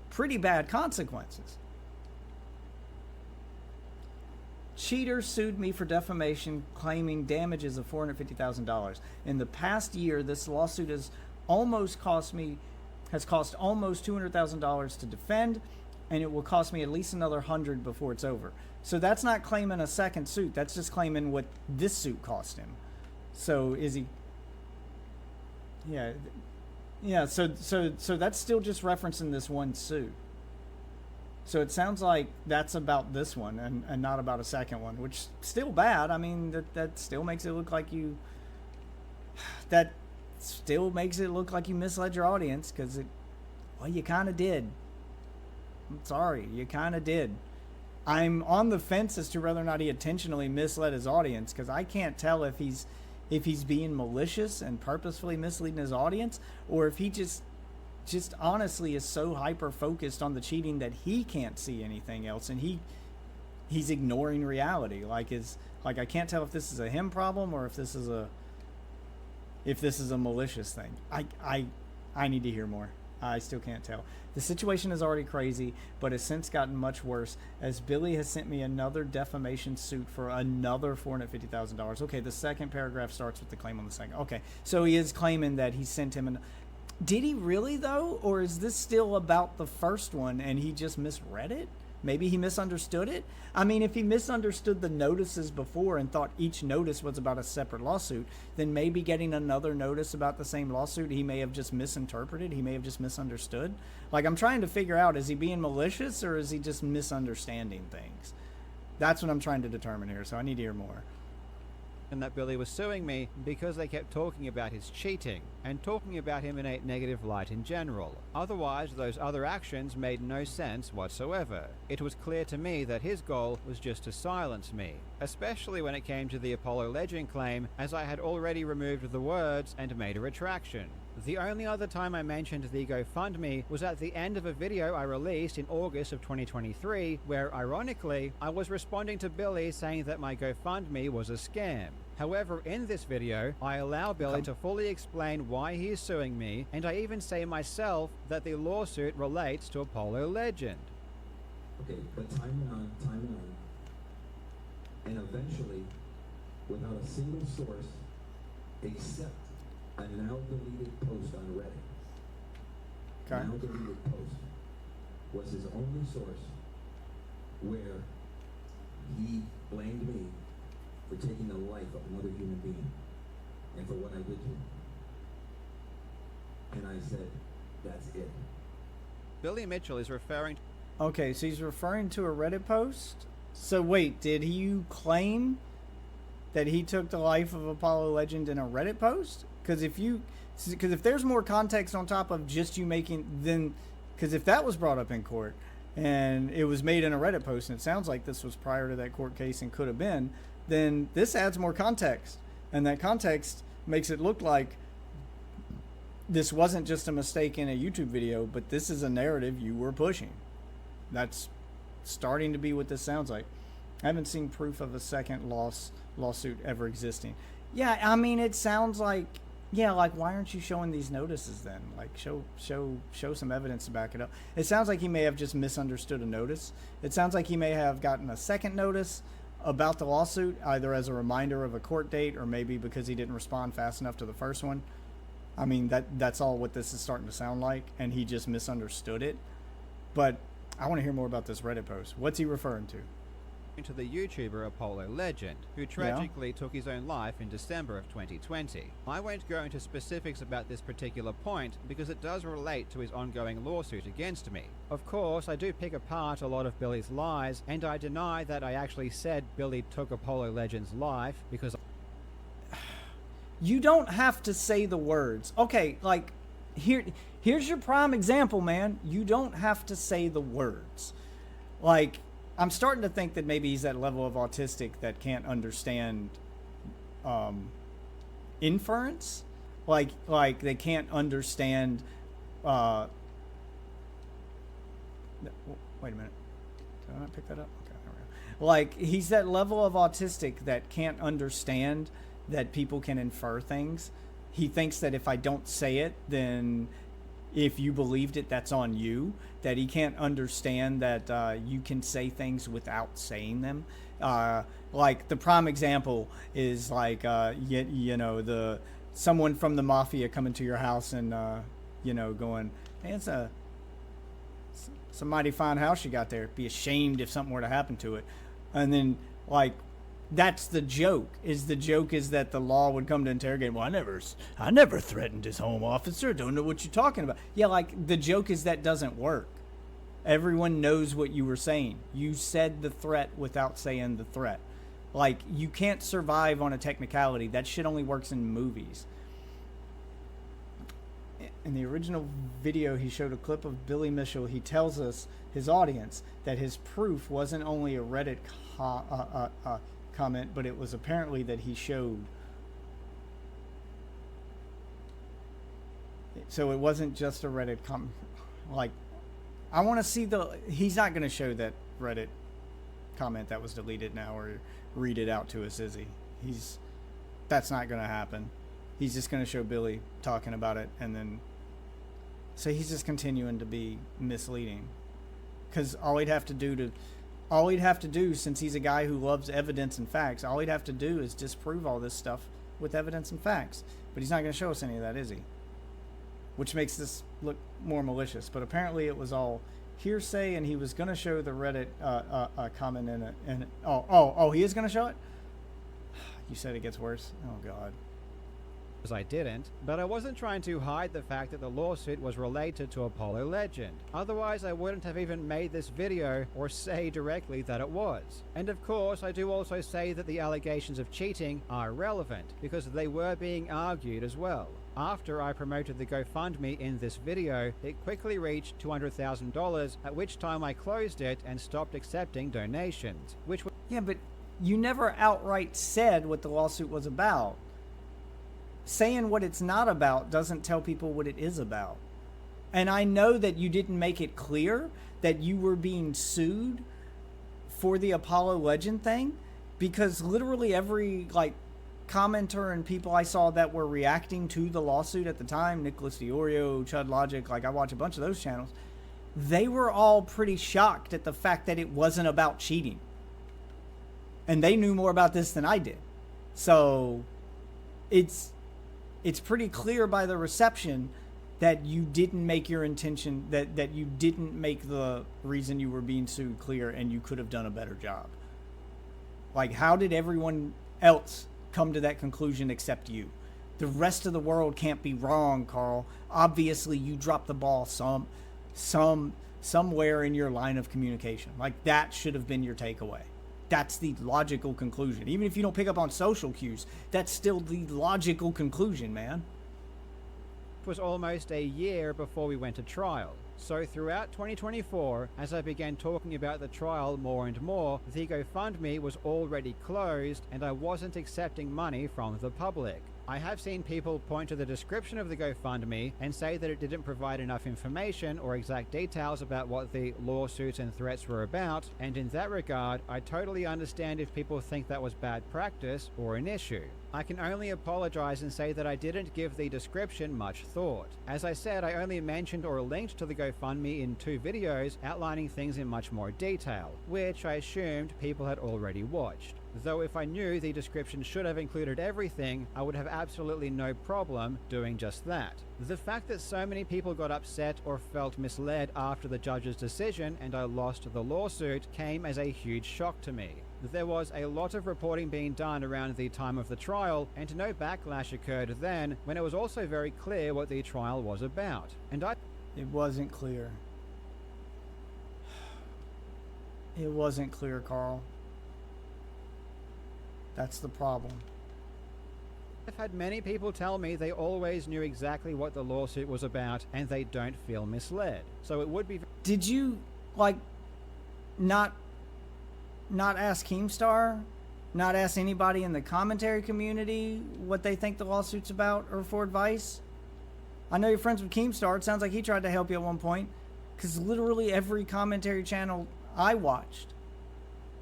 Pretty bad consequences. Cheater sued me for defamation, claiming damages of $450,000. In the past year, this lawsuit has cost almost $200,000 to defend, and it will cost me at least another $100,000 before it's over. So that's not claiming a second suit. That's just claiming what this suit cost him. So is he? Yeah. So that's still just referencing this one suit. So it sounds like that's about this one and not about a second one, which still bad. I mean, that still makes it look like you. That still makes it look like you misled your audience because you kind of did. I'm sorry, you kind of did. I'm on the fence as to whether or not he intentionally misled his audience because I can't tell if he's being malicious and purposefully misleading his audience or if he just honestly is so hyper focused on the cheating that he can't see anything else and he's ignoring reality. Like I can't tell if this is a him problem or if this is a malicious thing. I need to hear more. I still can't tell. The situation is already crazy, but has since gotten much worse as Billy has sent me another defamation suit for another $450,000. Okay, the second paragraph starts with the claim on the second. Okay, so he is claiming that he sent him Did he really, though? Or is this still about the first one and he just misread it? Maybe he misunderstood it? I mean, if he misunderstood the notices before and thought each notice was about a separate lawsuit, then maybe getting another notice about the same lawsuit, he may have just misinterpreted. He may have just misunderstood. Like, I'm trying to figure out, is he being malicious or is he just misunderstanding things? That's what I'm trying to determine here, so I need to hear more. And that Billy was suing me because they kept talking about his cheating and talking about him in a negative light in general. Otherwise, those other actions made no sense whatsoever. It was clear to me that his goal was just to silence me, especially when it came to the Apollo Legend claim, as I had already removed the words and made a retraction. The only other time I mentioned the GoFundMe was at the end of a video I released in August of 2023, where, ironically, I was responding to Billy saying that my GoFundMe was a scam. However, in this video, I allow Billy to fully explain why he is suing me, and I even say myself that the lawsuit relates to Apollo Legend. Okay, but time went on, and eventually, without a single source, except a now deleted post on Reddit. Okay. Now deleted post. was his only source where he blamed me for taking the life of another human being and for what I did to him. And I said, that's it. Billy Mitchell is referring. Okay, so he's referring to a Reddit post? So wait, did you claim that he took the life of Apollo Legend in a Reddit post? Because if there's more context on top of just you making, then, because if that was brought up in court and it was made in a Reddit post, and it sounds like this was prior to that court case and could have been, then this adds more context. And that context makes it look like this wasn't just a mistake in a YouTube video, but this is a narrative you were pushing. That's starting to be what this sounds like. I haven't seen proof of a second lawsuit ever existing. Yeah, I mean, it sounds like, yeah, like, why aren't you showing these notices then? Like, show some evidence to back it up. It sounds like he may have just misunderstood a notice. It sounds like he may have gotten a second notice about the lawsuit, either as a reminder of a court date or maybe because he didn't respond fast enough to the first one. I mean, that's all what this is starting to sound like, and he just misunderstood it. But I want to hear more about this Reddit post. What's he referring to? To the YouTuber Apollo Legend, who tragically took his own life in December of 2020. I won't go into specifics about this particular point because it does relate to his ongoing lawsuit against me. Of course, I do pick apart a lot of Billy's lies, and I deny that I actually said Billy took Apollo Legend's life because... You don't have to say the words. Okay, like, here's your prime example, man. You don't have to say the words. Like, I'm starting to think that maybe he's that level of autistic that can't understand inference. Like they can't understand. Wait a minute. Did I not pick that up? Okay, there we go. Like, he's that level of autistic that can't understand that people can infer things. He thinks that if I don't say it, then if you believed it, that's on you. That he can't understand that you can say things without saying them. Like, the prime example is like, you know, someone from the mafia coming to your house and, you know, going, hey, it's a mighty fine house you got there. Be ashamed if something were to happen to it. And then, like, that's the joke. The joke is that the law would come to interrogate. Well, I never threatened his home officer. Don't know what you're talking about. Yeah, like, the joke is that doesn't work. Everyone knows what you were saying. You said the threat without saying the threat. Like, you can't survive on a technicality. That shit only works in movies. In the original video, he showed a clip of Billy Mitchell. He tells us, his audience, that his proof wasn't only a Reddit comment, but it was apparently that he showed. So it wasn't just a Reddit comment. Like, I want to see he's not going to show that Reddit comment that was deleted now or read it out to us, is he? That's not going to happen. He's just going to show Billy talking about it, and then, so he's just continuing to be misleading. Because all he'd have to do, since he's a guy who loves evidence and facts, all he'd have to do is disprove all this stuff with evidence and facts. But he's not going to show us any of that, is he? Which makes this look more malicious. But apparently it was all hearsay, and he was going to show the Reddit comment in it. He is going to show it? You said it gets worse? Oh, God. I didn't, but I wasn't trying to hide the fact that the lawsuit was related to Apollo Legend. Otherwise, I wouldn't have even made this video or say directly that it was. And of course, I do also say that the allegations of cheating are relevant, because they were being argued as well. After I promoted the GoFundMe in this video, it quickly reached $200,000, at which time I closed it and stopped accepting donations, which... Yeah, but you never outright said what the lawsuit was about. Saying what it's not about doesn't tell people what it is about. And I know that you didn't make it clear that you were being sued for the Apollo Legend thing, because literally every, like, commenter and people I saw that were reacting to the lawsuit at the time, Nicholas Diorio, Chud Logic, like, I watch a bunch of those channels, they were all pretty shocked at the fact that it wasn't about cheating. And they knew more about this than I did. So it's pretty clear by the reception that you didn't make your intention, that you didn't make the reason you were being sued clear, and you could have done a better job. Like, how did everyone else come to that conclusion except you? The rest of the world can't be wrong, Karl. Obviously, you dropped the ball somewhere in your line of communication. Like, that should have been your takeaway. That's the logical conclusion. Even if you don't pick up on social cues, that's still the logical conclusion, man. It was almost a year before we went to trial. So throughout 2024, as I began talking about the trial more and more, the GoFundMe was already closed and I wasn't accepting money from the public. I have seen people point to the description of the GoFundMe and say that it didn't provide enough information or exact details about what the lawsuits and threats were about, and in that regard, I totally understand if people think that was bad practice or an issue. I can only apologize and say that I didn't give the description much thought. As I said, I only mentioned or linked to the GoFundMe in 2 videos outlining things in much more detail, which I assumed people had already watched. Though if I knew the description should have included everything, I would have absolutely no problem doing just that. The fact that so many people got upset or felt misled after the judge's decision and I lost the lawsuit came as a huge shock to me. There was a lot of reporting being done around the time of the trial, and no backlash occurred then, when it was also very clear what the trial was about. It wasn't clear. It wasn't clear, Karl. That's the problem. I've had many people tell me they always knew exactly what the lawsuit was about and they don't feel misled. So it would be... Did you, like, not ask Keemstar? Not ask anybody in the commentary community what they think the lawsuit's about or for advice? I know you're friends with Keemstar. It sounds like he tried to help you at one point. Because literally every commentary channel I watched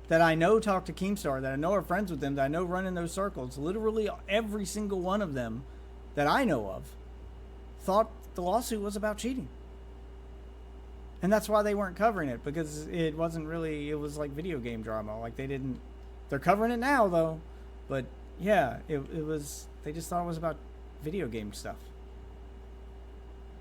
that I know talk to Keemstar, that I know are friends with them, that I know run in those circles, literally every single one of them that I know of thought the lawsuit was about cheating. And that's why they weren't covering it, because it wasn't really, it was like video game drama. Like they're covering it now though, but yeah, it was, they just thought it was about video game stuff.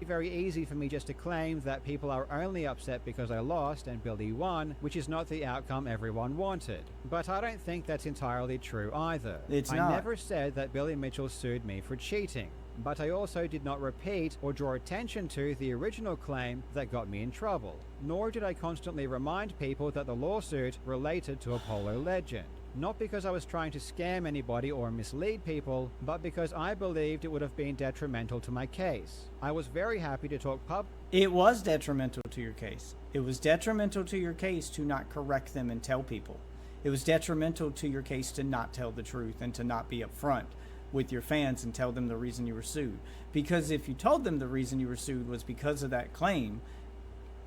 Very easy for me just to claim that people are only upset because I lost and Billy won, which is not the outcome everyone wanted. But I don't think that's entirely true either. It's not. I never said that Billy Mitchell sued me for cheating, but I also did not repeat or draw attention to the original claim that got me in trouble. Nor did I constantly remind people that the lawsuit related to Apollo Legend. Not because I was trying to scam anybody or mislead people, but because I believed it would have been detrimental to my case. I was very happy to talk It was detrimental to your case. It was detrimental to your case to not correct them and tell people. It was detrimental to your case to not tell the truth and to not be upfront with your fans and tell them the reason you were sued. Because if you told them the reason you were sued was because of that claim,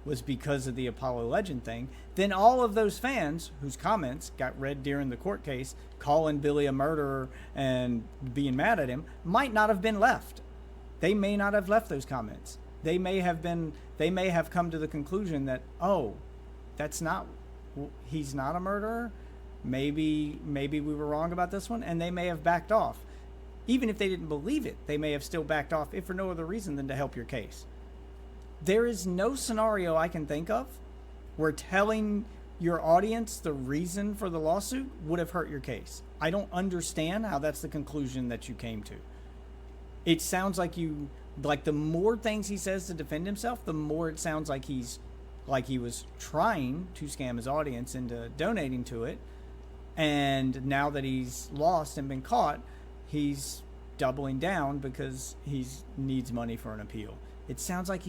was because of the Apollo Legend thing, then all of those fans whose comments got read during the court case, calling Billy a murderer and being mad at him, might not have been left. They may not have left those comments. They may have come to the conclusion that, oh, he's not a murderer. Maybe we were wrong about this one, and they may have backed off. Even if they didn't believe it, they may have still backed off, if for no other reason than to help your case. There is no scenario I can think of where telling your audience the reason for the lawsuit would have hurt your case. I don't understand how that's the conclusion that you came to. It sounds like the more things he says to defend himself, the more it sounds like he was trying to scam his audience into donating to it. And now that he's lost and been caught, he's doubling down because he needs money for an appeal. It sounds like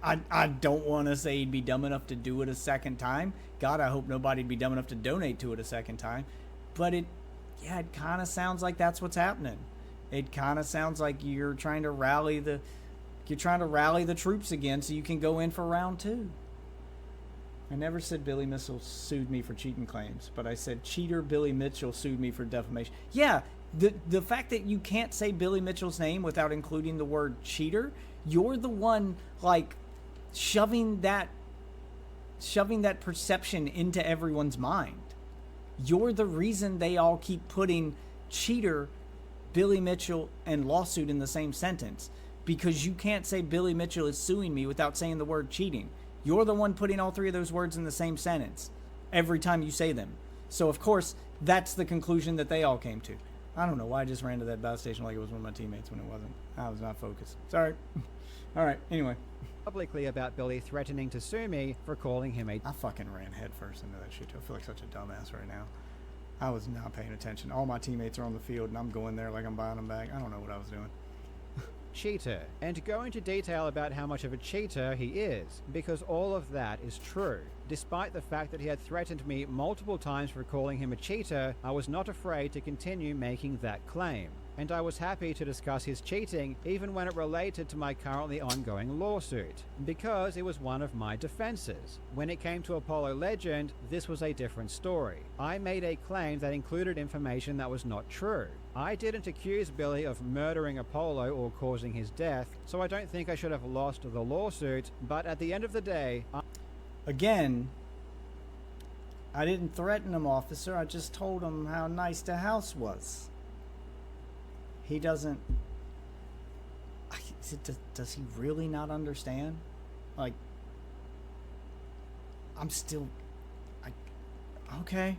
I don't want to say he'd be dumb enough to do it a second time. God, I hope nobody'd be dumb enough to donate to it a second time. But it kind of sounds like that's what's happening. It kind of sounds like you're trying to rally the troops again so you can go in for round 2. I never said Billy Mitchell sued me for cheating claims, but I said cheater Billy Mitchell sued me for defamation. Yeah, the fact that you can't say Billy Mitchell's name without including the word cheater, you're the one like shoving that perception into everyone's mind. You're the reason they all keep putting cheater, Billy Mitchell, and lawsuit in the same sentence. because you can't say Billy Mitchell is suing me without saying the word cheating. You're the one putting all three of those words in the same sentence every time you say them. So, of course, that's the conclusion that they all came to. I don't know why I just ran to that bus station like it was one of my teammates when it wasn't. I was not focused. Sorry. All right, anyway. Publicly about Billy threatening to sue me for calling him a... I fucking ran headfirst into that shit. I feel like such a dumbass right now. I was not paying attention. All my teammates are on the field, and I'm going there like I'm buying them back. I don't know what I was doing. cheater, and go into detail about how much of a cheater he is, because all of that is true. Despite the fact that he had threatened me multiple times for calling him a cheater, I was not afraid to continue making that claim. And I was happy to discuss his cheating even when it related to my currently ongoing lawsuit, because it was one of my defenses. When it came to Apollo Legend, this was a different story. I made a claim that included information that was not true. I didn't accuse Billy of murdering Apollo or causing his death, so I don't think I should have lost the lawsuit, but at the end of the day... Again, I didn't threaten him, officer. I just told him how nice the house was. He doesn't... Does he really not understand? Like, I'm still... Okay.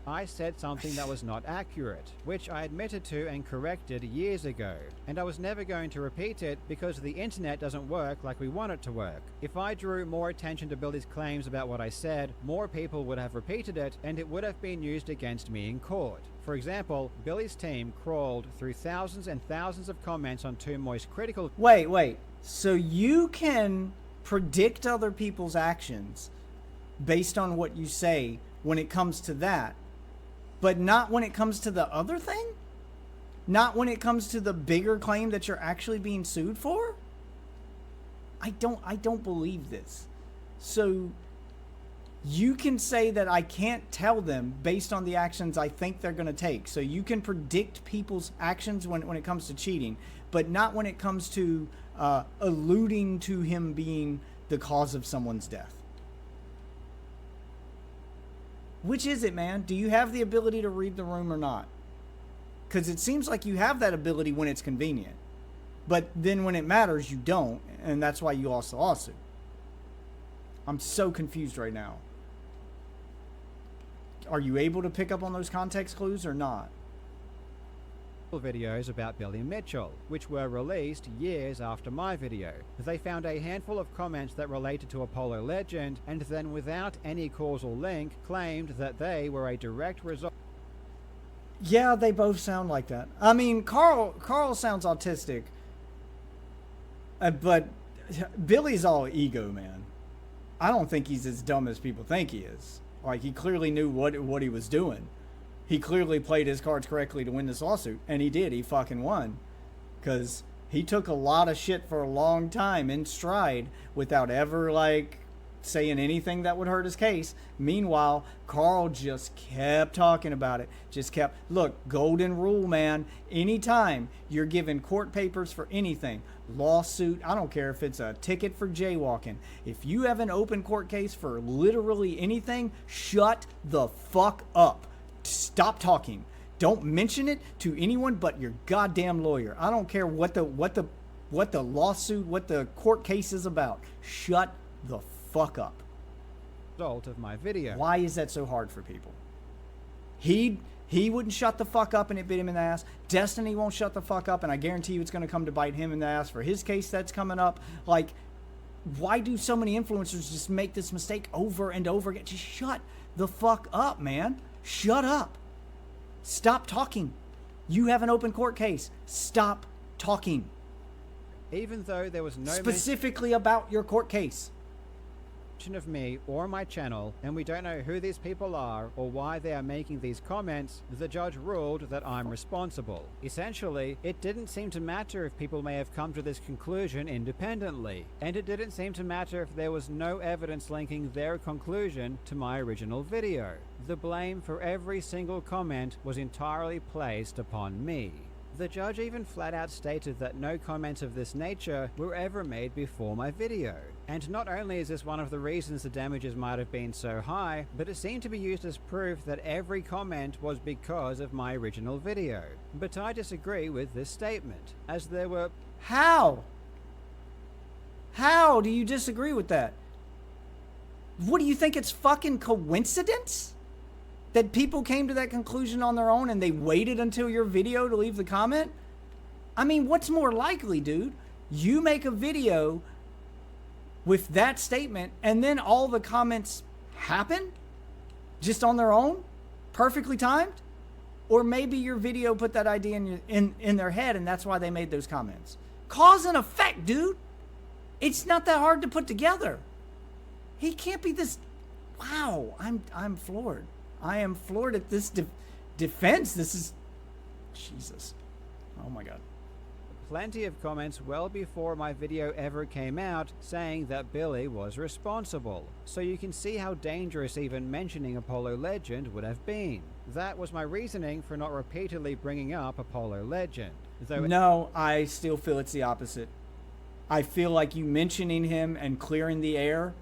I said something that was not accurate, which I admitted to and corrected years ago, and I was never going to repeat it because the internet doesn't work like we want it to work. If I drew more attention to Billy's claims about what I said, more people would have repeated it, and it would have been used against me in court. For example, Billy's team crawled through thousands and thousands of comments on Too Moist Critical... Wait. So you can predict other people's actions based on what you say when it comes to that, but not when it comes to the other thing? Not when it comes to the bigger claim that you're actually being sued for? I don't believe this. So you can say that I can't tell them based on the actions I think they're going to take. So you can predict people's actions when it comes to cheating, but not when it comes to alluding to him being the cause of someone's death. Which is it, man? Do you have the ability to read the room or not? Because it seems like you have that ability when it's convenient. But then when it matters, you don't. And that's why you lost the lawsuit. I'm so confused right now. Are you able to pick up on those context clues or not? Videos about Billy Mitchell, which were released years after my video. They found a handful of comments that related to Apollo Legend, and then without any causal link, claimed that they were a direct result. Yeah, they both sound like that. I mean, Karl sounds autistic, but Billy's all ego, man. I don't think he's as dumb as people think he is. Like, he clearly knew what he was doing. He clearly played his cards correctly to win this lawsuit. And he did. He fucking won. Because he took a lot of shit for a long time in stride without ever, like, saying anything that would hurt his case. Meanwhile, Karl just kept talking about it. Just kept... Look, golden rule, man. Anytime you're given court papers for anything, lawsuit, I don't care if it's a ticket for jaywalking. If you have an open court case for literally anything, shut the fuck up. Stop talking. Don't mention it to anyone but your goddamn lawyer. I don't care what the lawsuit, what the court case is about. Shut the fuck up. Result of my video. Why is that so hard for people? He wouldn't shut the fuck up and it bit him in the ass. Destiny won't shut the fuck up, and I guarantee you it's going to come to bite him in the ass for his case that's coming up. Like, why do so many influencers just make this mistake over and over again? Just shut the fuck up, man. Shut up. Stop talking. You have an open court case. Stop talking. Even though there was no specifically about your court case of me or my channel, and we don't know who these people are or why they are making these comments, the judge ruled that I'm responsible. Essentially, it didn't seem to matter if people may have come to this conclusion independently, and it didn't seem to matter if there was no evidence linking their conclusion to my original video. The blame for every single comment was entirely placed upon me. The judge even flat out stated that no comments of this nature were ever made before my video. And not only is this one of the reasons the damages might have been so high, but it seemed to be used as proof that every comment was because of my original video. But I disagree with this statement, as there were... How? How do you disagree with that? What do you think, it's fucking coincidence that people came to that conclusion on their own and they waited until your video to leave the comment? I mean, what's more likely, dude? You make a video with that statement and then all the comments happen just on their own, perfectly timed? Or maybe your video put that idea in their head and that's why they made those comments. Cause and effect, dude. It's not that hard to put together. He can't be this... Wow, I'm floored. I am floored at this defense. This is... Jesus. Oh my God. Plenty of comments well before my video ever came out saying that Billy was responsible. So you can see how dangerous even mentioning Apollo Legend would have been. That was my reasoning for not repeatedly bringing up Apollo Legend. Though no, I still feel it's the opposite. I feel like you mentioning him and clearing the air,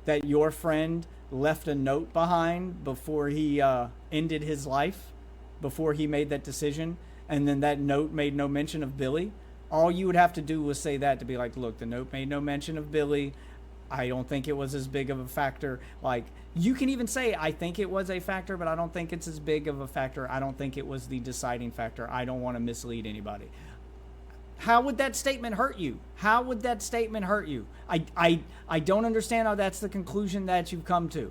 that your friend left a note behind before he ended his life, before he made that decision, and then that note made no mention of Billy. All you would have to do was say that to be like, look, the note made no mention of Billy. I don't think it was as big of a factor. Like, you can even say, I think it was a factor, but I don't think it's as big of a factor. I don't think it was the deciding factor. I don't want to mislead anybody. How would that statement hurt you? How would that statement hurt you? I don't understand how that's the conclusion that you've come to.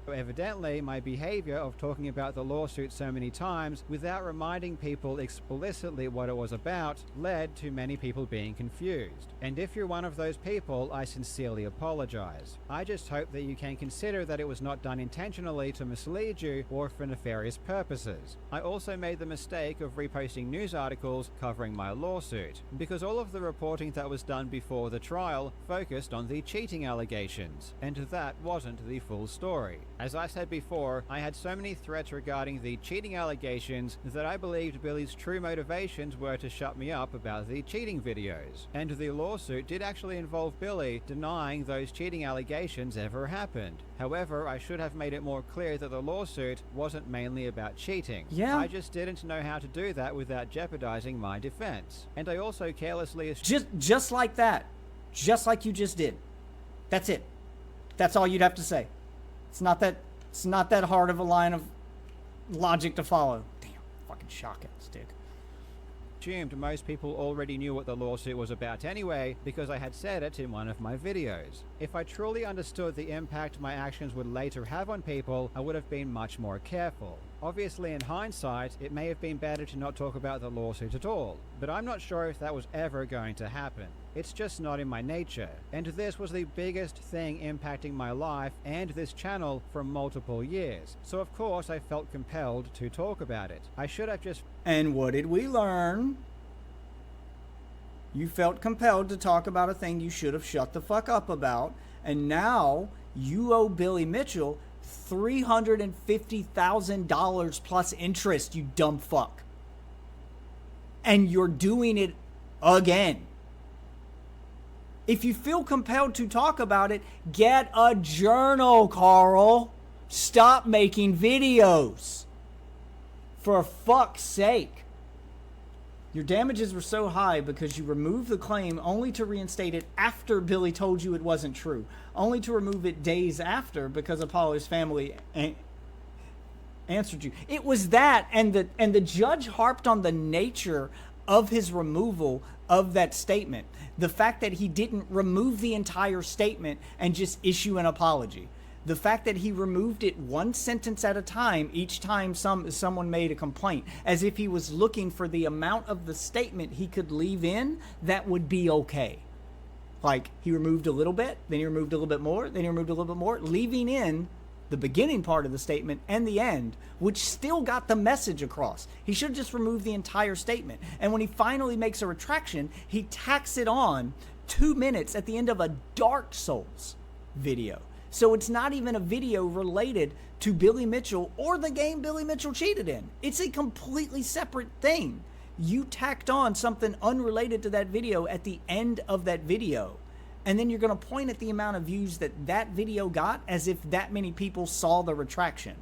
Evidently, my behavior of talking about the lawsuit so many times without reminding people explicitly what it was about led to many people being confused. And if you're one of those people, I sincerely apologize. I just hope that you can consider that it was not done intentionally to mislead you or for nefarious purposes. I also made the mistake of reposting news articles covering my lawsuit, because all of the reporting that was done before the trial focused on the cheating allegations, and that wasn't the full story. As I said before, I had so many threats regarding the cheating allegations that I believed Billy's true motivations were to shut me up about the cheating videos. And the lawsuit did actually involve Billy denying those cheating allegations ever happened. However, I should have made it more clear that the lawsuit wasn't mainly about cheating. Yeah. I just didn't know how to do that without jeopardizing my defense. And I also carelessly... Just like that. Just like you just did. That's it. That's all you'd have to say. It's not that hard of a line of logic to follow. Damn, fucking shocking stick. Assumed most people already knew what the lawsuit was about anyway, because I had said it in one of my videos. If I truly understood the impact my actions would later have on people, I would have been much more careful. Obviously, in hindsight, it may have been better to not talk about the lawsuit at all, but I'm not sure if that was ever going to happen. It's just not in my nature, and this was the biggest thing impacting my life and this channel for multiple years, so of course I felt compelled to talk about it. I should have just... And what did we learn? You felt compelled to talk about a thing you should have shut the fuck up about, and now you owe Billy Mitchell $350,000 plus interest, you dumb fuck. And you're doing it again. If you feel compelled to talk about it, get a journal, Karl. Stop making videos. For fuck's sake. Your damages were so high because you removed the claim only to reinstate it after Billy told you it wasn't true. Only to remove it days after because Apollo's family answered you. It was that, and the judge harped on the nature of his removal of that statement. The fact that he didn't remove the entire statement and just issue an apology. The fact that he removed it one sentence at a time each time someone made a complaint, as if he was looking for the amount of the statement he could leave in that would be okay. Like, he removed a little bit, then he removed a little bit more, then he removed a little bit more, leaving in the beginning part of the statement and the end, which still got the message across. He should have just removed the entire statement. And when he finally makes a retraction, he tacks it on 2 minutes at the end of a Dark Souls video. So it's not even a video related to Billy Mitchell or the game Billy Mitchell cheated in. It's a completely separate thing. You tacked on something unrelated to that video at the end of that video. And then you're going to point at the amount of views that that video got as if that many people saw the retraction.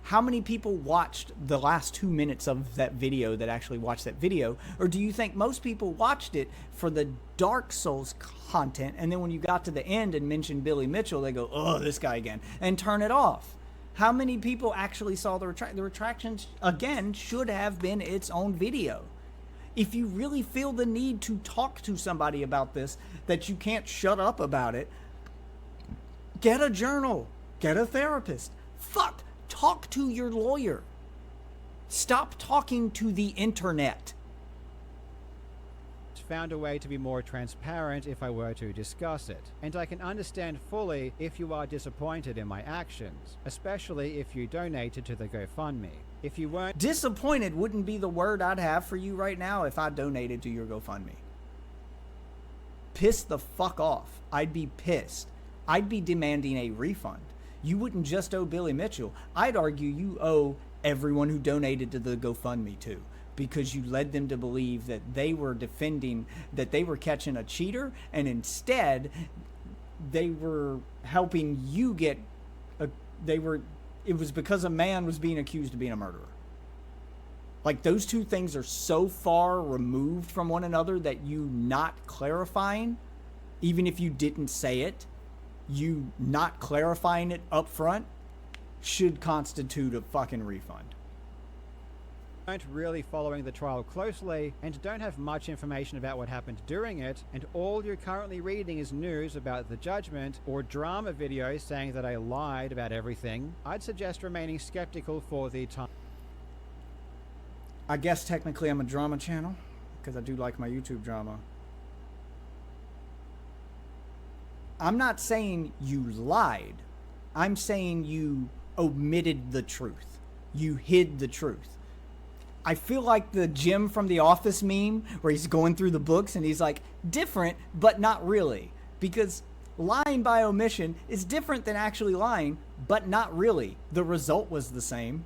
How many people watched the last 2 minutes of that video that actually watched that video? Or do you think most people watched it for the Dark Souls content, and then when you got to the end and mentioned Billy Mitchell, they go, oh, this guy again, and turn it off? How many people actually saw the retraction? The retractions, again, should have been its own video. If you really feel the need to talk to somebody about this, that you can't shut up about it, get a journal, get a therapist. Fuck. Talk to your lawyer. Stop talking to the internet. Found a way to be more transparent if I were to discuss it, and I can understand fully if you are disappointed in my actions, especially if you donated to the GoFundMe. If you weren't... Disappointed wouldn't be the word I'd have for you right now if I donated to your GoFundMe. Pissed the fuck off. I'd be pissed. I'd be demanding a refund. You wouldn't just owe Billy Mitchell. I'd argue you owe everyone who donated to the GoFundMe too, because you led them to believe that they were defending, that they were catching a cheater, and instead they were helping you get it was because a man was being accused of being a murderer. Like, those two things are so far removed from one another that you not clarifying, even if you didn't say it, you not clarifying it up front should constitute a fucking refund. Aren't really following the trial closely and don't have much information about what happened during it, and all you're currently reading is news about the judgment or drama videos saying that I lied about everything, I'd suggest remaining skeptical for the time. I guess technically I'm a drama channel because I do like my YouTube drama. I'm not saying you lied. I'm saying you omitted the truth. You hid the truth. I feel like the Jim from The Office meme where he's going through the books and he's like, different, but not really. Because lying by omission is different than actually lying, but not really. The result was the same.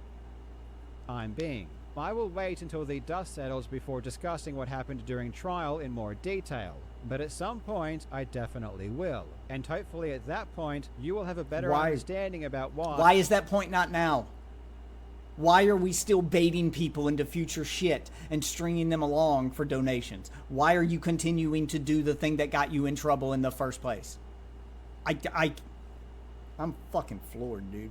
I'm being. I will wait until the dust settles before discussing what happened during trial in more detail. But at some point, I definitely will. And hopefully at that point, you will have a better understanding about why... Why is that point not now? Why are we still baiting people into future shit and stringing them along for donations? Why are you continuing to do the thing that got you in trouble in the first place? I'm fucking floored, dude.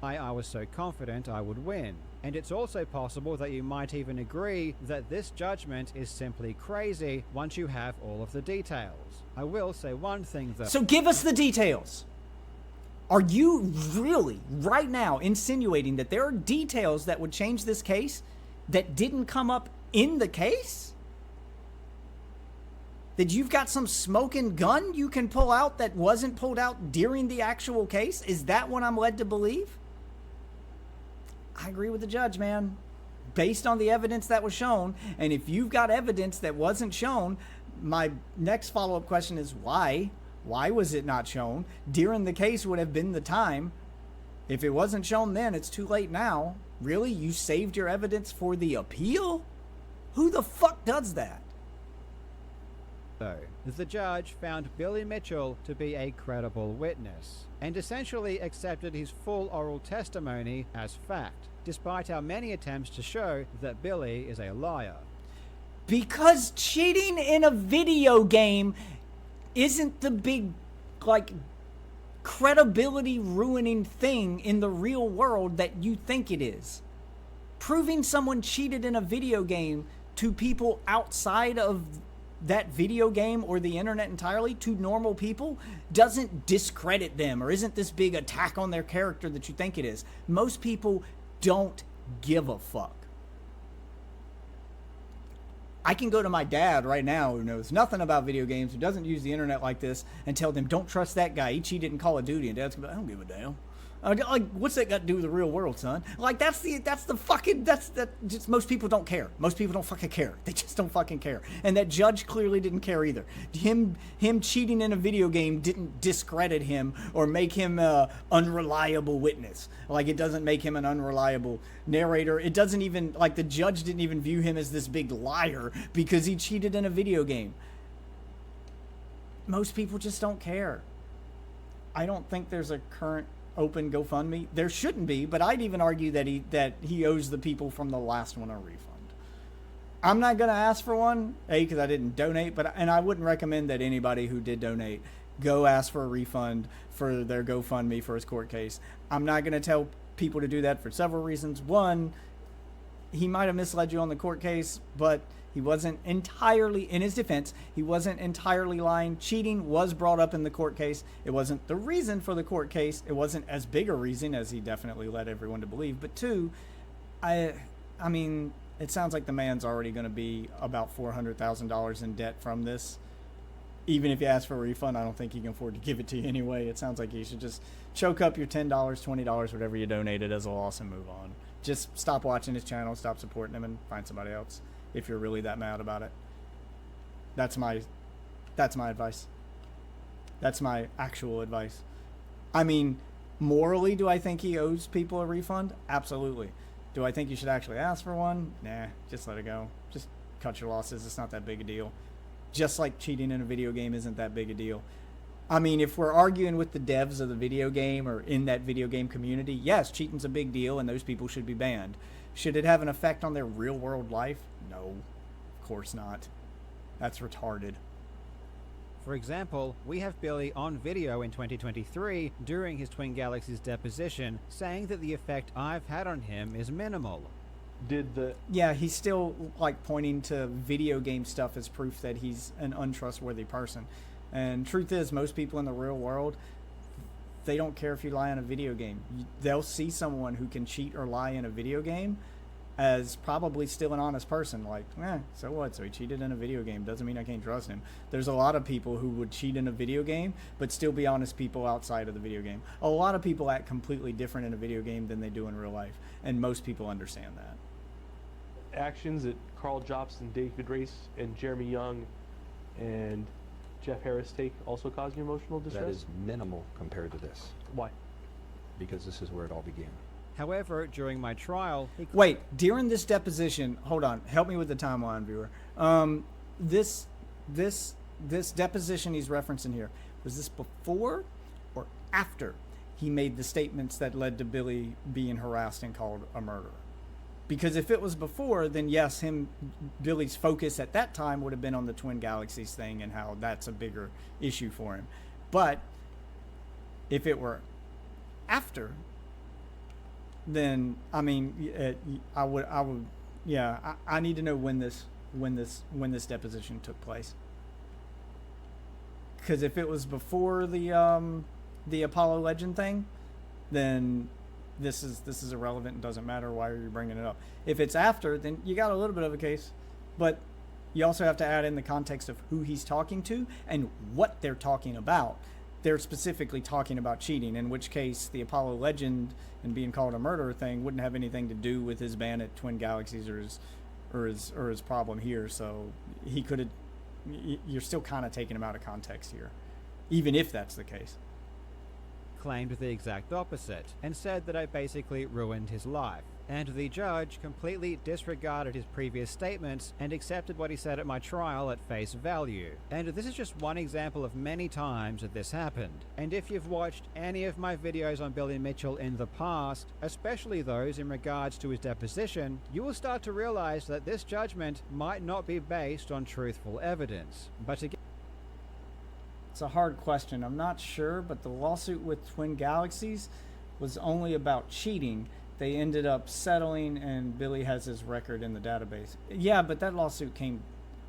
I was so confident I would win. And it's also possible that you might even agree that this judgment is simply crazy once you have all of the details. I will say one thing though. So give us the details. Are you really, right now, insinuating that there are details that would change this case that didn't come up in the case? That you've got some smoking gun you can pull out that wasn't pulled out during the actual case? Is that what I'm led to believe? I agree with the judge, man. Based on the evidence that was shown, and if you've got evidence that wasn't shown, my next follow-up question is why? Why was it not shown? During the case would have been the time. If it wasn't shown then, it's too late now. Really? You saved your evidence for the appeal? Who the fuck does that? Though, the judge found Billy Mitchell to be a credible witness, and essentially accepted his full oral testimony as fact, despite our many attempts to show that Billy is a liar. Because cheating in a video game isn't the big, credibility ruining thing in the real world that you think it is. Proving someone cheated in a video game to people outside of that video game or the internet entirely, to normal people, doesn't discredit them or isn't this big attack on their character that you think it is. Most people don't give a fuck. I can go to my dad right now who knows nothing about video games, who doesn't use the internet like this, and tell them, don't trust that guy, he cheated in Call of Duty. And Dad's going to be like, I don't give a damn. Like, what's that got to do with the real world, son? Like, that's just, most people don't care. Most people don't fucking care. They just don't fucking care. And that judge clearly didn't care either. Him cheating in a video game didn't discredit him or make him a unreliable witness. Like, it doesn't make him an unreliable narrator. It doesn't even, like, the judge didn't even view him as this big liar because he cheated in a video game. Most people just don't care. I don't think there's a current open GoFundMe. There shouldn't be, but I'd even argue that he owes the people from the last one a refund. I'm not going to ask for one, because I didn't donate, and I wouldn't recommend that anybody who did donate go ask for a refund for their GoFundMe for his court case. I'm not going to tell people to do that for several reasons. One, he might have misled you on the court case, but he wasn't entirely, in his defense, he wasn't entirely lying. Cheating was brought up in the court case. It wasn't the reason for the court case. It wasn't as big a reason as he definitely led everyone to believe. But two, I mean, it sounds like the man's already going to be about $400,000 in debt from this. Even if you ask for a refund, I don't think he can afford to give it to you anyway. It sounds like you should just choke up your $10, $20, whatever you donated as a loss and move on. Just stop watching his channel, stop supporting him, and find somebody else if you're really that mad about it. That's my advice. That's my actual advice. I mean, morally, do I think he owes people a refund? Absolutely. Do I think you should actually ask for one? Nah, just let it go. Just cut your losses. It's not that big a deal. Just like cheating in a video game isn't that big a deal. I mean, if we're arguing with the devs of the video game or in that video game community, yes, cheating's a big deal and those people should be banned. Should it have an effect on their real world life? No, of course not. That's retarded. For example, we have Billy on video in 2023 during his Twin Galaxies deposition saying that the effect I've had on him is minimal. Yeah, he's still like pointing to video game stuff as proof that he's an untrustworthy person. And truth is, most people in the real world, they don't care if you lie in a video game. They'll see someone who can cheat or lie in a video game as probably still an honest person. Like, so what? So he cheated in a video game. Doesn't mean I can't trust him. There's a lot of people who would cheat in a video game, but still be honest people outside of the video game. A lot of people act completely different in a video game than they do in real life. And most people understand that. Actions that Karl Jobst and David Race and Jeremy Young and Jeff Harris take also cause you emotional distress? That is minimal compared to this. Why? Because this is where it all began. However, during my trial... Wait, during this deposition... Hold on. Help me with the timeline, viewer. This deposition he's referencing here, was this before or after he made the statements that led to Billy being harassed and called a murderer? Because if it was before, then yes, Billy's focus at that time would have been on the Twin Galaxies thing and how that's a bigger issue for him. But if it were after, then I mean, I need to know when this deposition took place. Because if it was before the Apollo Legend thing, then this is irrelevant and doesn't matter. Why are you bringing it up? If it's after, then you got a little bit of a case, but you also have to add in the context of who he's talking to and what they're talking about. They're specifically talking about cheating, in which case the Apollo Legend and being called a murderer thing wouldn't have anything to do with his ban at Twin Galaxies or his problem here. So he could have. You're still kind of taking him out of context here, even if that's the case. Claimed the exact opposite and said that I basically ruined his life. And the judge completely disregarded his previous statements and accepted what he said at my trial at face value. And this is just one example of many times that this happened. And if you've watched any of my videos on Billy Mitchell in the past, especially those in regards to his deposition, you will start to realize that this judgment might not be based on truthful evidence. But again, it's a hard question. I'm not sure, but the lawsuit with Twin Galaxies was only about cheating. They ended up settling, and Billy has his record in the database. Yeah, but that lawsuit came...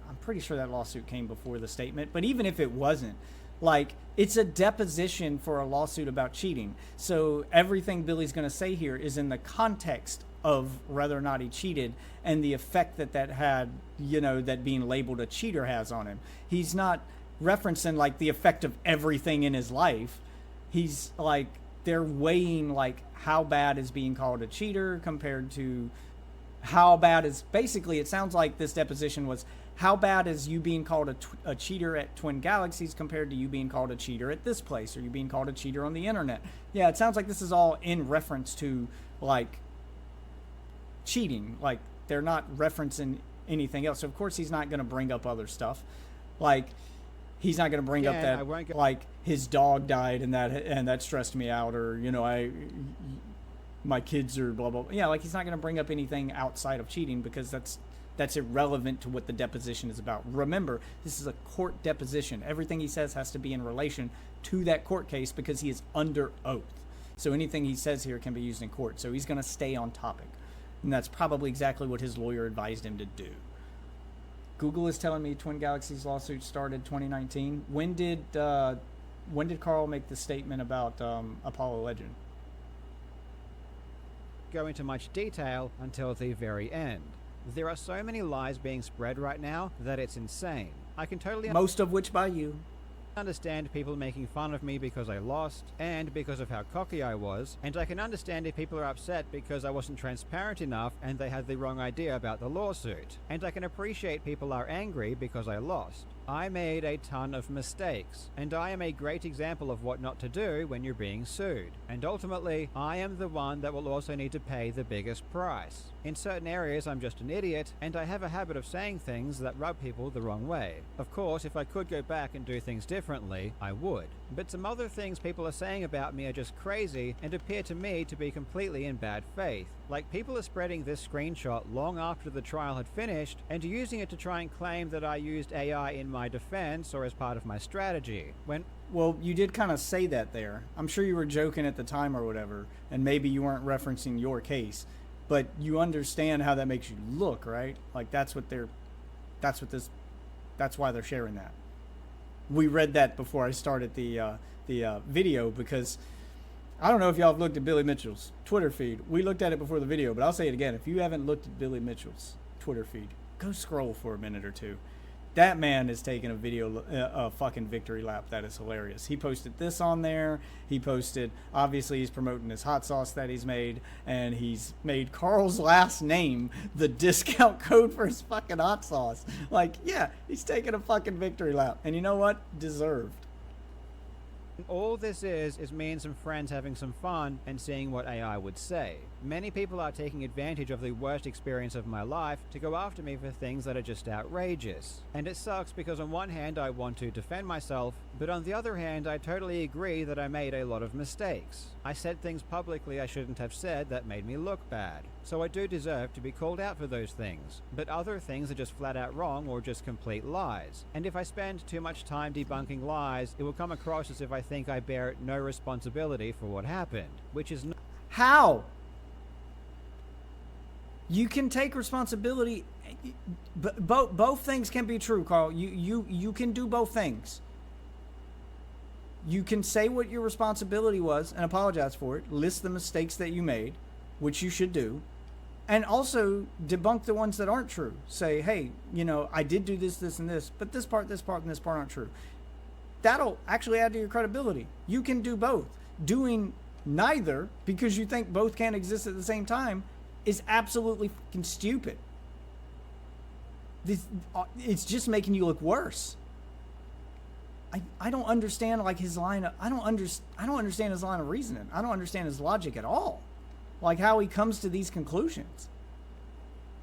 I'm pretty sure that lawsuit came before the statement. But even if it wasn't, like, it's a deposition for a lawsuit about cheating. So everything Billy's going to say here is in the context of whether or not he cheated and the effect that had, you know, that being labeled a cheater has on him. He's not referencing like the effect of everything in his life. He's like they're weighing like how bad is being called a cheater compared to how bad is, basically it sounds like this deposition was, how bad is you being called a cheater at Twin Galaxies compared to you being called a cheater at this place, or you being called a cheater on the internet. Yeah, it sounds like this is all in reference to like cheating. Like they're not referencing anything else. So of course he's not going to bring up other stuff. Like he's not going to bring up that like his dog died and that stressed me out, or you know, my kids are blah blah blah. Yeah, like he's not going to bring up anything outside of cheating because that's irrelevant to what the deposition is about. Remember, this is a court deposition. Everything he says has to be in relation to that court case because he is under oath. So anything he says here can be used in court. So he's going to stay on topic. And that's probably exactly what his lawyer advised him to do. Google is telling me Twin Galaxies lawsuit started 2019. When did Karl make the statement about Apollo Legend? Go into much detail until the very end. There are so many lies being spread right now that it's insane. I can totally most of which by you. Understand people making fun of me because I lost and because of how cocky I was, and I can understand if people are upset because I wasn't transparent enough and they had the wrong idea about the lawsuit, and I can appreciate people are angry because I lost. I made a ton of mistakes, and I am a great example of what not to do when you're being sued, and ultimately I am the one that will also need to pay the biggest price. In certain areas I'm just an idiot, and I have a habit of saying things that rub people the wrong way. Of course, if I could go back and do things differently, I would. But some other things people are saying about me are just crazy and appear to me to be completely in bad faith. Like people are spreading this screenshot long after the trial had finished and using it to try and claim that I used AI in my defense or as part of my strategy. Well, you did kind of say that there. I'm sure you were joking at the time or whatever, and maybe you weren't referencing your case, but you understand how that makes you look, right? Like that's why they're sharing that. We read that before I started the video because I don't know if y'all have looked at Billy Mitchell's Twitter feed. We looked at it before the video, but I'll say it again. If you haven't looked at Billy Mitchell's Twitter feed, go scroll for a minute or two. That man is taking a fucking victory lap. That is hilarious. He posted this on there. He posted, obviously he's promoting his hot sauce that he's made, and he's made Karl's last name the discount code for his fucking hot sauce. Like, yeah, he's taking a fucking victory lap. And you know what? Deserved. All this is me and some friends having some fun and seeing what AI would say. Many people are taking advantage of the worst experience of my life to go after me for things that are just outrageous. And it sucks because on one hand I want to defend myself, but on the other hand I totally agree that I made a lot of mistakes. I said things publicly I shouldn't have said that made me look bad. So I do deserve to be called out for those things. But other things are just flat out wrong or just complete lies. And if I spend too much time debunking lies, it will come across as if I think I bear no responsibility for what happened, which is not. How? You can take responsibility. Both things can be true, Karl. You can do both things. You can say what your responsibility was and apologize for it. List the mistakes that you made, which you should do. And also debunk the ones that aren't true. Say, hey, you know, I did do this, this, and this, but this part, and this part aren't true. That'll actually add to your credibility. You can do both. Doing neither because you think both can exist at the same time is absolutely fucking stupid. It's just making you look worse. I don't understand like his line of, I don't understand his line of reasoning. I don't understand his logic at all. Like how he comes to these conclusions.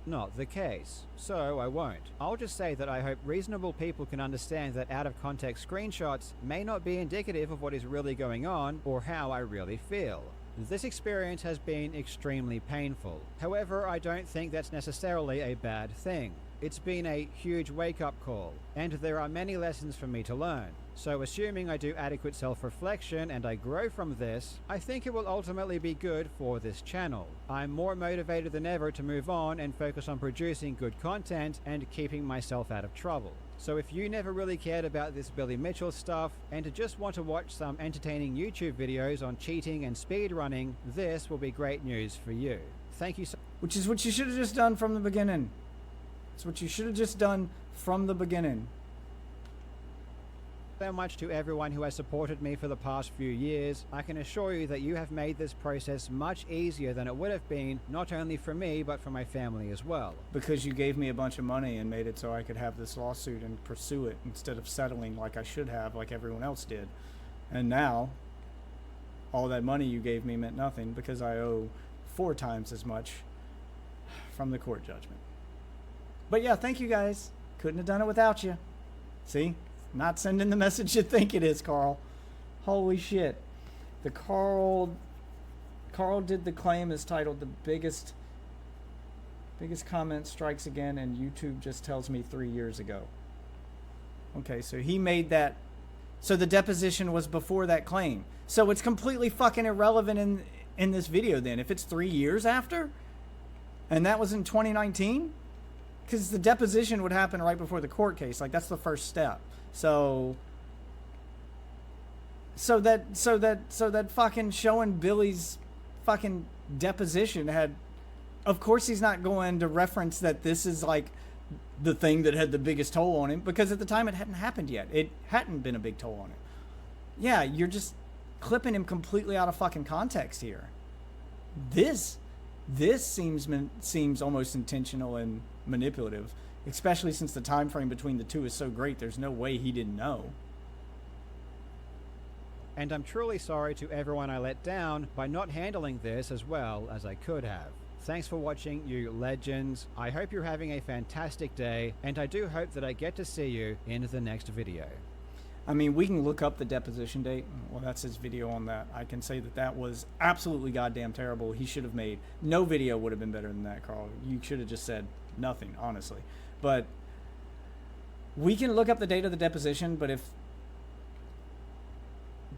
Not the case, so I won't. I'll just say that I hope reasonable people can understand that out of context screenshots may not be indicative of what is really going on or how I really feel. This experience has been extremely painful. However, I don't think that's necessarily a bad thing. It's been a huge wake-up call, and there are many lessons for me to learn. So assuming I do adequate self-reflection and I grow from this, I think it will ultimately be good for this channel. I'm more motivated than ever to move on and focus on producing good content and keeping myself out of trouble. So if you never really cared about this Billy Mitchell stuff and just want to watch some entertaining YouTube videos on cheating and speedrunning, this will be great news for you. Thank you so much. Which is what you should have just done from the beginning. It's what you should have just done from the beginning. So much to everyone who has supported me for the past few years. I can assure you that you have made this process much easier than it would have been, not only for me, but for my family as well. Because you gave me a bunch of money and made it so I could have this lawsuit and pursue it instead of settling like I should have, like everyone else did. And now, all that money you gave me meant nothing because I owe 4 times as much from the court judgment. But yeah, thank you guys. Couldn't have done it without you. See? Not sending the message you think it is, Karl. Holy shit. The Karl did the claim is titled the biggest comment strikes again, and YouTube just tells me 3 years ago. Okay, so he made that. So the deposition was before that claim. So it's completely fucking irrelevant in this video then. If it's 3 years after, and that was in 2019, because the deposition would happen right before the court case. Like, that's the first step. So that fucking showing Billy's fucking deposition had, of course he's not going to reference that this is like the thing that had the biggest toll on him, because at the time it hadn't happened yet. It hadn't been a big toll on him. Yeah, you're just clipping him completely out of fucking context here. This seems almost intentional and manipulative. Especially since the time frame between the two is so great, there's no way he didn't know. And I'm truly sorry to everyone I let down by not handling this as well as I could have. Thanks for watching, you legends. I hope you're having a fantastic day, and I do hope that I get to see you in the next video. I mean, we can look up the deposition date. Well, that's his video on that. I can say that that was absolutely goddamn terrible. He should have made... No video would have been better than that, Karl. You should have just said nothing, honestly. But we can look up the date of the deposition, but if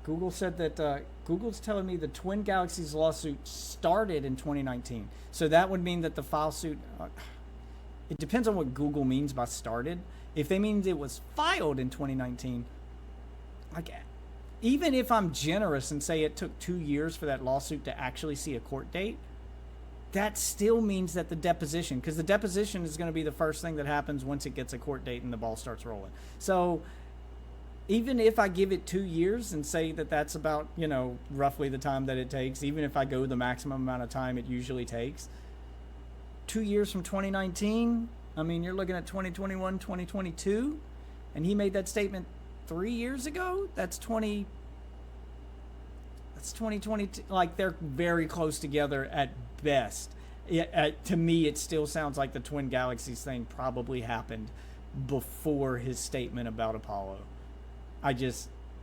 Google said that Google's telling me the Twin Galaxies lawsuit started in 2019. So that would mean that the file suit, it depends on what Google means by started. If they mean it was filed in 2019, like, even if I'm generous and say it took 2 years for that lawsuit to actually see a court date, that still means that the deposition, because the deposition is going to be the first thing that happens once it gets a court date and the ball starts rolling. So even if I give it 2 years and say that that's about, you know, roughly the time that it takes, even if I go the maximum amount of time it usually takes, 2 years from 2019, I mean, you're looking at 2021, 2022, and he made that statement 3 years ago. That's 2022. Like, they're very close together at best. To me, it still sounds like the Twin Galaxies thing probably happened before his statement about Apollo.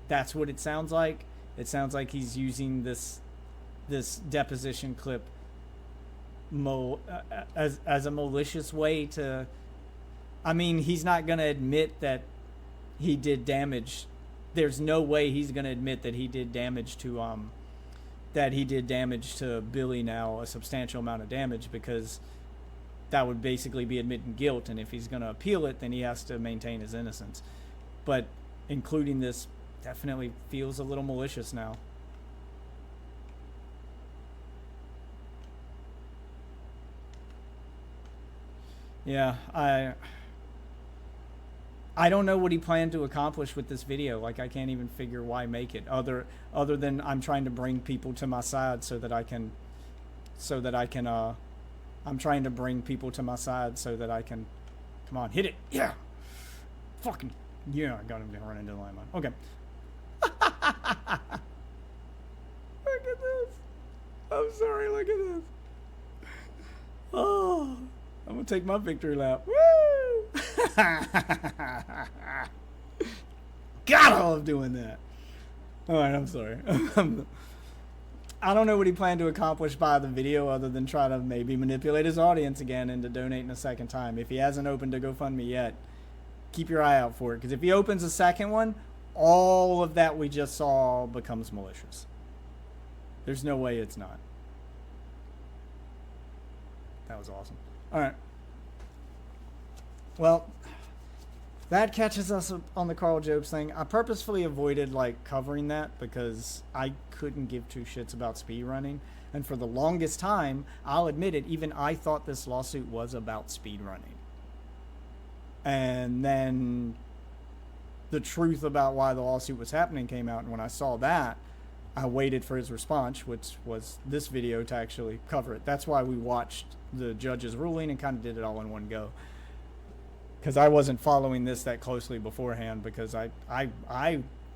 That's what it sounds like. It sounds like he's using this deposition clip as a malicious way to... I mean, he's not going to admit that he did damage. There's no way he's going to admit that he did damage to Billy now, a substantial amount of damage, because that would basically be admitting guilt, and if he's going to appeal it, then he has to maintain his innocence. But including this definitely feels a little malicious now. Yeah, I don't know what he planned to accomplish with this video. Like, I can't even figure why make it other than I'm trying to bring people to my side so that I can I'm trying to bring people to my side so that I can, come on, hit it. Yeah. Fucking, yeah, I got him to run into the landmine. Okay. Look at this. I'm sorry, look at this. Oh, I'm gonna take my victory lap. Woo! God, I love doing that. Alright, I'm sorry. I don't know what he planned to accomplish by the video other than try to maybe manipulate his audience again into donating a second time. If he hasn't opened a GoFundMe yet, keep your eye out for it. Because if he opens a second one, all of that we just saw becomes malicious. There's no way it's not. That was awesome. Alright. Well, that catches us on the Karl Jobst thing. I purposefully avoided like covering that because I couldn't give two shits about speedrunning. And for the longest time, I'll admit it, even I thought this lawsuit was about speedrunning. And then the truth about why the lawsuit was happening came out. And when I saw that, I waited for his response, which was this video, to actually cover it. That's why we watched the judge's ruling and kind of did it all in one go. Because I wasn't following this that closely beforehand, because I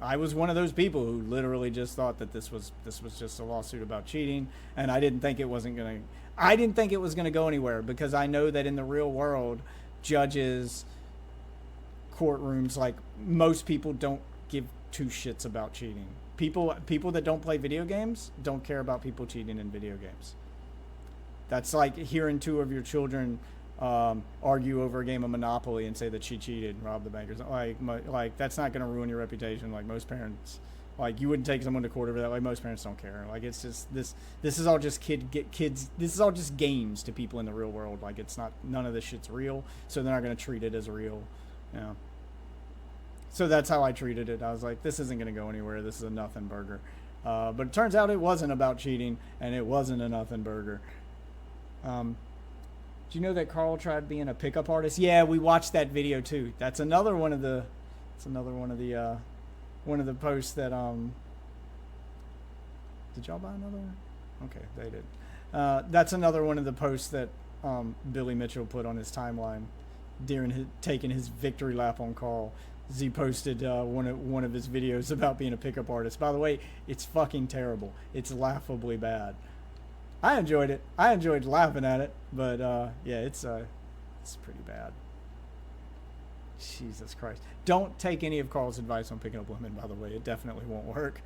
was one of those people who literally just thought that this was just a lawsuit about cheating, and I didn't think it was gonna go anywhere, because I know that in the real world, judges, courtrooms, like, most people don't give two shits about cheating. People that don't play video games don't care about people cheating in video games. That's like hearing two of your children argue over a game of Monopoly and say that she cheated and robbed the bankers. Like that's not going to ruin your reputation. Like, most parents, like, you wouldn't take someone to court over that. Like, most parents don't care. Like, it's just this is all just kids. This is all just games to people in the real world. Like, it's not, none of this shit's real, so they're not going to treat it as real. You know. So that's how I treated it. I was like, this isn't going to go anywhere. This is a nothing burger. But it turns out it wasn't about cheating, and it wasn't a nothing burger. Do you know that Karl tried being a pickup artist? Yeah, we watched that video too. That's another one of the posts that did y'all buy another one? Okay, they did. That's another one of the posts that Billy Mitchell put on his timeline during taking his victory lap on Karl. He posted one of his videos about being a pickup artist. By the way, it's fucking terrible. It's laughably bad. I enjoyed it. I enjoyed laughing at it, but yeah, it's pretty bad. Jesus Christ! Don't take any of Karl's advice on picking up women. By the way, it definitely won't work.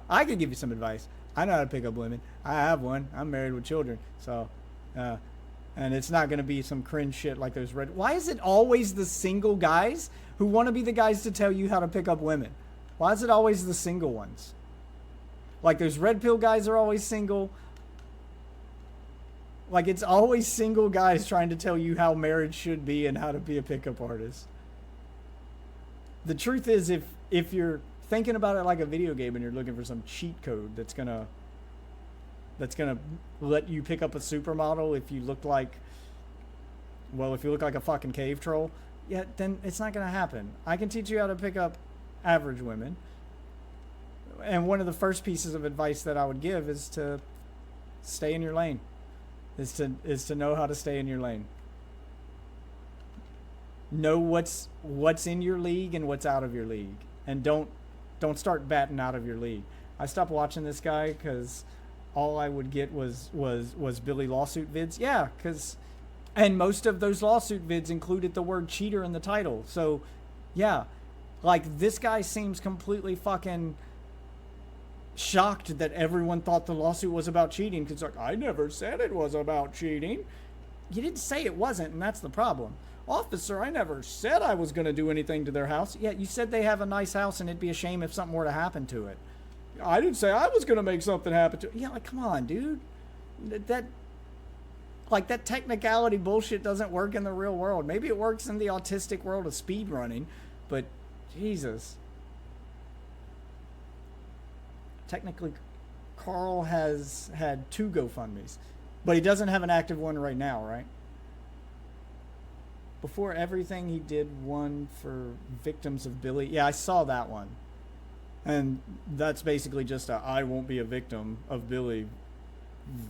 I could give you some advice. I know how to pick up women. I have one. I'm married with children, so. And it's not going to be some cringe shit like those red. Why is it always the single guys who want to be the guys to tell you how to pick up women? Why is it always the single ones? Like, those red pill guys are always single. Like, it's always single guys trying to tell you how marriage should be and how to be a pickup artist. The truth is, if you're thinking about it like a video game and you're looking for some cheat code that's gonna let you pick up a supermodel if you look like a fucking cave troll, yeah, then it's not gonna happen. I can teach you how to pick up average women. And one of the first pieces of advice that I would give is to stay in your lane. Is to know how to stay in your lane. Know what's in your league and what's out of your league. And don't start batting out of your league. I stopped watching this guy because all I would get was Billy lawsuit vids. Yeah, and most of those lawsuit vids included the word cheater in the title. So, yeah, like, this guy seems completely fucking shocked that everyone thought the lawsuit was about cheating, because, like, I never said it was about cheating. You didn't say it wasn't, and that's the problem. Officer, I never said I was going to do anything to their house. Yeah, you said they have a nice house and it'd be a shame if something were to happen to it. I didn't say I was going to make something happen to it. Yeah, like, come on, dude. That technicality bullshit doesn't work in the real world. Maybe it works in the autistic world of speed running, but Jesus. Technically, Karl has had 2 GoFundMes, but he doesn't have an active one right now, right? Before everything, he did one for victims of Billy. Yeah, I saw that one. And that's basically just a I won't be a victim of Billy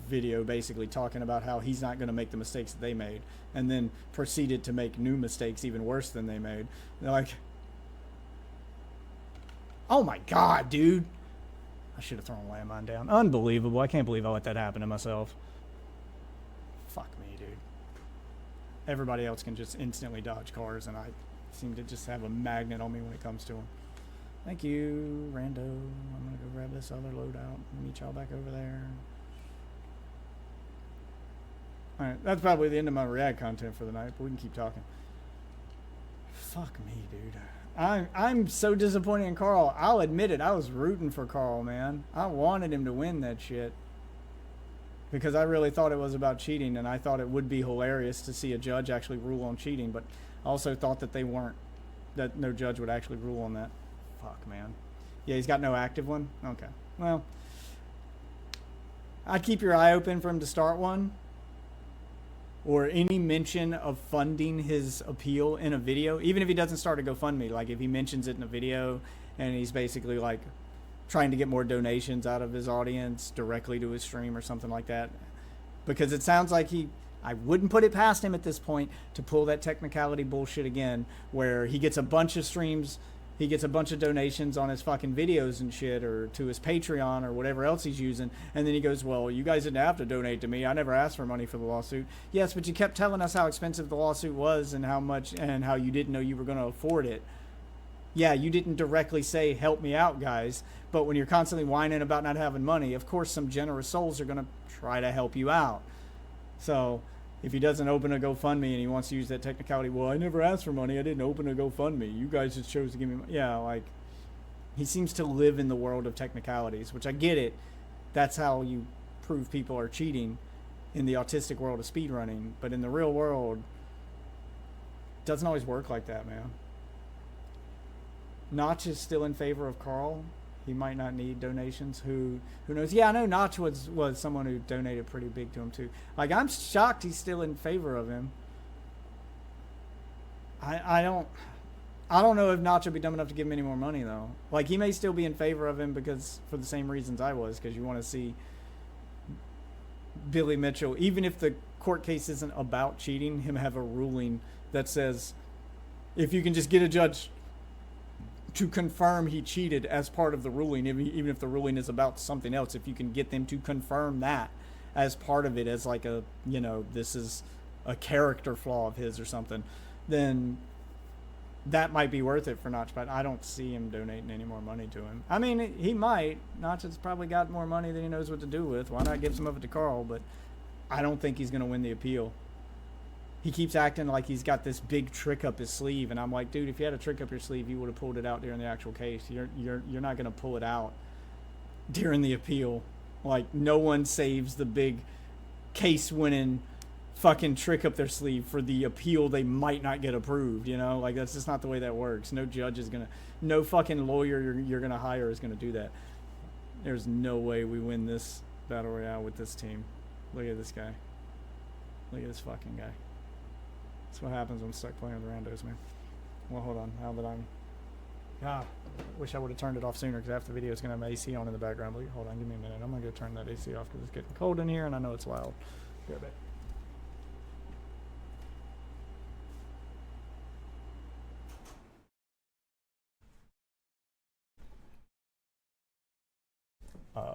video, basically talking about how he's not going to make the mistakes that they made, and then proceeded to make new mistakes even worse than they made. They're like, oh my God, dude. I should have thrown a landmine down. Unbelievable. I can't believe I let that happen to myself. Fuck me, dude. Everybody else can just instantly dodge cars, and I seem to just have a magnet on me when it comes to them. Thank you, rando. I'm going to go grab this other loadout. Meet y'all back over there. Alright, that's probably the end of my React content for the night, but we can keep talking. Fuck me, dude. I'm so disappointed in Karl. I'll admit it. I was rooting for Karl, man. I wanted him to win that shit. Because I really thought it was about cheating, and I thought it would be hilarious to see a judge actually rule on cheating, but I also thought that that no judge would actually rule on that. Fuck, man. Yeah, he's got no active one? Okay. Well, I'd keep your eye open for him to start one. or any mention of funding his appeal in a video, even if he doesn't start a GoFundMe, like if he mentions it in a video and he's basically like trying to get more donations out of his audience directly to his stream or something like that, because it sounds like I wouldn't put it past him at this point to pull that technicality bullshit again, where he gets a bunch of streams, he gets a bunch of donations on his fucking videos and shit, or to his Patreon or whatever else he's using, and then he goes, well, you guys didn't have to donate to me. I never asked for money for the lawsuit. Yes, but you kept telling us how expensive the lawsuit was and how much, and how you didn't know you were going to afford it. Yeah, you didn't directly say, help me out, guys, but when you're constantly whining about not having money, of course some generous souls are going to try to help you out. So if he doesn't open a GoFundMe and he wants to use that technicality, well, I never asked for money, I didn't open a GoFundMe, you guys just chose to give me money. Yeah, like, he seems to live in the world of technicalities, which I get it. That's how you prove people are cheating in the autistic world of speedrunning. But in the real world, it doesn't always work like that, man. Notch is still in favor of Karl. He might not need donations. Who knows? Yeah, I know Notch was someone who donated pretty big to him too. Like, I'm shocked he's still in favor of him. I don't know if Notch would be dumb enough to give him any more money though. Like, he may still be in favor of him because for the same reasons I was, because you want to see Billy Mitchell, even if the court case isn't about cheating, him have a ruling that says if you can just get a judge to confirm he cheated as part of the ruling, even if the ruling is about something else, if you can get them to confirm that as part of it, as like a, you know, this is a character flaw of his or something, then that might be worth it for Notch. But I don't see him donating any more money to him. I mean, he might. Notch has probably got more money than he knows what to do with. Why not give some of it to Karl? But I don't think he's going to win the appeal. He keeps acting like he's got this big trick up his sleeve, and I'm like, dude, if you had a trick up your sleeve, you would have pulled it out during the actual case. You're not going to pull it out during the appeal. Like, no one saves the big case-winning fucking trick up their sleeve for the appeal they might not get approved, you know? Like, that's just not the way that works. No judge is going to, no fucking lawyer you're going to hire is going to do that. There's no way we win this battle royale with this team. Look at this guy. Look at this fucking guy. That's what happens when I'm stuck playing with randos, man. Well, hold on. Now that I'm... God, wish I would have turned it off sooner, because half the video is going to have AC on in the background. But hold on, give me a minute. I'm going to go turn that AC off because it's getting cold in here and I know it's loud. Be right back.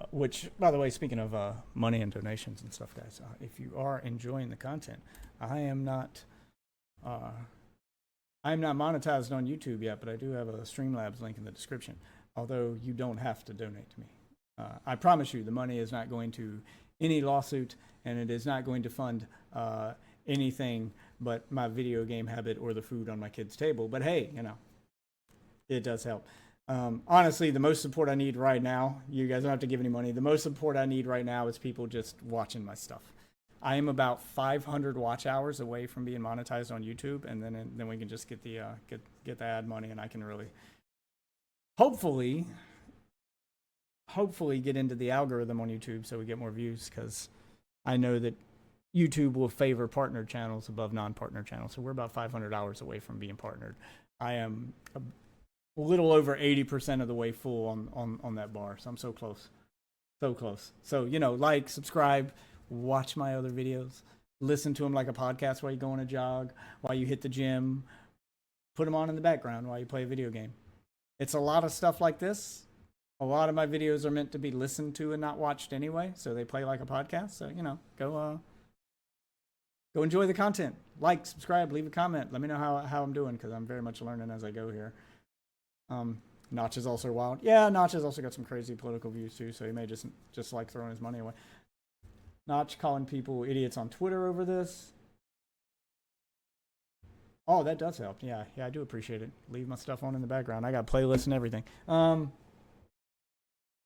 Which, by the way, speaking of money and donations and stuff, guys, if you are enjoying the content, I am not monetized on YouTube yet, but I do have a Streamlabs link in the description, although you don't have to donate to me. I promise you the money is not going to any lawsuit, and it is not going to fund anything but my video game habit or the food on my kid's table. But hey, you know, it does help. Honestly, the most support I need right now, you guys don't have to give any money. The most support I need right now is people just watching my stuff. I am about 500 watch hours away from being monetized on YouTube, and then we can just get the get the ad money, and I can really hopefully get into the algorithm on YouTube so we get more views, because I know that YouTube will favor partnered channels above non-partnered channels. So we're about 500 hours away from being partnered. I am a little over 80% of the way full on that bar, so I'm so close. So close. So, you know, like, subscribe, watch my other videos, listen to them like a podcast while you go on a jog, while you hit the gym, put them on in the background while you play a video game. It's a lot of stuff like this. A lot of my videos are meant to be listened to and not watched anyway, so they play like a podcast. So, you know, go enjoy the content. Like, subscribe, leave a comment. Let me know how I'm doing, because I'm very much learning as I go here. Notch is also wild. Yeah, Notch has also got some crazy political views too, so he may just like throwing his money away. Notch calling people idiots on Twitter over this. Oh, that does help. Yeah, I do appreciate it. Leave my stuff on in the background. I got playlists and everything.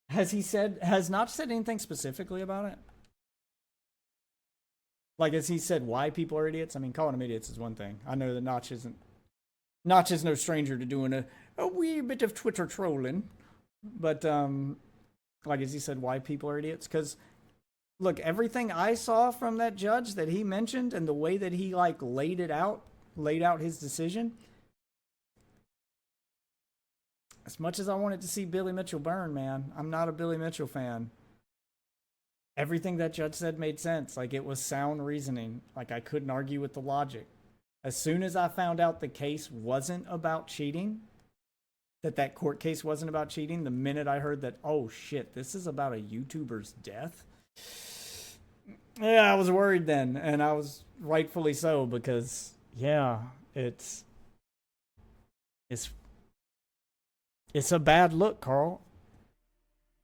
Has Notch said anything specifically about it? Like, has he said why people are idiots? I mean, calling them idiots is one thing. I know that Notch is no stranger to doing a wee bit of Twitter trolling. But, like, has he said why people are idiots? Because look, everything I saw from that judge that he mentioned and the way that he like laid out his decision, as much as I wanted to see Billy Mitchell burn, man, I'm not a Billy Mitchell fan. Everything that judge said made sense. Like, it was sound reasoning. Like, I couldn't argue with the logic. As soon as I found out the case wasn't about cheating, that court case wasn't about cheating, the minute I heard that, oh shit, this is about a YouTuber's death, yeah, I was worried then, and I was rightfully so, because yeah, it's a bad look, Karl.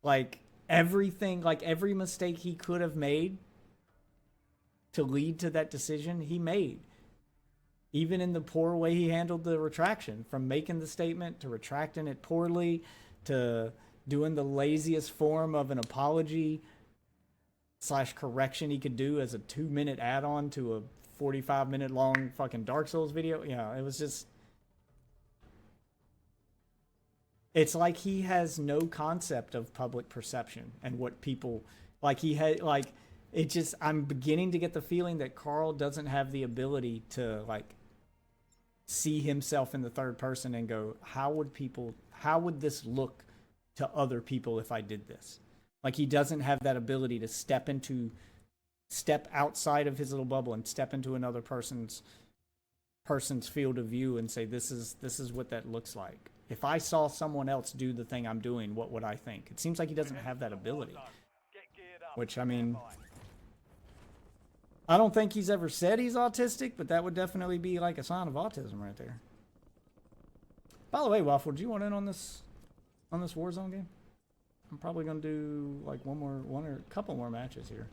Like, everything, like every mistake he could have made to lead to that decision, he made. Even in the poor way he handled the retraction, from making the statement to retracting it poorly to doing the laziest form of an apology / correction he could do as a 2-minute add-on to a 45-minute long fucking Dark Souls video. Yeah, it was just... It's like he has no concept of public perception and what people... Like, he had... Like, it just... I'm beginning to get the feeling that Karl doesn't have the ability to, like, see himself in the third person and go, how would this look to other people if I did this? Like, he doesn't have that ability to step outside of his little bubble and step into another person's field of view and say, this is what that looks like. If I saw someone else do the thing I'm doing, what would I think? It seems like he doesn't have that ability. Which, I mean, I don't think he's ever said he's autistic, but that would definitely be like a sign of autism right there. By the way, Waffle, do you want in on this Warzone game? I'm probably gonna do like one or a couple more matches here.